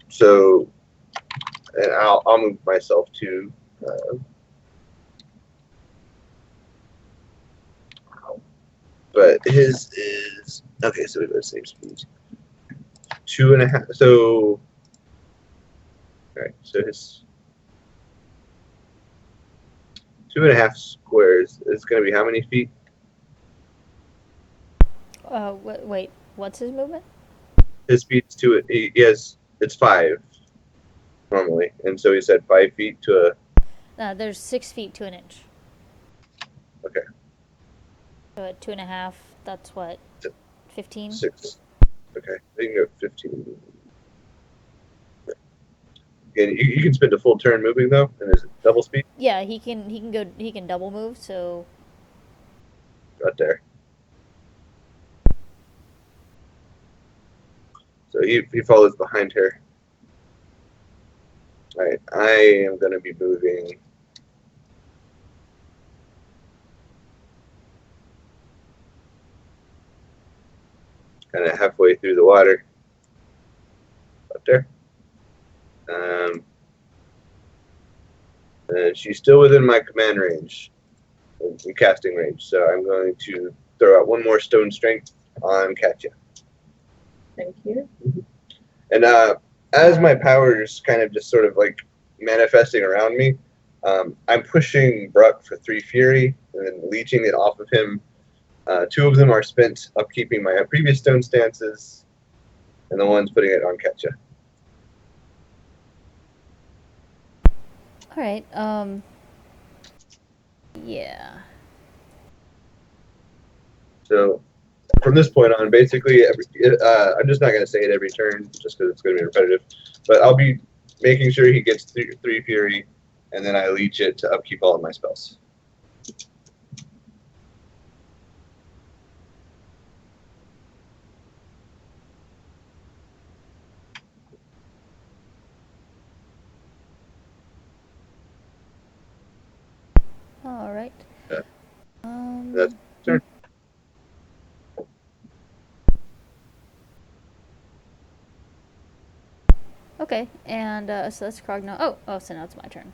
So, and I'll move myself to. But his is okay. So we go the same speed. 2.5. So, all right. So his 2.5 squares is going to be how many feet? Wait, what's his movement? His speed's to it. He has it's 5 normally, and so he said 5 feet to a. There's 6 feet to an inch. Okay. So at 2.5, that's what? 15? 6. Okay, they can go 15. And you can spend a full turn moving though, and is it double speed? Yeah, he can double move, so Right there. So he follows behind her. All right, I am going to be moving. Kind of halfway through the water. Up there. And she's still within my command range, casting range. So I'm going to throw out one more stone strength on Katya. Thank you. And as my powers kind of just sort of like manifesting around me, I'm pushing Bruck for 3 fury and then leeching it off of him. 2 of them are spent upkeeping my previous stone stances, and the one's putting it on Katya. all right. Yeah. So from this point on, basically, I'm just not going to say it every turn just because it's going to be repetitive, but I'll be making sure he gets 3 fury, and then I leech it to upkeep all of my spells. All right. Yeah. That's turn. Okay, and so that's Krogno. Oh, so now it's my turn.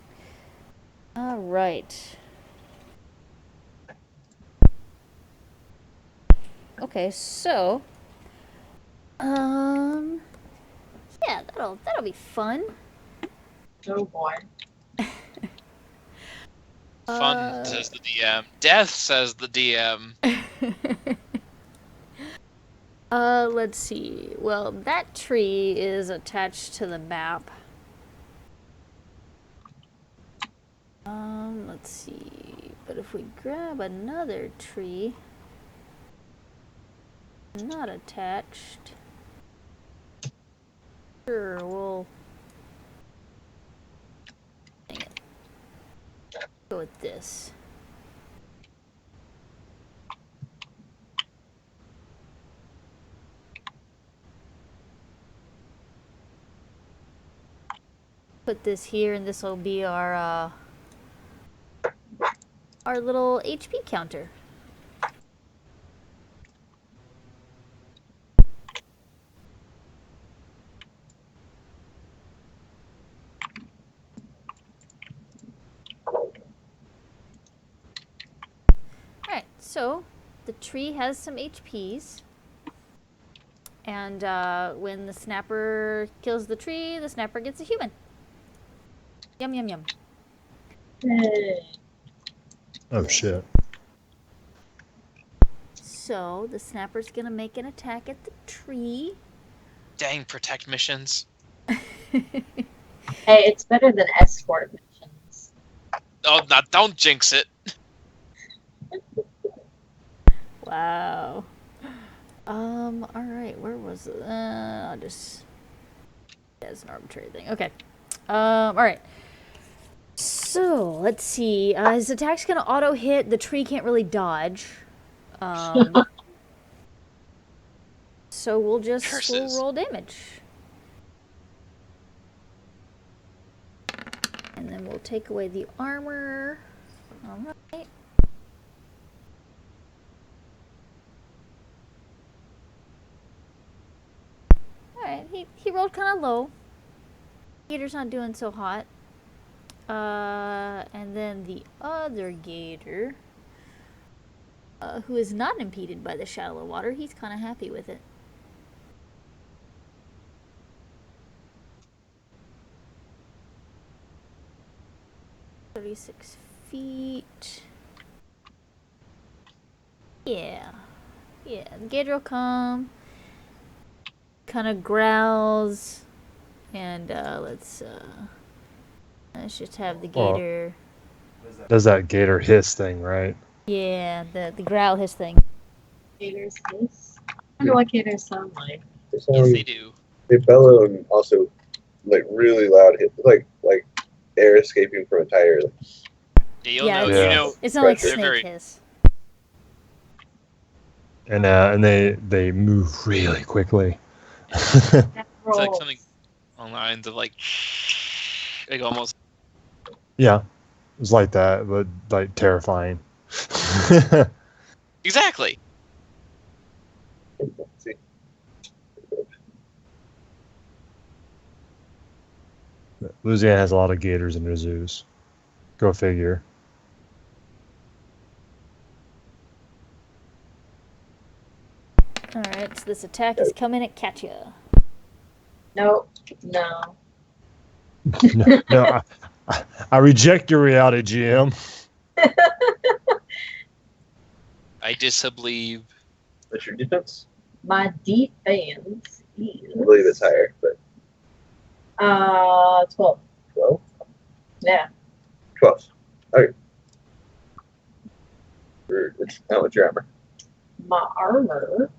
All right. Okay, so yeah, that'll be fun. Oh boy. Fun, says the DM. Death, says the DM. Let's see. Well, that tree is attached to the map. Let's see. But if we grab another tree, not attached. Sure, we'll dang it. Go with this. Put this here, and this will be our little HP counter. Alright, so the tree has some HPs. And when the snapper kills the tree, the snapper gets a human. Yum, yum, yum. Hey. Oh shit. So the snapper's gonna make an attack at the tree. Dang, protect missions. Hey, it's better than escort missions. Oh, now don't jinx it. Wow. Alright, where was it? I'll just... That's an arbitrary thing. Okay. Alright. So, let's see. His attack's gonna auto-hit. The tree can't really dodge. So we'll roll damage. And then we'll take away the armor. Alright. rolled kind of low. Gator's not doing so hot. And then the other gator, who is not impeded by the shallow water, he's kind of happy with it. "36 feet. Yeah. Yeah, the gator will come, kind of growls, and let's just have the Oh. gator. Does that gator hiss thing, right? Yeah, the growl hiss thing. Gators hiss. I wonder what gators sound like. They Yes, sound- they do. they bellow and also like really loud hit, like air escaping from a tire. You'll Yeah, know. it's- You know. It's not like They're snake very- hiss. And they move really quickly. That It's like rolls. something on lines of like almost. Yeah, it's like that, but like terrifying. Exactly. See, Louisiana has a lot of gators in their zoos. Go figure. Alright, so this attack is coming at Katya. Nope. No. No, I reject your reality, GM. I disbelieve. that's your defense. My defense I is believe it's higher, but 12. 12. Yeah. 12. Okay. It's how much your armor? My armor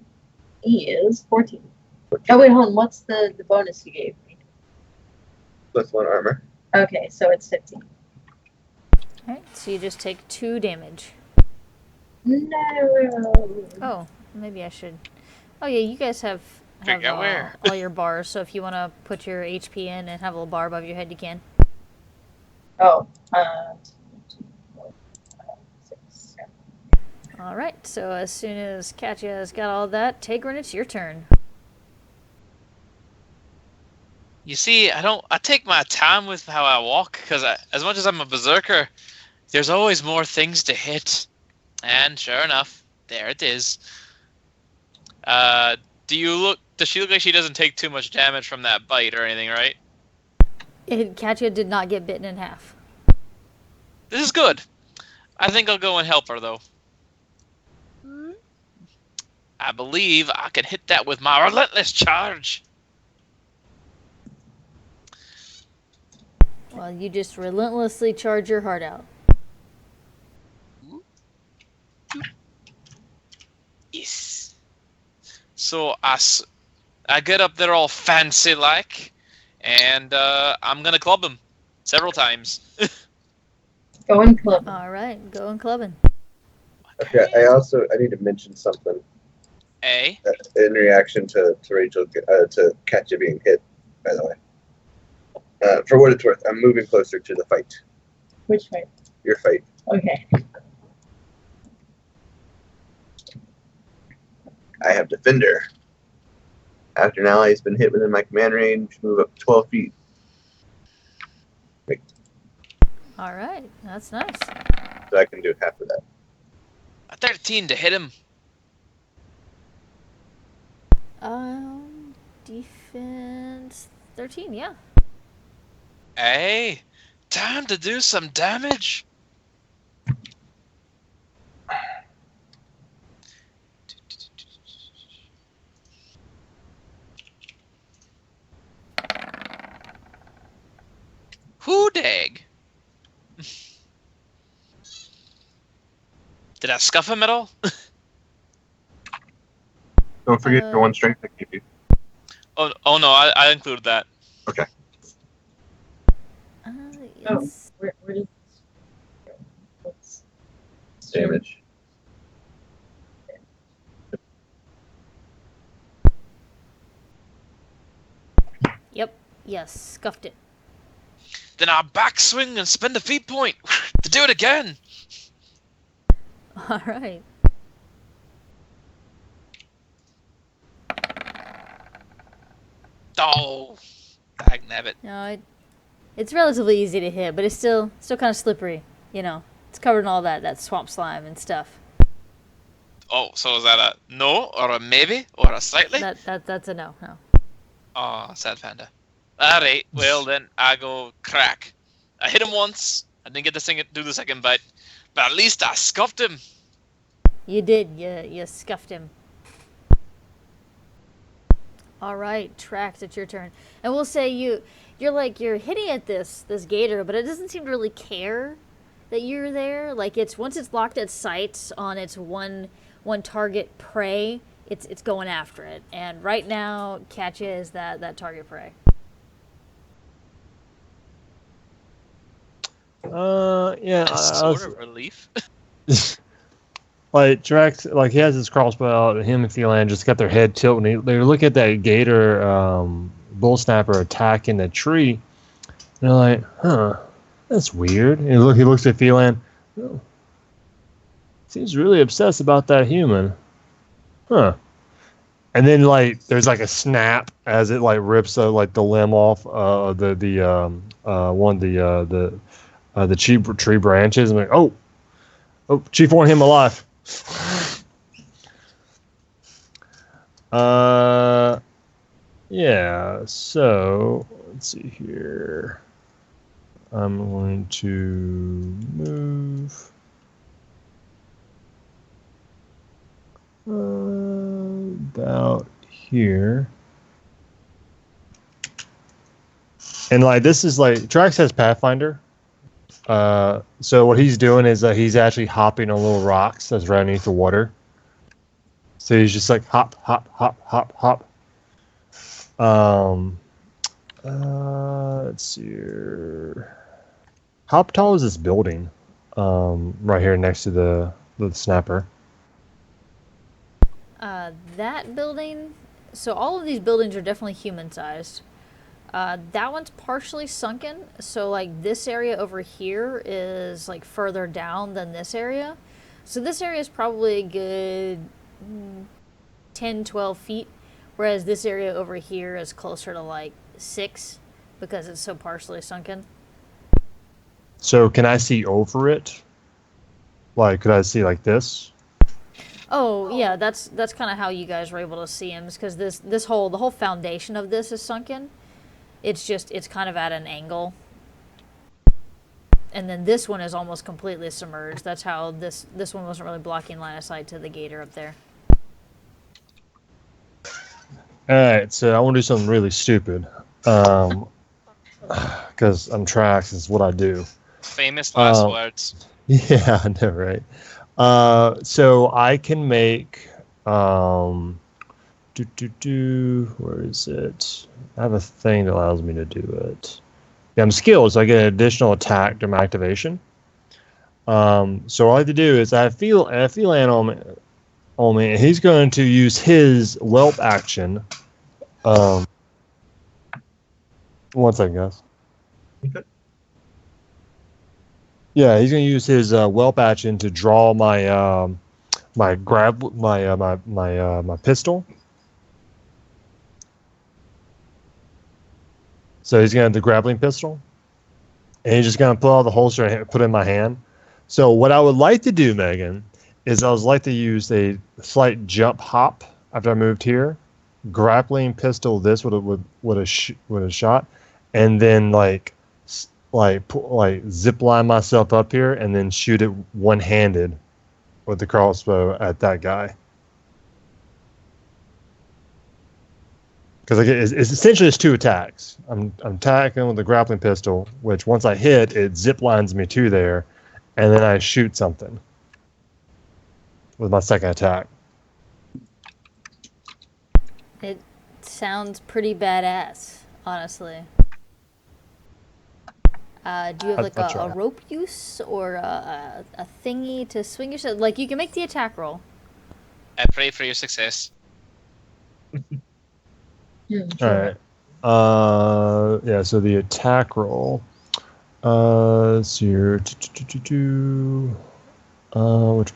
is 14. Oh wait, hold on. What's the bonus you gave me? Plus 1 armor. Okay, so it's 15. Alright, so you just take 2 damage. No. Oh, maybe I should. Oh yeah, you guys have Figure out where. all your bars, so if you want to put your HP in and have a little bar above your head, you can. Oh. 6, 7. Alright, so as soon as Katya has got all that, Tigran, it's your turn. You see, I take my time with how I walk because as much as I'm a berserker, there's always more things to hit. And sure enough, there it is. Does she look like she doesn't take too much damage from that bite or anything, right? Katya did not get bitten in half. This is good. I think I'll go and help her though. I believe I can hit that with my relentless charge. Well, you just relentlessly charge your heart out. Yes. So I get up there all fancy like, and I'm gonna club him several times. Go and club. Alright, going clubbing. Okay, I need to mention something A. in reaction to Rachel, to Katya being hit, by the way. For what it's worth, I'm moving closer to the fight. Which way? Your fight. Okay. I have Defender. After an ally has been hit within my command range, move up 12 feet. Alright, that's nice. So I can do half of that. A 13 to hit him. Defense 13, yeah. Hey, time to do some damage. Whoo dag. Did I scuff him at all? Don't forget your 1 strength I gave you. Oh no, I included that. Yes. Where does what's Damage. Yep, yes, scuffed it. Then I'll backswing and spend a feat point to do it again. Alright. Oh, dagnabbit. No, it's relatively easy to hit, but it's still kind of slippery. You know, it's covered in all that swamp slime and stuff. Oh, so is that a no or a maybe or a slightly? That's a no. No. Oh, sad panda. Alright, well then I go crack. I hit him once. I didn't get to do the second bite, but at least I scuffed him. You did. You scuffed him. All right, Trax, it's your turn, and we'll say you're hitting at this gator, but it doesn't seem to really care that you're there. Like once it's locked its sights on its one target prey, it's going after it, and right now Katya is that target prey. Yeah. Sort of relief. Like Drax, like he has his crossbow out, and him and Phelan just got their head tilted. And they look at that gator bull snapper attacking the tree. And they're like, "Huh, that's weird." And he looks at Phelan. Oh, seems really obsessed about that human, huh? And then like there's like a snap as it like rips like the limb off the tree branches. And like, oh, Chief want him alive. Yeah, so let's see here. I'm going to move about here. And like this is like Trax has Pathfinder. So what he's doing is he's actually hopping on little rocks that's right underneath the water. So he's just like hop, hop, hop, hop, hop. Let's see here. How tall is this building? Right here next to the snapper. That building. So all of these buildings are definitely human-sized. That one's partially sunken, so like this area over here is like further down than this area. So this area is probably a good 10, 12 feet, whereas this area over here is closer to like 6 because it's so partially sunken. So can I see over it? Like, could I see like this? Oh yeah, that's kind of how you guys were able to see him, because the whole foundation of this is sunken. It's kind of at an angle. And then this one is almost completely submerged. That's how this one wasn't really blocking line of sight to the gator up there. Alright, so I want to do something really stupid. Because I'm Trax, is what I do. Famous last words. Yeah, I know, right? So I can make where is it? I have a thing that allows me to do it. Yeah, I'm skilled, so I get an additional attack during my activation. So all I have to do is I feel on me, and he's going to use his whelp action. One second, guys. Okay. Yeah, he's going to use his whelp action to draw my my pistol. So he's going to have the grappling pistol, and he's just going to pull out the holster and put it in my hand. So what I would like to do, Megan, is I would like to use a slight jump hop after I moved here, grappling pistol this with a shot, and then like zip line myself up here and then shoot it one-handed with the crossbow at that guy. Because it's essentially it's two attacks. I'm attacking with the grappling pistol, which once I hit, it zip lines me to there, and then I shoot something with my second attack. It sounds pretty badass, honestly. Do you have like a rope use or a thingy to swing yourself? Like you can make the attack roll. I pray for your success. Yeah, All right. Yeah. So the attack roll. So your which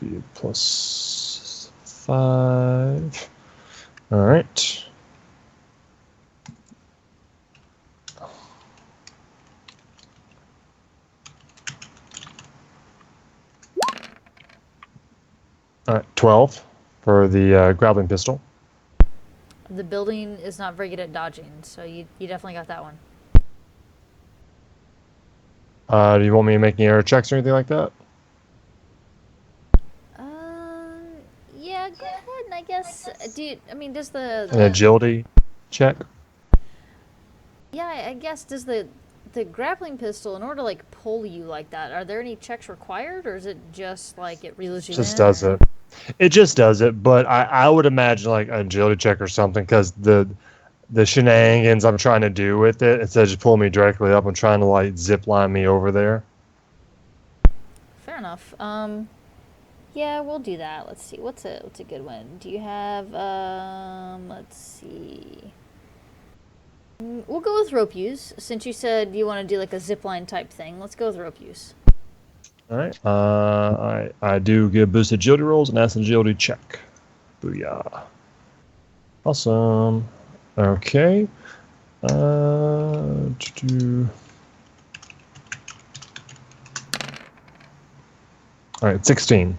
would be +5. All right. All right, 12 for the grappling pistol. The building is not very good at dodging, so you definitely got that one. Do you want me to make any error checks or anything like that? Yeah, go ahead. And I guess, I mean, does the An agility check? yeah, I guess does the grappling pistol, in order to like pull you like that, are there any checks required, or is it just like it reels you Just in? does it. It just does it, but I would imagine like an agility check or something, because the shenanigans I'm trying to do with it, instead of just pulling me directly up, I'm trying to like zip line me over there. Fair enough. Yeah, we'll do that. Let's see. What's a good one? Do you have let's see. We'll go with rope use, since you said you want to do like a zip line type thing. Let's go with rope use. All right. I do get boosted agility rolls, and that's an agility check. Booyah. Awesome. Okay. All right, 16.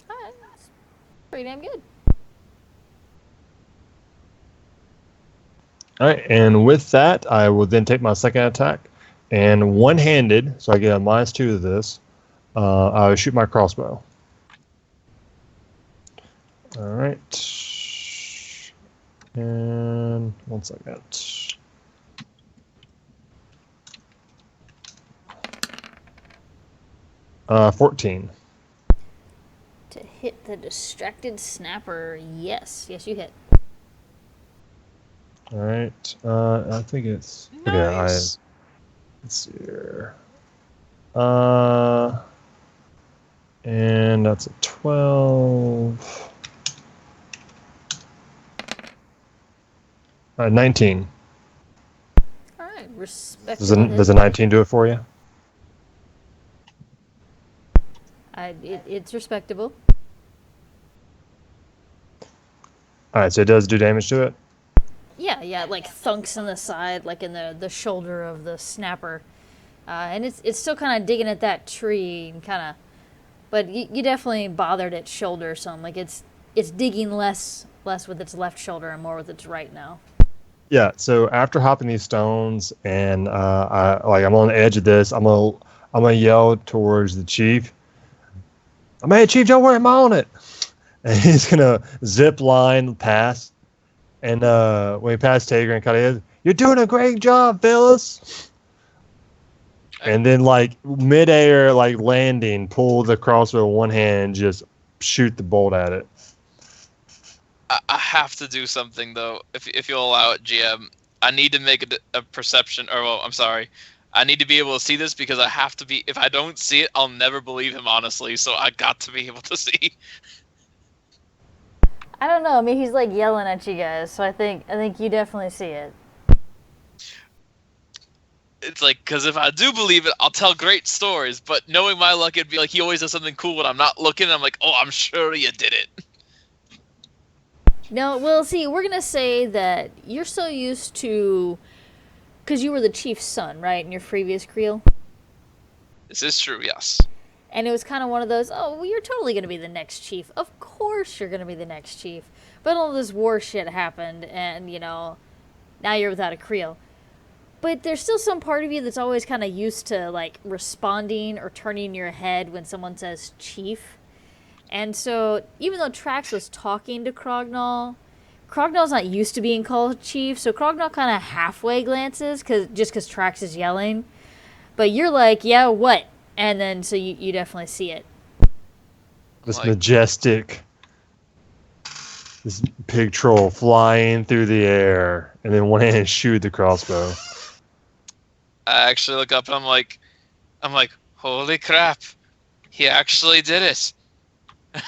Alright, that's pretty damn good. All right, and with that, I will then take my second attack, and one-handed, so I get a -2 to this. I will shoot my crossbow. All right, and 1 second. 14. To hit the distracted snapper, yes, you hit. All right, I think it's Nice. let's see here. And that's a 12. 19. All right, respect. Does a 19 do it for you? It's respectable. All right, so it does do damage to it. Yeah, it like thunks in the side, like in the shoulder of the snapper, and it's still kind of digging at that tree and kind of, but you definitely bothered its shoulder some. Like it's digging less with its left shoulder and more with its right now. Yeah. So after hopping these stones, and I'm on the edge of this, I'm gonna yell towards the chief. Hey, chief, don't worry, I'm on it. And he's gonna zip line past. And when he passed Tager and Kalia, you're doing a great job, Phyllis. And then, like, midair, like, landing, pull the crossbow in one hand and just shoot the bolt at it. I have to do something, though, if you'll allow it, GM. I need to make a perception, or, well, I'm sorry. I need to be able to see this, because I have to be, if I don't see it, I'll never believe him, honestly. So I got to be able to see. I don't know. I mean, he's like yelling at you guys, so I think you definitely see it. It's like, because if I do believe it, I'll tell great stories. But knowing my luck, it'd be like he always does something cool when I'm not looking. I'm like, oh, I'm sure you did it. No, well, see, we're gonna say that you're so used to, because you were the chief's son, right, in your previous creel, This is true, yes. and it was kind of one of those, oh, well, you're totally gonna be the next chief. Of course, you're gonna be the next chief. But all this war shit happened, and now you're without a creel. But there's still some part of you that's always kind of used to like responding or turning your head when someone says chief. And so, even though Trax was talking to Krognall, Krognall's not used to being called chief, so Krognall kind of halfway glances, just because Trax is yelling. But you're like, yeah, what? And then, so you definitely see it. This Like- majestic, this pig troll flying through the air, and then one hand shoot the crossbow. I actually look up and I'm like, holy crap, he actually did it.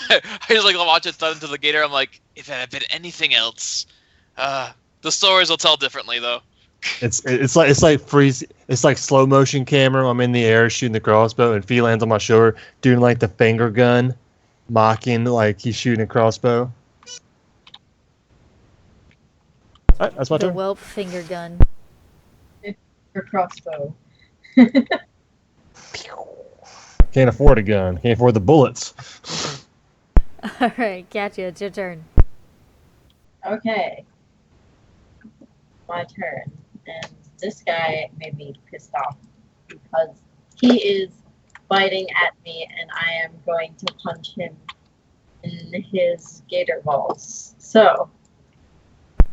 I just like watch it thud into the gator. I'm like, if it had been anything else, the stories will tell differently though. It's like freeze. It's like slow motion camera. I'm in the air shooting the crossbow, and Fee lands on my shoulder doing like the finger gun, mocking like he's shooting a crossbow. All right, that's my The turn. whelp finger gun. Your crossbow. Can't afford a gun. Can't afford the bullets. All right, Katya, it's your turn. Okay. My turn. And this guy made me pissed off because he is biting at me and I am going to punch him in his gator balls. So,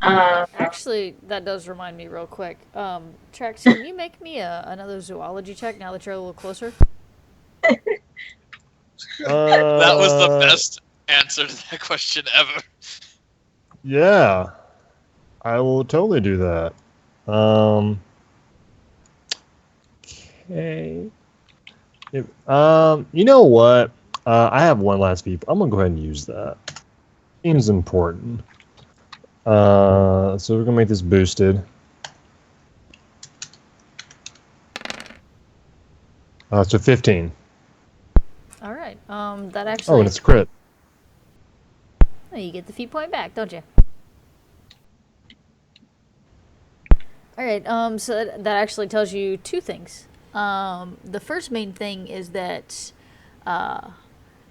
Actually, that does remind me real quick. Trax, can you make me another zoology check now that you're a little closer? That was the best answer to that question ever. Yeah, I will totally do that. Okay. You know what? I have one last beep. I'm gonna go ahead and use that. Seems important. So we're gonna make this boosted. So 15. All right. That Oh, actually. and it's a crit. Oh, you get the feat point back, don't you? All right. So that actually tells you two things. The first main thing is that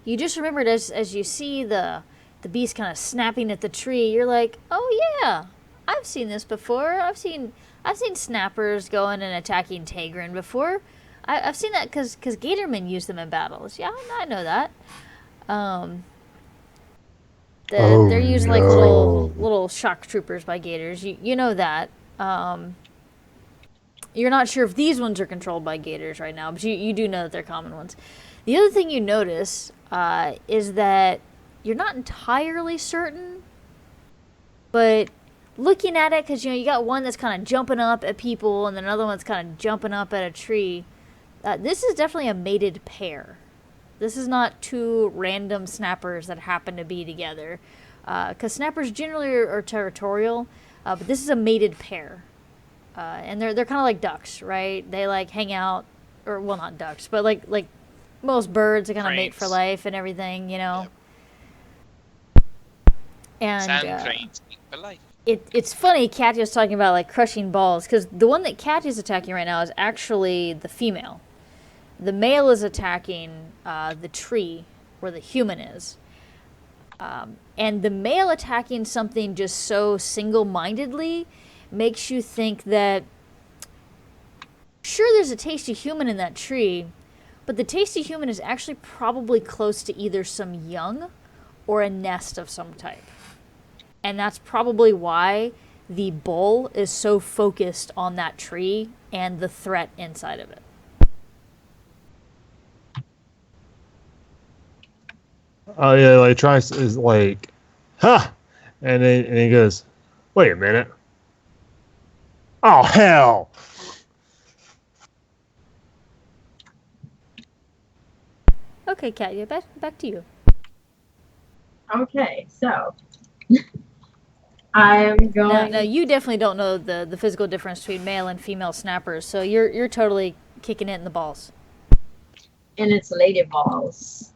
you just remembered as you see the beast kind of snapping at the tree, you're like, oh yeah, I've seen this before. I've seen snappers going and attacking Tegrin before. I've seen that because Gatormen use them in battles. Yeah, I know that. They're used like little shock troopers by Gators. You know that. You're not sure if these ones are controlled by Gators right now, but you do know that they're common ones. The other thing you notice is that you're not entirely certain, but looking at it, because you got one that's kind of jumping up at people and then another one's kind of jumping up at a tree. This is definitely a mated pair. This is not two random snappers that happen to be together, because snappers generally are territorial, but this is a mated pair. And they're kind of like ducks, right? They like hang out, or well, not ducks, but like most birds, they kind of mate for life and everything, Yep. And Sand cranes mate for life. it's funny. Katya's talking about like crushing balls because the one that Katya's attacking right now is actually the female. The male is attacking the tree where the human is. And the male attacking something just so single-mindedly makes you think that sure, there's a tasty human in that tree, but the tasty human is actually probably close to either some young or a nest of some type. And that's probably why the bull is so focused on that tree and the threat inside of it. Oh yeah, like Trax is like, ha, and he goes, wait a minute. Oh hell! Okay, Katya, back to you. okay, so I'm going. Now you definitely don't know the physical difference between male and female snappers, so you're totally kicking it in the balls. And it's lady balls.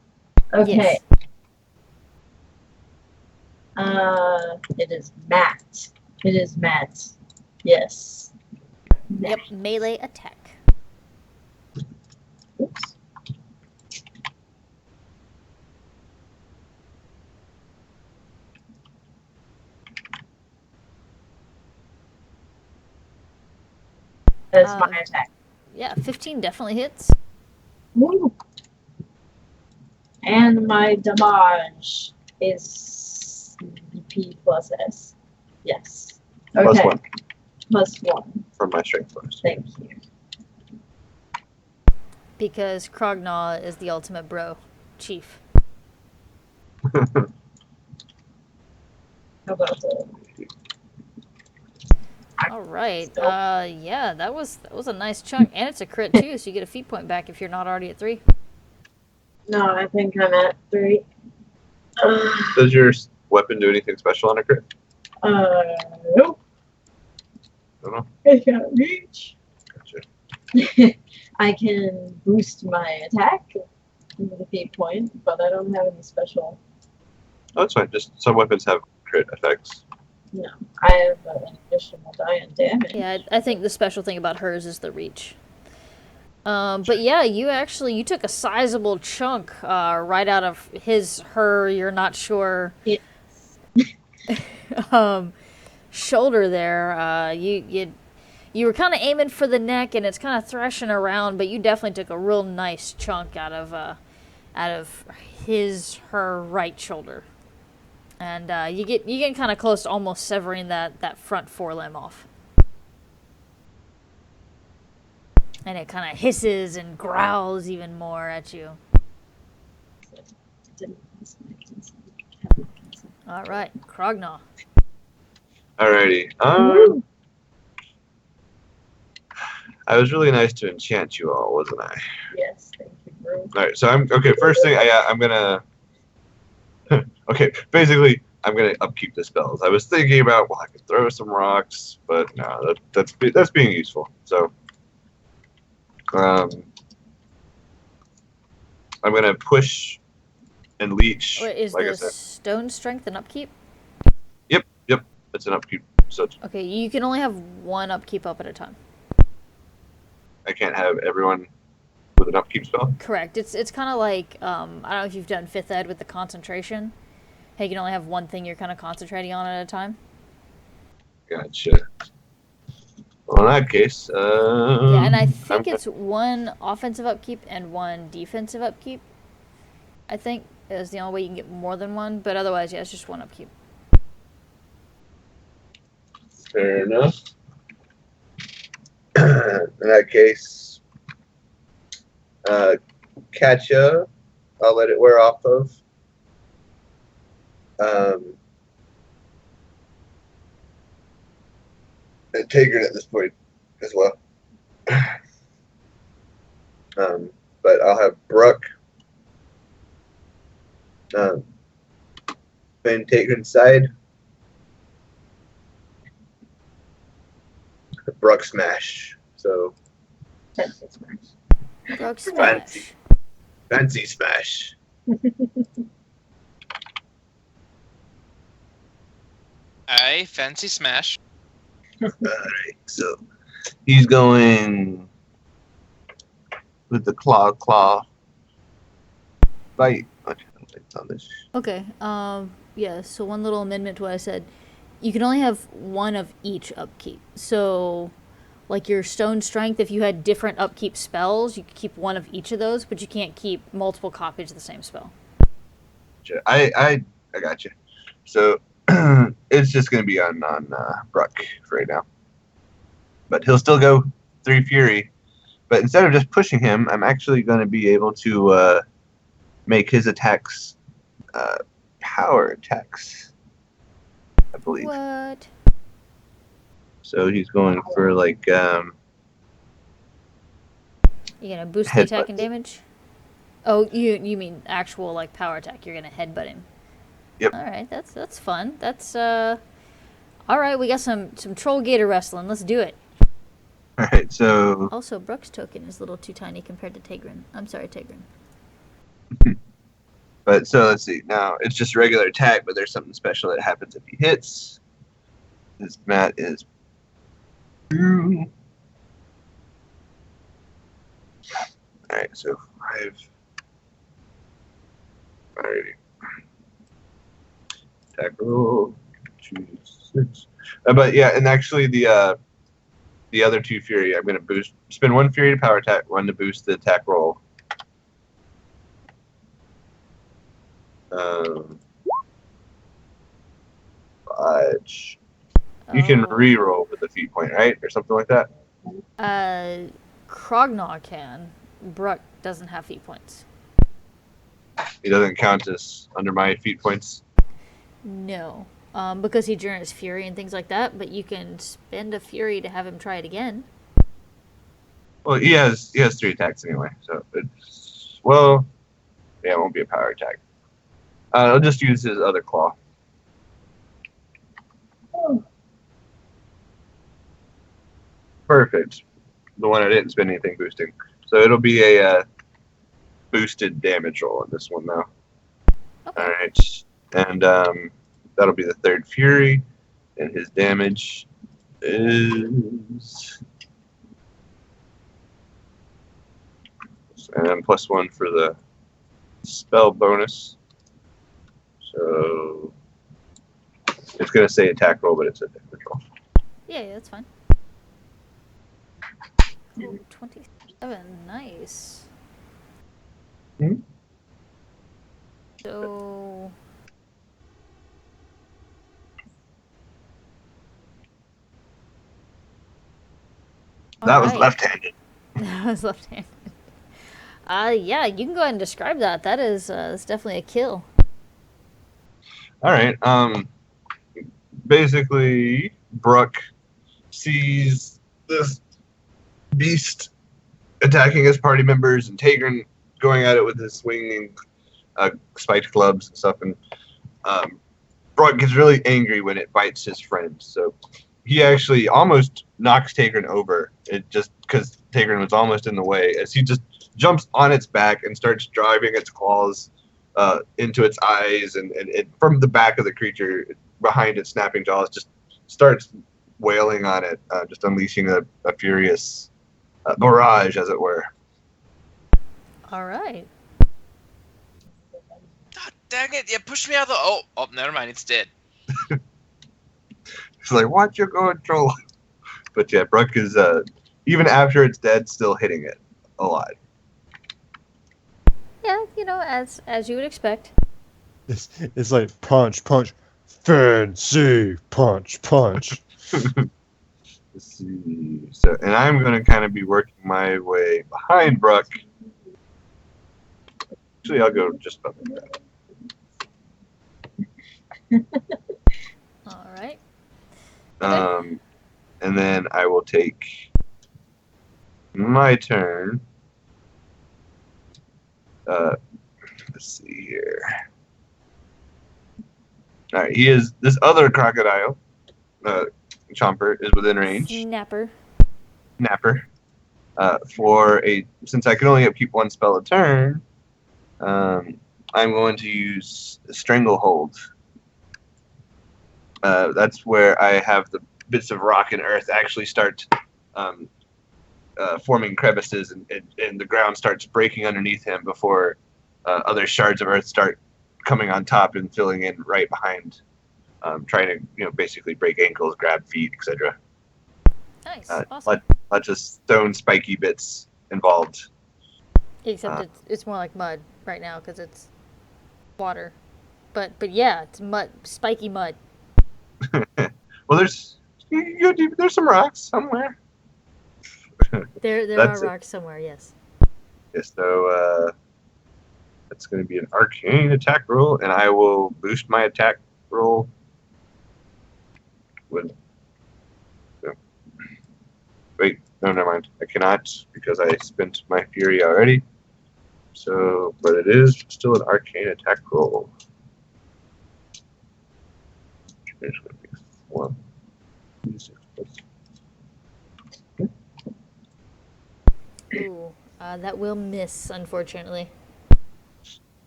Okay. Yes. It is Matt. It is Matt. Yes. Yep, melee attack. Oops. That's my attack. Yeah, 15 definitely hits. Woo. And my damage is P plus S. Yes. Okay. Plus 1 Plus 1. from my strength bonus. Thank you. Because Krognaw is the ultimate bro chief. How about that? All right. Yeah, that was a nice chunk, and it's a crit too, so you get a feat point back if you're not already at 3. No, I think I'm at 3. Does your weapon do anything special on a crit? Nope. I don't know. I can't reach. Gotcha. I can boost my attack with a feat point, but I don't have any special. Oh, that's fine. Just some weapons have crit effects. No, I have an additional die on damage. Yeah, I think the special thing about hers is the reach. But yeah, you took a sizable chunk right out of her. You're not sure. It, Shoulder there. You were kind of aiming for the neck, and it's kind of thrashing around, but you definitely took a real nice chunk out of her right shoulder, and you get kind of close to almost severing that front forelimb off. And it kind of hisses and growls even more at you. All right, Krognaw. Alrighty. I was really nice to enchant you all, wasn't I? yes, thank you, bro. All right. So I'm okay. First thing, I'm gonna. Okay. Basically, I'm gonna upkeep the spells. I was thinking about, well, I could throw some rocks, but no, that's being useful. So, I'm gonna push and leech. Wait, is like I the said. stone strength an upkeep? Yep. It's an upkeep. So Okay, you can only have one upkeep up at a time. I can't have everyone with an upkeep spell. Correct. It's kind of like I don't know if you've done 5th ed with the concentration. Hey, you can only have one thing you're kind of concentrating on at a time. Gotcha. Well, in that case, Yeah, and I I'm think it's one offensive upkeep and one defensive upkeep. I think is the only way you can get more than one, but otherwise, yeah, it's just one upkeep. fair enough. In that case, Katya, I'll let it wear off of. And Tigran at this point as well. But I'll have Brooke Van Tigran's side. Brooke smash. So That's it, smash. Brooke Fancy. smash. fancy smash. Aye, fancy smash. Alright, so he's going with the claw bite. Okay, it's on this. Okay. Yeah. So one little amendment to what I said. You can only have one of each upkeep. So, like your stone strength, if you had different upkeep spells, you could keep one of each of those, but you can't keep multiple copies of the same spell. I got you. So it's just gonna be on Bruck for right now, but he'll still go 3 Fury. But instead of just pushing him, I'm actually going to be able to make his attacks power attacks, I believe. What? So he's going for like You gonna boost the attack and Headbutt. damage? Oh, you mean actual like power attack? You're gonna headbutt him. Yep. All right, that's fun. That's all right. We got some troll gator wrestling. Let's do it. all right. So Also, Brooke's token is a little too tiny compared to Tigran. I'm sorry, Tigran. but so let's see. Now it's just regular attack, but there's something special that happens if he hits. His mat is. All right. So 5. Alrighty. Attack roll. 2, 6. But yeah, and actually the other 2 Fury, I'm gonna spend 1 Fury to power attack, 1 to boost the attack roll. Fudge. You can Oh. re-roll with the feat point, right, or something like that. Krognaw can. Brooke doesn't have feat points. He doesn't count as under my feat points. No. Because he generates fury and things like that, but you can spend a fury to have him try it again. Well, he has 3 attacks anyway, so it's yeah, it won't be a power attack. I'll just use his other claw. Perfect. The one I didn't spend anything boosting. So it'll be a boosted damage roll on this one now. Okay. All right, and that'll be the 3rd Fury, and his damage is and then +1 for the spell bonus. So it's gonna say attack roll, but it's a different roll. Yeah, that's fine. Oh, 27. Nice. Mhm. So. That was Alright. left-handed. That was left-handed. Yeah, you can go ahead and describe that. That's definitely a kill. All right. Basically, Brooke sees this beast attacking his party members, and Tagrin going at it with his swinging spiked clubs and stuff. And Brooke gets really angry when it bites his friend. So he actually almost knocks Tagrin over. It just because Tagrin was almost in the way, as he just jumps on its back and starts driving its claws into its eyes, and it from the back of the creature behind its snapping jaws just starts wailing on it, just unleashing a furious barrage, as it were. Alright. God dang it! You pushed me out of the. Oh, never mind. It's dead. It's like, watch your control. But yeah, Brooke is even after it's dead, still hitting it a lot. Yeah, as you would expect. It's like punch, punch, fancy, punch, punch. Let's see. So, and I'm going to kind of be working my way behind Brooke. Actually, I'll go just about like that. Alright. And then I will take my turn. Let's see here. All right, this other crocodile, Chomper, is within range. Snapper. Napper. Since I can only keep one spell a turn, I'm going to use Stranglehold. That's where I have the bits of rock and earth actually start forming crevices, and the ground starts breaking underneath him before other shards of earth start coming on top and filling in right behind, trying to basically break ankles, grab feet, etc. Nice. Awesome. Lots of stone spiky bits involved. Except it's more like mud right now because it's water. But yeah, it's mud, spiky mud. Well, there's some rocks somewhere. There That's are it. rocks somewhere. Yes. Yeah, so that's going to be an arcane attack roll, and I will boost my attack roll with. Wait, no, never mind. I cannot because I spent my fury already. So, but it is still an arcane attack roll. It's going to be 1, 6 plus. Ooh, that will miss, unfortunately.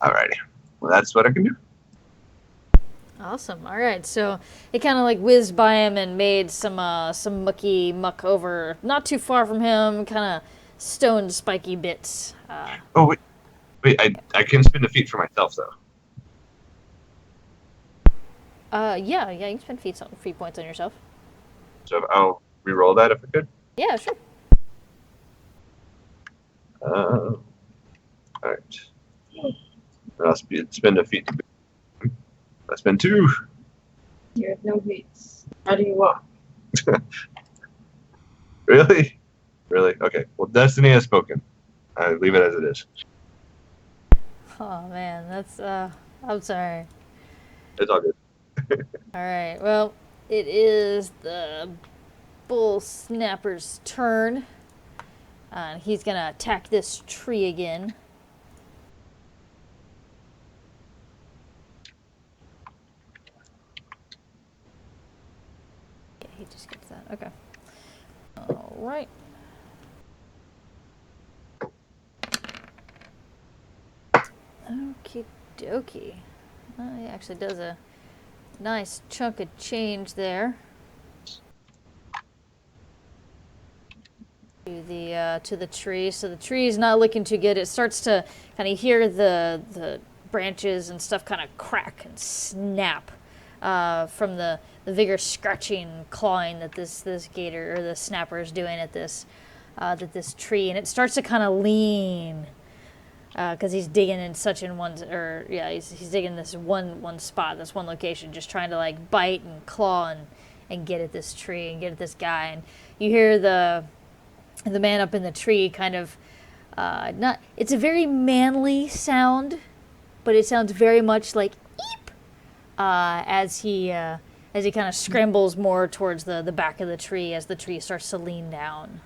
Alrighty. Well, that's what I can do. Awesome. All right, so it kind of like whizzed by him and made some mucky muck over not too far from him, kind of stone spiky bits. Oh wait, I can spin a feat for myself though. Yeah, you can spend feet points on yourself. So I'll re-roll that if I could. Yeah, sure. All right. I'll spend a feat. I spend 2. You have no beats. How do you walk? Really? Really? Okay. Well, destiny has spoken. I leave it as it is. Oh man, that's I'm sorry. It's all good. All right, well, it is the bull snapper's turn. He's gonna attack this tree again. Yeah, he just gets that. Okay. All right. Okie dokie. He actually does a nice chunk of change there. Do the tree. So the tree is not looking too good. It starts to kind of hear the branches and stuff kind of crack and snap from the vigorous scratching and clawing that this gator or the snapper is doing at this tree, and it starts to kind of lean because he's digging he's digging this one spot, this one location, just trying to like bite and claw and get at this tree and get at this guy. And you hear the man up in the tree kind of it's a very manly sound, but it sounds very much like eep as he kind of scrambles more towards the back of the tree as the tree starts to lean down.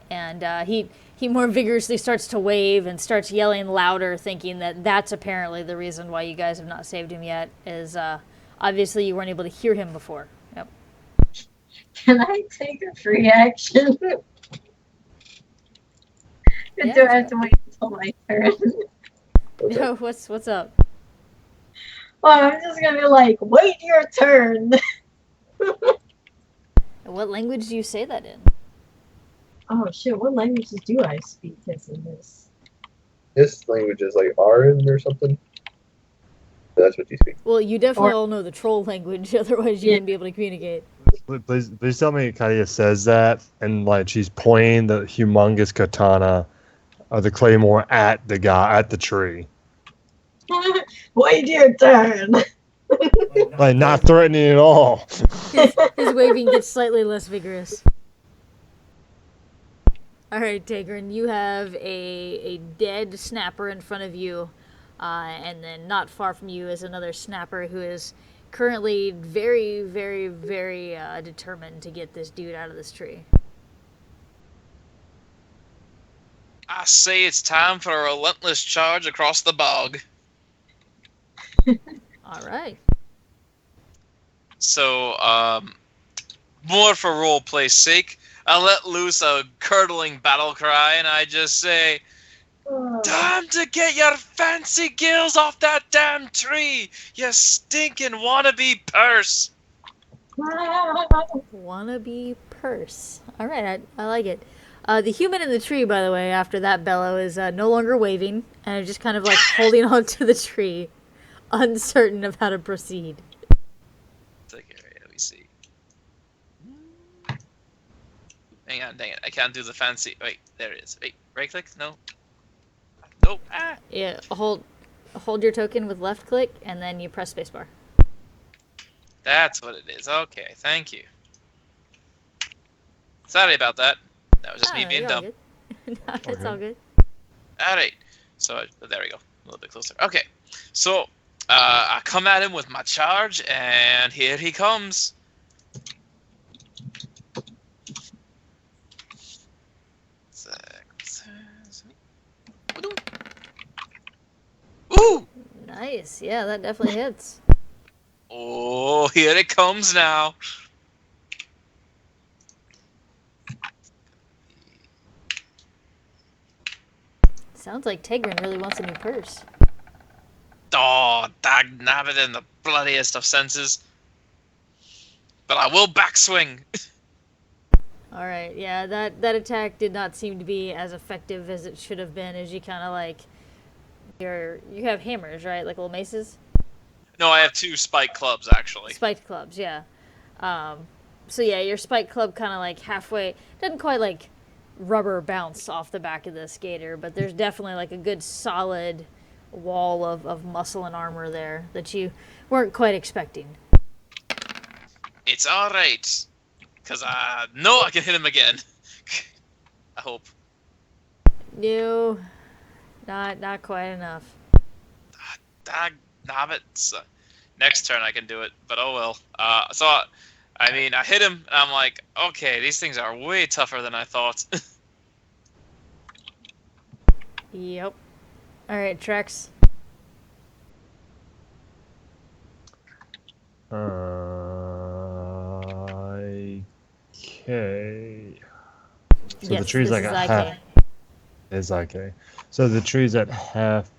And he more vigorously starts to wave and starts yelling louder, thinking that that's apparently the reason why you guys have not saved him yet, is obviously you weren't able to hear him before. Yep. Can I take a free action? Yeah, Do I have to wait until my turn? No, what's up? Well, I'm just gonna be like, wait your turn. What language do you say that in? Oh shit, what languages do I speak as in this? This language is like Aran or something. That's what you speak. Well, you definitely Or- all know the troll language, otherwise you Yeah. wouldn't be able to communicate. Please tell me Katia says that, and like she's pointing the humongous katana of the claymore at the guy at the tree, Wait your turn. like not threatening at all. His waving gets slightly less vigorous. All right, Tigran, you have a dead snapper in front of you, and then not far from you is another snapper who is currently very, very, very determined to get this dude out of this tree. I say it's time for a relentless charge across the bog. All right. So, more for roleplay's sake, I let loose a curdling battle cry, and I just say, "Time to get your fancy gills off that damn tree, you stinking wannabe purse!" Wannabe purse. All right, I like it. The human in the tree, by the way, after that bellow, is no longer waving and just kind of like holding on to the tree, uncertain of how to proceed. Okay, let me see. Hang on, dang it. I can't do the fancy. Wait, there it is. Wait, right click? No. Nope. Ah. Yeah, hold your token with left click and then you press spacebar. That's what it is. Okay, thank you. Sorry about that. That was just me being you're all dumb. good. No, it's all good. Alright. So, there we go. A little bit closer. Okay. So, I come at him with my charge, and here he comes. Ooh! Nice. Yeah, that definitely hits. Oh, here it comes now. Sounds like Tigran really wants a new purse. Oh, dag nabbit in the bloodiest of senses. But I will backswing. All right. Yeah, that attack did not seem to be as effective as it should have been, as you kind of like you have hammers, right? Like little maces? No, I have 2 spike clubs, actually. Spiked clubs, yeah. So yeah, your spike club kind of like halfway, doesn't quite like rubber bounce off the back of the skater, but there's definitely like a good solid wall of muscle and armor there that you weren't quite expecting. It's alright. Because I know I can hit him again. I hope. No, not quite enough. Dag nabbit. So, next turn I can do it, but oh well. So, I mean, I hit him, and I'm like, okay, these things are way tougher than I thought. Yep. All right, Trex. Okay. So Yes, the tree's this like is a IK. half. Is okay. So the tree's at half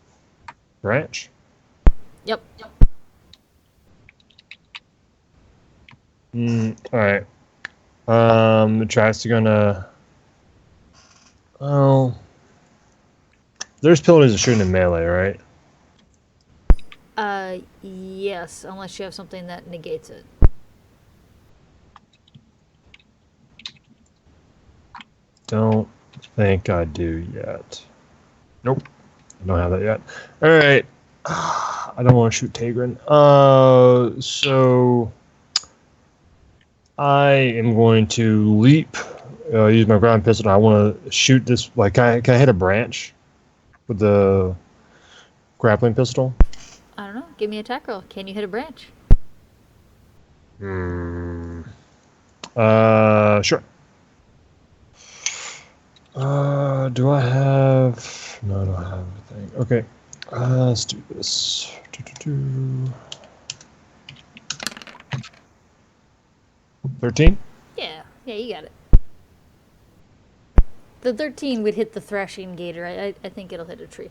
branch. Yep. All right. The tracks are gonna. Oh, there's penalties of shooting in melee, right? Yes, unless you have something that negates it. Don't think I do yet. Nope, I don't have that yet. All right, I don't want to shoot Tagrin. So I am going to leap. Use my ground pistol. I want to shoot this. Like, can I hit a branch with the grappling pistol? I don't know. Give me a attack roll. Can you hit a branch? Sure. Do I have? No, I don't have anything. Okay. Let's do this. 13? Yeah, you got it. The 13 would hit the thrashing gator. I think it'll hit a tree.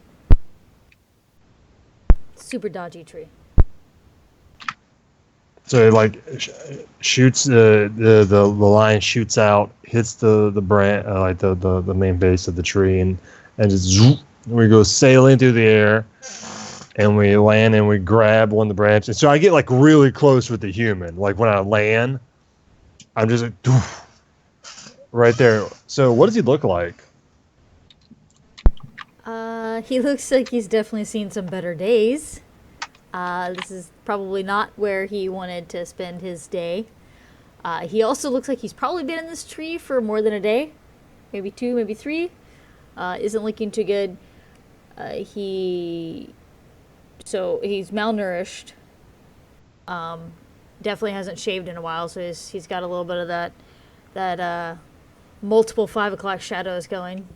Super dodgy tree. So it like shoots the line shoots out, hits the branch like the main base of the tree, and just zoop, we go sailing through the air, and we land and we grab one of the branches. So I get like really close with the human. Like when I land, I'm just like doof, right there. So what does he look like? He looks like he's definitely seen some better days. This is probably not where he wanted to spend his day. He also looks like he's probably been in this tree for more than a day. Maybe 2, maybe 3. Isn't looking too good. He's malnourished. Definitely hasn't shaved in a while, so he's got a little bit of that multiple 5 o'clock shadows going.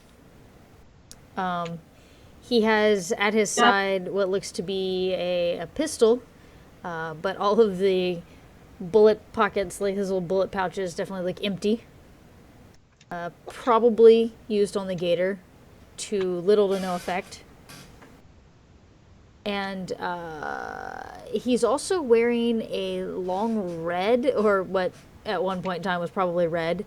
He has at his side what looks to be a pistol, but all of the bullet pockets, like his little bullet pouches, definitely look empty. Probably used on the gator to little to no effect. And he's also wearing a long red, or what at one point in time was probably red,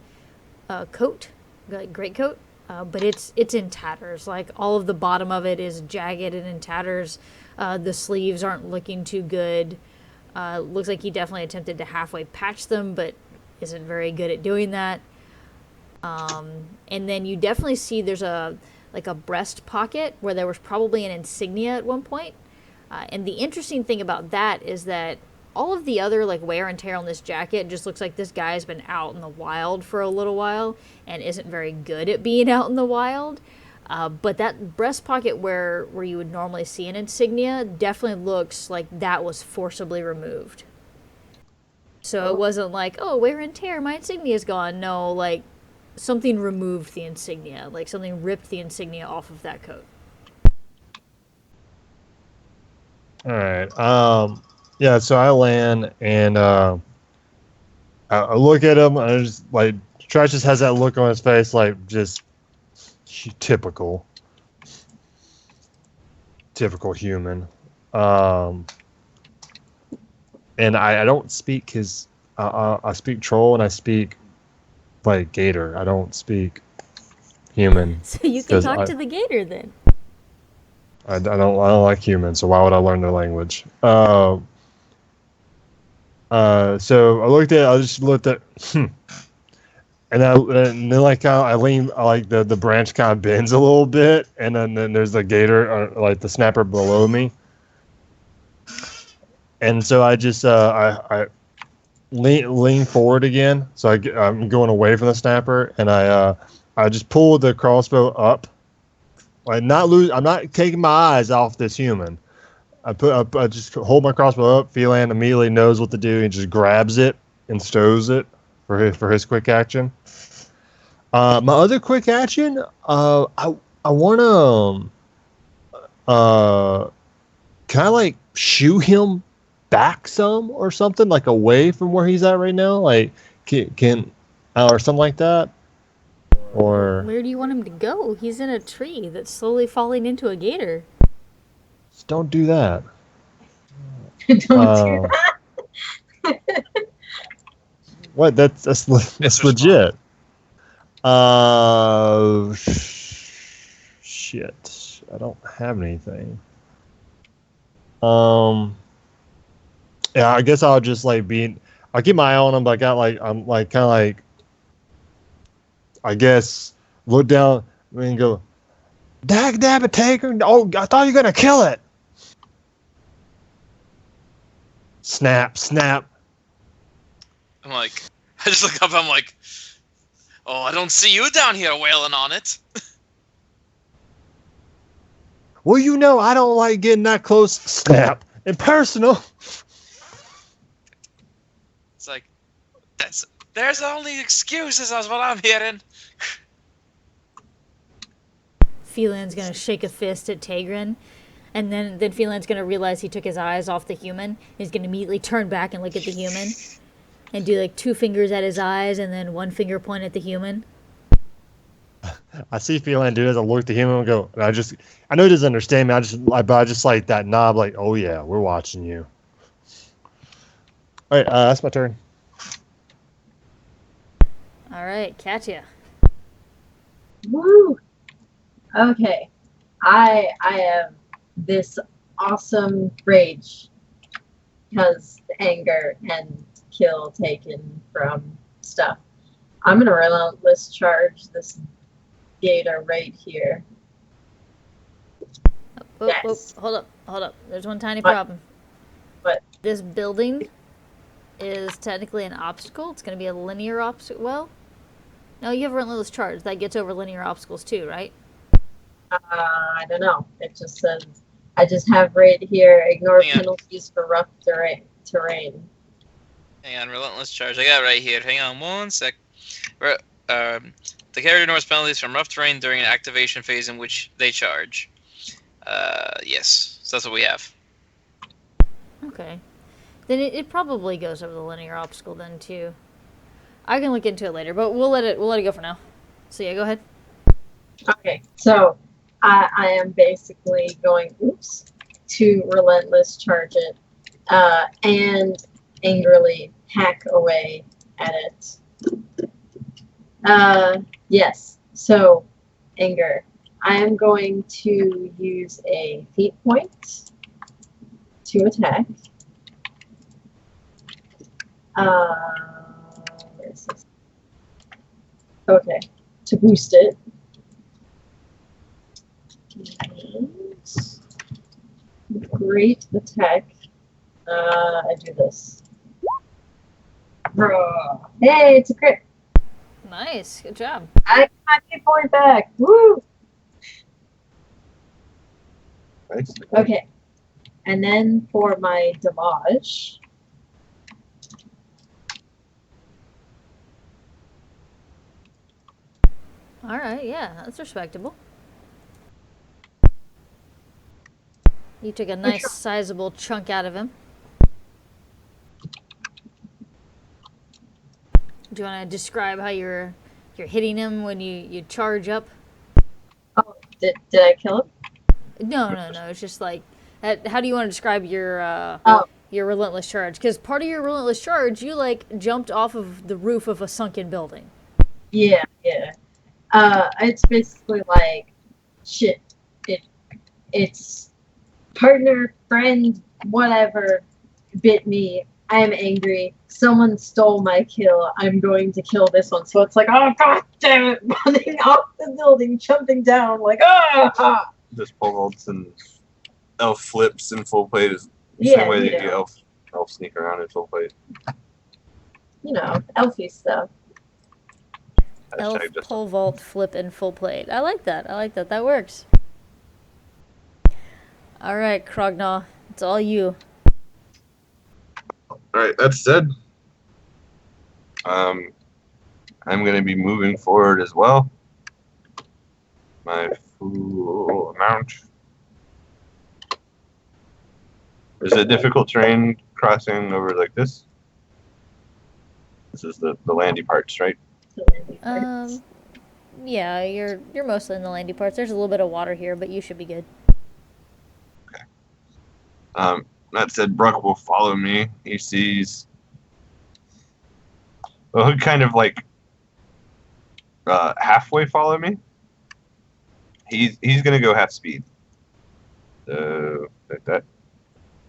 coat, like greatcoat. But it's in tatters. Like all of the bottom of it is jagged and in tatters. The sleeves aren't looking too good. Looks like he definitely attempted to halfway patch them, but isn't very good at doing that. And then you definitely see there's a breast pocket where there was probably an insignia at one point. And the interesting thing about that is that all of the other like wear and tear on this jacket just looks like this guy's been out in the wild for a little while and isn't very good at being out in the wild. But that breast pocket where you would normally see an insignia definitely looks like that was forcibly removed. So it wasn't like, oh, wear and tear, my insignia's gone. No, like something removed the insignia, like something ripped the insignia off of that coat. All right. Yeah, so I land and I look at him and I just like Trash just has that look on his face like just typical human. And I don't speak his I speak troll and I speak like gator. I don't speak human. So you can talk to the gator then. I don't like humans, so why would I learn their language? So I just looked at, and then like I lean, like the branch kind of bends a little bit, and then there's the gator, like the snapper below me, and so I just I lean forward again, so I'm going away from the snapper, and I just pull the crossbow up, like I'm not taking my eyes off this human. I just hold my crossbow up. Phelan immediately knows what to do and just grabs it and stows it for his quick action. My other quick action, I want to can I like shoo him back some or something, like away from where he's at right now, like can or something like that. Or where do you want him to go? He's in a tree that's slowly falling into a gator. Just don't do that. Don't do that. What? That's Mr. legit. Shit. I don't have anything. Yeah, I guess I'll just like I'll keep my eye on them, but I'm like kind of like, I guess look down and go, dag dabbit taker. Oh, I thought you were gonna kill it. Snap, snap. I'm like, I just look up. I'm like, oh, I don't see you down here wailing on it. Well, you know, I don't like getting that close. Snap. Impersonal. It's like, there's only excuses, is what I'm hearing. Phelan's gonna shake a fist at Tegrin, and then Phelan's gonna realize he took his eyes off the human. He's gonna immediately turn back and look at the human, and do like 2 fingers at his eyes, and then 1 finger point at the human. I see Phelan do it as I look at him and go, and I know he doesn't understand me. But I just like that knob, like, oh yeah, we're watching you. All right, that's my turn. All right, Katya. Woo! Okay. I have this awesome rage because anger and kill taken from stuff. I'm gonna relentless charge this gator right here. Oh, Yes. hold up. There's one tiny What? problem. What? This building is technically an obstacle. It's going to be a linear obstacle. Well, no, you have relentless charge. That gets over linear obstacles too, right? I don't know. It just says I just have right here ignore Hang on. penalties for rough terrain. Hang on, relentless charge. I got it right here. Hang on 1 sec. The character ignores penalties from rough terrain during an activation phase in which they charge. Yes, so that's what we have. Okay. Then it probably goes over the linear obstacle then too. I can look into it later, but we'll let it go for now. So yeah, go ahead. Okay, so I am basically going to relentless charge it and angrily hack away at it. Yes, so anger. I am going to use a feat point to attack. Where is this? Okay, to boost it. Great attack. I do this. Hey, it's a crit. Nice, good job. I got my feat point back. Woo! Nice. Okay. And then for my damage. All right, yeah, that's respectable. You took a nice sizable chunk out of him. Do you want to describe how you're hitting him when you charge up? Oh, did I kill him? No. It's just like, how do you want to describe your your relentless charge? Because part of your relentless charge, you like jumped off of the roof of a sunken building. Yeah. It's basically like shit. It's partner, friend, whatever bit me. I am angry. Someone stole my kill. I'm going to kill this one. So it's like, oh god damn it, running off the building, jumping down, like ah. Just pole vaults and elf flips in full plate is the Yeah, same way you that you know. elf sneak around in full plate. You know, elfy stuff. Elf, Hashtag just pole vault, flip, and full plate. I like that. That works. All right, Krognaw, it's all you. Alright, that said, I'm going to be moving forward as well. My full amount. Is it difficult terrain crossing over like this? This is the landy parts, right? Yeah, you're mostly in the landy parts. There's a little bit of water here, but you should be good. That said, Bruck will follow me. He sees Well, he'll kind of like halfway follow me. He's gonna go half speed. So like that,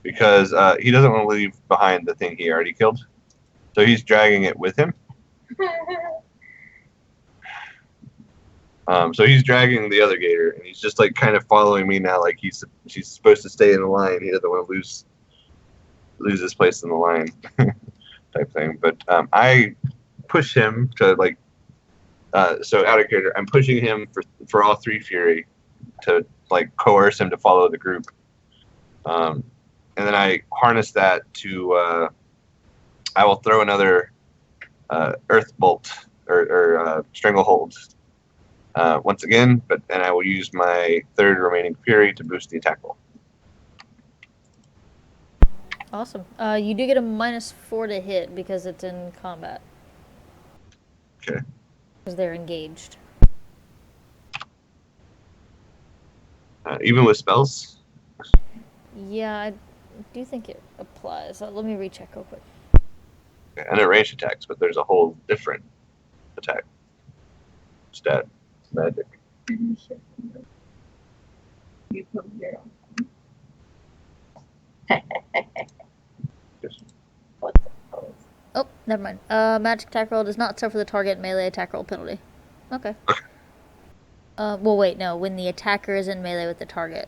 because he doesn't want to leave behind the thing he already killed. So he's dragging it with him. So he's dragging the other gator, and he's just like kind of following me now, like she's supposed to stay in the line. He doesn't want to lose his place in the line, type thing. But I push him to like, so out of character, I'm pushing him for all 3 fury to like coerce him to follow the group, and then I harness that to I will throw another earth bolt or stranglehold. Once again, and I will use my 3rd remaining fury to boost the attack roll. Awesome. You do get a -4 to hit because it's in combat. Okay. Because they're engaged. Even with spells? Yeah, I do think it applies. Let me recheck real quick. Okay, and it range attacks, but there's a whole different attack stat magic. You put 0. What the hell? Oh, never mind. Magic attack roll does not suffer the target melee attack roll penalty. Okay. Well, wait, no. When the attacker is in melee with the target.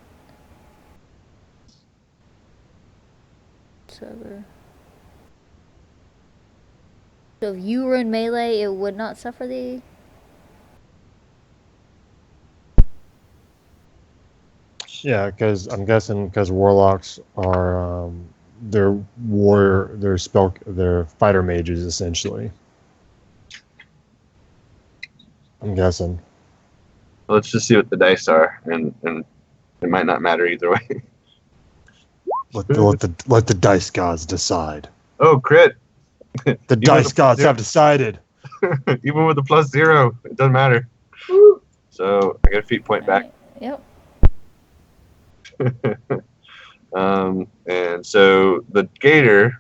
So if you were in melee, it would not suffer the... Yeah, because I'm guessing because warlocks are they're they're fighter mages essentially. I'm guessing. Let's just see what the dice are, and it might not matter either way. Let the dice gods decide. Oh, crit! The dice gods have decided. Even with the +0, it doesn't matter. Woo. So I get a feat point back. Yep. And so the gator,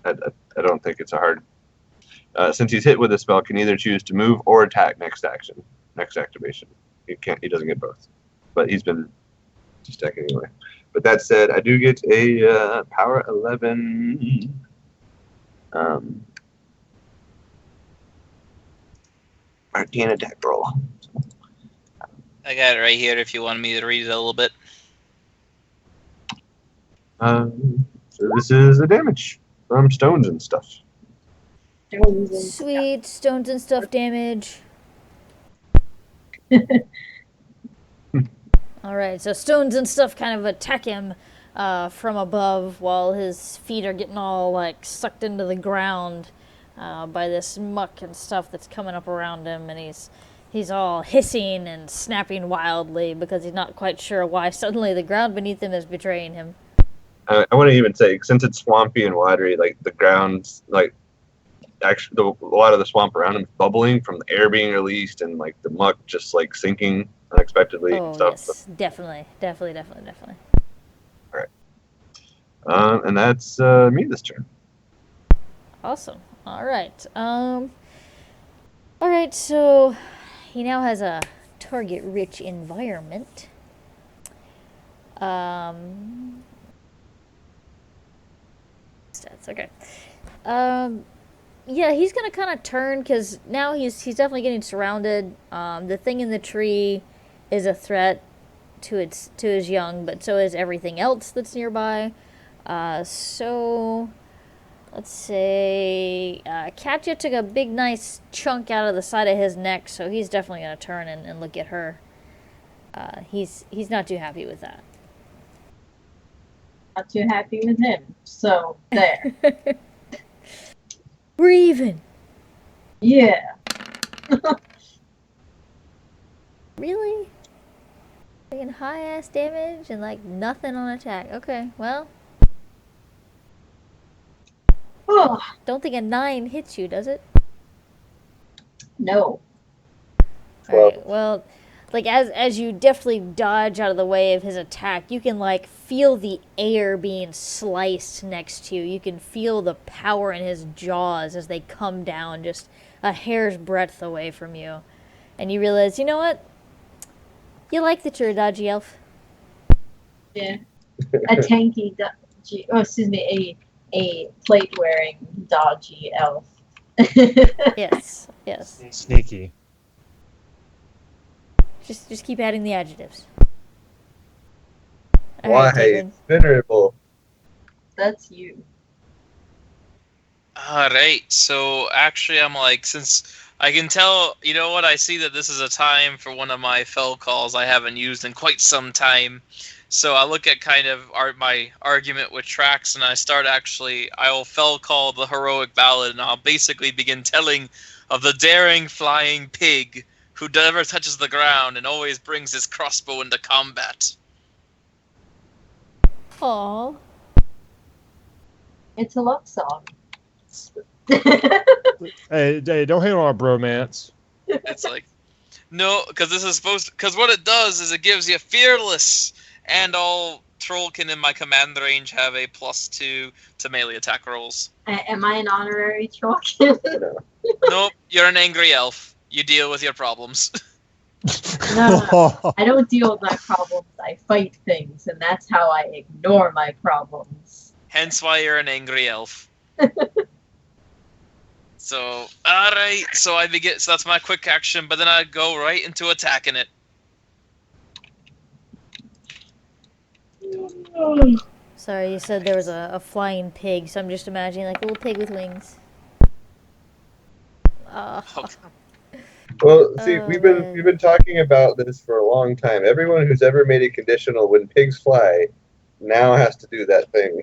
I don't think it's a hard. Since he's hit with a spell, can either choose to move or attack next activation. He doesn't get both, but he's been attacking anyway. But that said, I do get a power 11. Arcane attack roll. I got it right here if you want me to read it a little bit. So this is the damage from stones and stuff. Sweet. Stones and stuff damage. Alright, so stones and stuff kind of attack him from above while his feet are getting all like sucked into the ground by this muck and stuff that's coming up around him, and he's all hissing and snapping wildly because he's not quite sure why suddenly the ground beneath him is betraying him. I want to even say, since it's swampy and watery, like the ground's like actually a lot of the swamp around him is bubbling from the air being released, and like the muck just like sinking unexpectedly and stuff. Yes, definitely. All right. And that's me this turn. Awesome. All right. All right. So he now has a target-rich environment. Stats. Okay. Yeah, he's gonna kind of turn because now he's definitely getting surrounded. The thing in the tree is a threat to his young, but so is everything else that's nearby. So let's say Katya took a big nice chunk out of the side of his neck, so he's definitely gonna turn and look at her. He's not too happy with that. Not too happy with him. So there. We're even. Yeah. Really? Taking high ass damage and like nothing on attack. Okay, well, Oh, don't think a 9 hits you, does it? no. Alright, well, like as you deftly dodge out of the way of his attack, you can like feel the air being sliced next to you. You can feel the power in his jaws as they come down just a hair's breadth away from you. And you realize, you know what? You like that you're a dodgy elf. Yeah. A tanky dodgy, oh, excuse me, a plate wearing dodgy elf. Yes, yes. Sneaky. Just keep adding the adjectives. All Why? right, David. Venerable. That's you. Alright, so actually I'm like, since I can tell, you know what, I see that this is a time for one of my fell calls I haven't used in quite some time. So I look at kind of my argument with Trax, and I start I'll fell call the heroic ballad, and I'll basically begin telling of the daring flying pig who never touches the ground and always brings his crossbow into combat. Aw. It's a love song. Hey, don't hate on our bromance. It's like, no, because this is because what it does is it gives you fearless, and all Trollkin in my command range have a +2 to melee attack rolls. Am I an honorary Trollkin? Nope, you're an angry elf. You deal with your problems. No. I don't deal with my problems. I fight things, and that's how I ignore my problems. Hence why you're an angry elf. So, alright, so so that's my quick action, but then I go right into attacking it. Sorry, you said there was a flying pig, so I'm just imagining like a little pig with wings. Okay. Well, see, Oh, we've man. been talking about this for a long time. Everyone who's ever made a conditional when pigs fly now has to do that thing.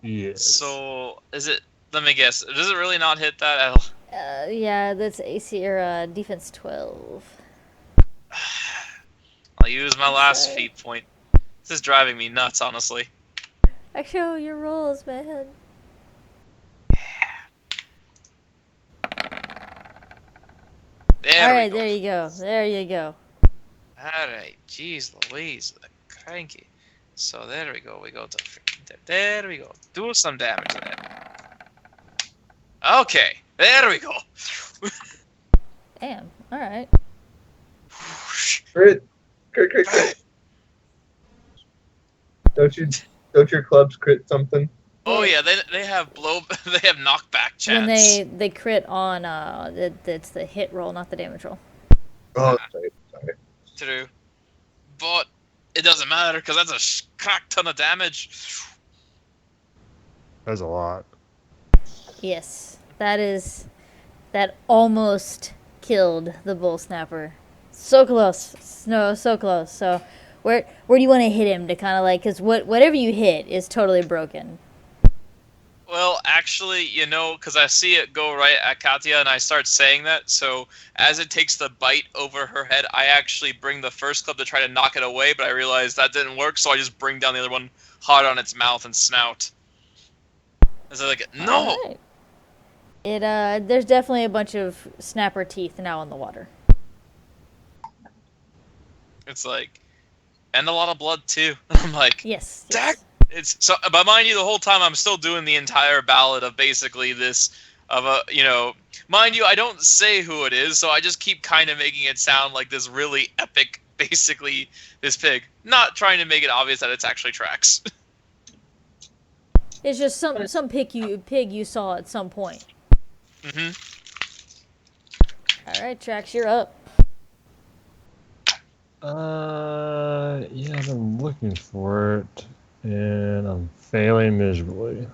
Yes. So, let me guess, does it really not hit that at all? Yeah, that's AC or defense 12. I'll use my last Sorry. feat point. This is driving me nuts, honestly. I show your rolls, man. There Alright, we go. there you go. There you go. Alright, jeez Louise, the cranky. So there we go, we go to there we go. Do some damage there. Okay, there we go. Damn. Alright. Crit, crit, crit, crit. Don't your clubs crit something? Oh yeah, they have they have knockback chance. When they crit on, it's the hit roll, not the damage roll. Oh, sorry. True. But it doesn't matter because that's a crack ton of damage. That's a lot. Yes. That almost killed the bull snapper. So close. No, so close. So, where do you want to hit him to kind of like, because whatever you hit is totally broken. Well, actually, because I see it go right at Katya, and I start saying that, so as it takes the bite over her head, I actually bring the first club to try to knock it away, but I realize that didn't work, so I just bring down the other one hard on its mouth and snout. It's like, no! Alright. There's definitely a bunch of snapper teeth now in the water. It's like, and a lot of blood, too. I'm like, Yes. Dak! Yes. It's so, but mind you, the whole time I'm still doing the entire ballad of basically this, mind you, I don't say who it is, so I just keep kind of making it sound like this really epic, basically, this pig. Not trying to make it obvious that it's actually Trax. It's just some pig you saw at some point. Mm-hmm. Alright, Trax, you're up. Yeah, I'm looking for it, and I'm failing miserably.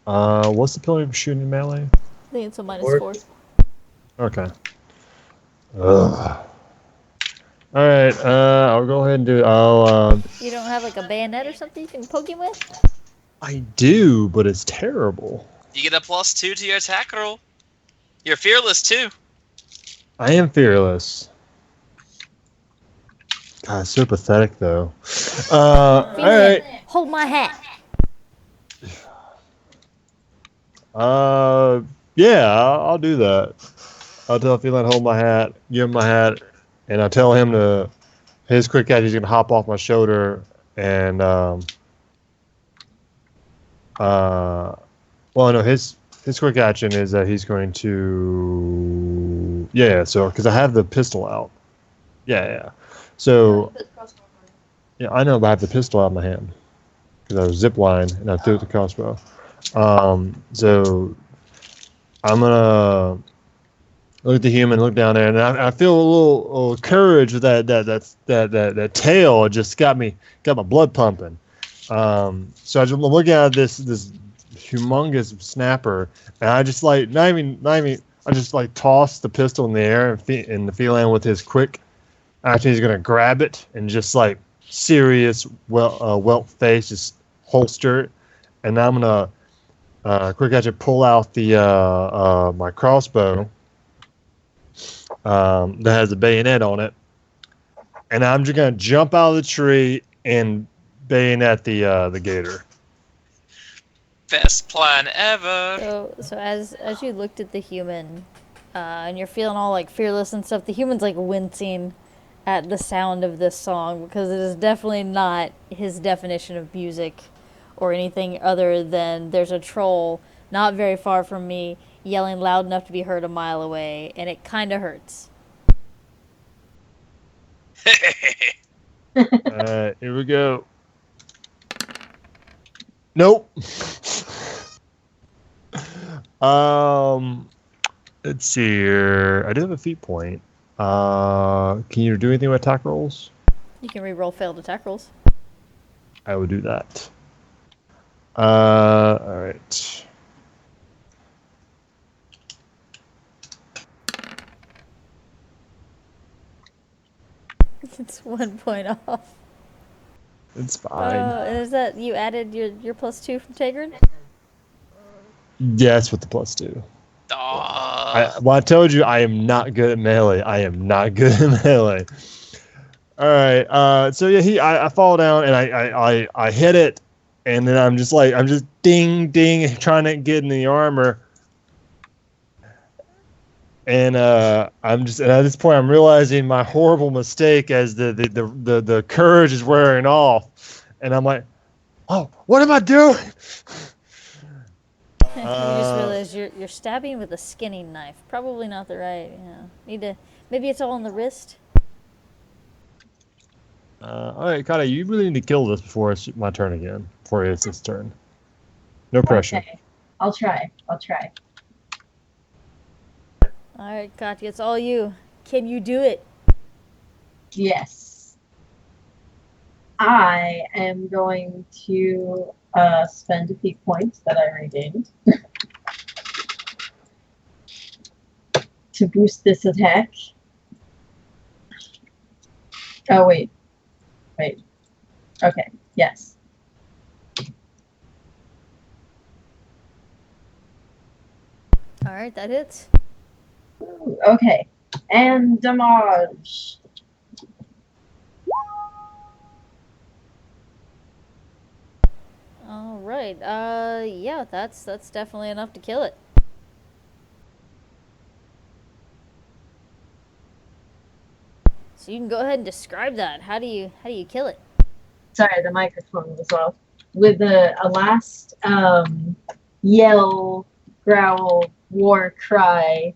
What's the penalty for shooting melee? I think it's a -4. Okay. Ugh. All right. I'll go ahead and do it. I'll. You don't have like a bayonet or something you can poke him with? I do, but it's terrible. You get a +2 to your attack roll. You're fearless, too. I am fearless. God, it's so pathetic, though. All right. Hold my hat. Yeah, I'll do that. I'll tell Feline hold my hat, give him my hat, and I tell him to his quick action. He's gonna hop off my shoulder and well, no, his quick action is that he's going to so because I have the pistol out. Yeah. So yeah, I know, but I have the pistol out in my hand because I was zip line and I threw it the crossbow. So I'm gonna look at the human, look down there, and I feel a little courage with that tail. It just got my blood pumping. So I'm looking at this humongous snapper, and I just like not even I just like toss the pistol in the air, and the feline with his quick action, he's gonna grab it and just like serious welt face, just holster it, and I'm gonna quick action pull out the my crossbow that has a bayonet on it, and I'm just gonna jump out of the tree and bayonet the gator. Best plan ever. So as you looked at the human, and you're feeling all like fearless and stuff, the human's like wincing at the sound of this song because it is definitely not his definition of music or anything other than there's a troll not very far from me yelling loud enough to be heard a mile away, and it kind of hurts. Here we go. Nope. Let's see here. I do have a feat point. Can you do anything with attack rolls? You can re-roll failed attack rolls. I would do that. All right. It's 1 point off. It's fine. And is that you added your +2 from Tigran? Yeah, that's with the +2. Aw. I told you I am not good at melee. I am not good at melee. All right. So yeah, I fall down and I hit it, and then I'm just ding ding trying to get in the armor, and I'm just, and at this point I'm realizing my horrible mistake as the courage is wearing off, and I'm like, oh, what am I doing? You just realized you're stabbing with a skinning knife. Probably not the right. Maybe it's all in the wrist. All right, Kata, you really need to kill this before it's my turn again. Before it's its turn. No pressure. Okay. I'll try. All right, Katya, it's all you. Can you do it? Yes. I am going to spend a feat point that I regained to boost this attack. Oh, wait. Okay, yes. All right, that hits. Ooh, okay, and damage. All right. Yeah, that's definitely enough to kill it. So you can go ahead and describe that. How do you kill it? Sorry, the microphone was off. With a last yell, growl, war cry,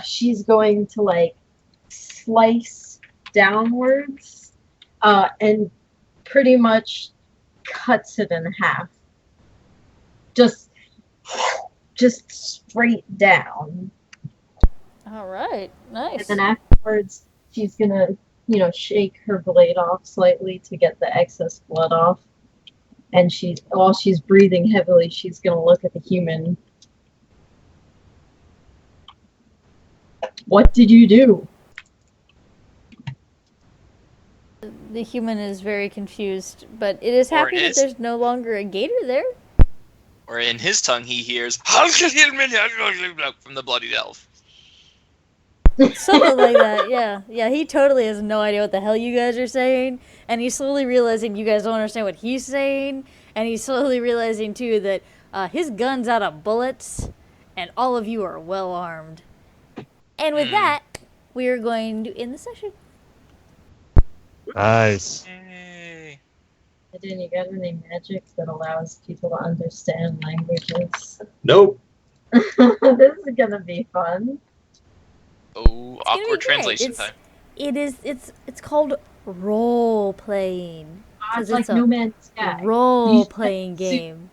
she's going to like slice downwards and pretty much cuts it in half. Just straight down. All right, nice. And then afterwards, she's gonna, shake her blade off slightly to get the excess blood off. And while she's breathing heavily, she's gonna look at the human. What did you do? The human is very confused, but it is happy that there's no longer a gator there. Or in his tongue, he hears from the bloody elf. Something like that, yeah. Yeah, he totally has no idea what the hell you guys are saying, and he's slowly realizing you guys don't understand what he's saying, and he's slowly realizing, too, that his gun's out of bullets, and all of you are well armed. And with that, we are going to end the session. Nice. Yay. Didn't you got any magic that allows people to understand languages? Nope. This is gonna be fun. Oh, gonna be awkward great. translation It's- time. It's called role playing. It's 'Cause like it's a No Man's Sky. Role playing game.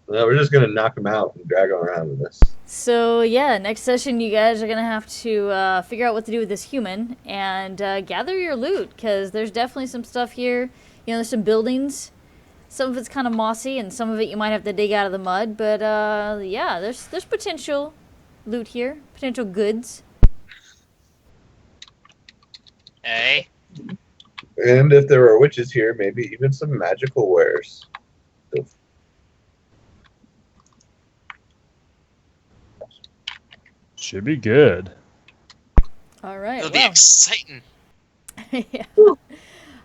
Well, we're just gonna knock them out and drag them around with this. So yeah, next session you guys are gonna have to figure out what to do with this human and gather your loot because there's definitely some stuff here. You know, there's some buildings. Some of it's kind of mossy, and some of it you might have to dig out of the mud. But yeah, there's potential loot here, potential goods. Hey. And if there are witches here, maybe even some magical wares. Should be good. All right. It'll be Well, exciting. yeah.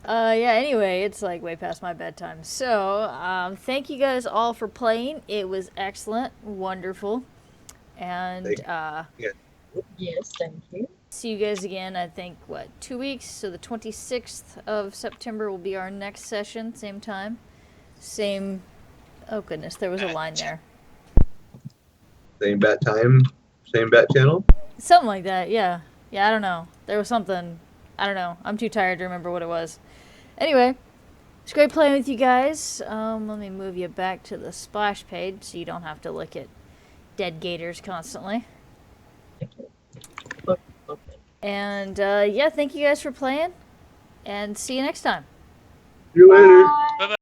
Yeah, anyway, it's like way past my bedtime. So, thank you guys all for playing. It was excellent, wonderful. And Yes, thank you. see you guys again, I think, 2 weeks? So the 26th of September will be our next session, same time. Same, oh goodness, there was a line there. Same bat time, same bat channel. Something like that, yeah. Yeah, I don't know. There was something, I don't know. I'm too tired to remember what it was. Anyway, it's great playing with you guys. Let me move you back to the splash page so you don't have to look at dead gators constantly. Okay. And yeah, thank you guys for playing, and see you next time. See you later. Bye.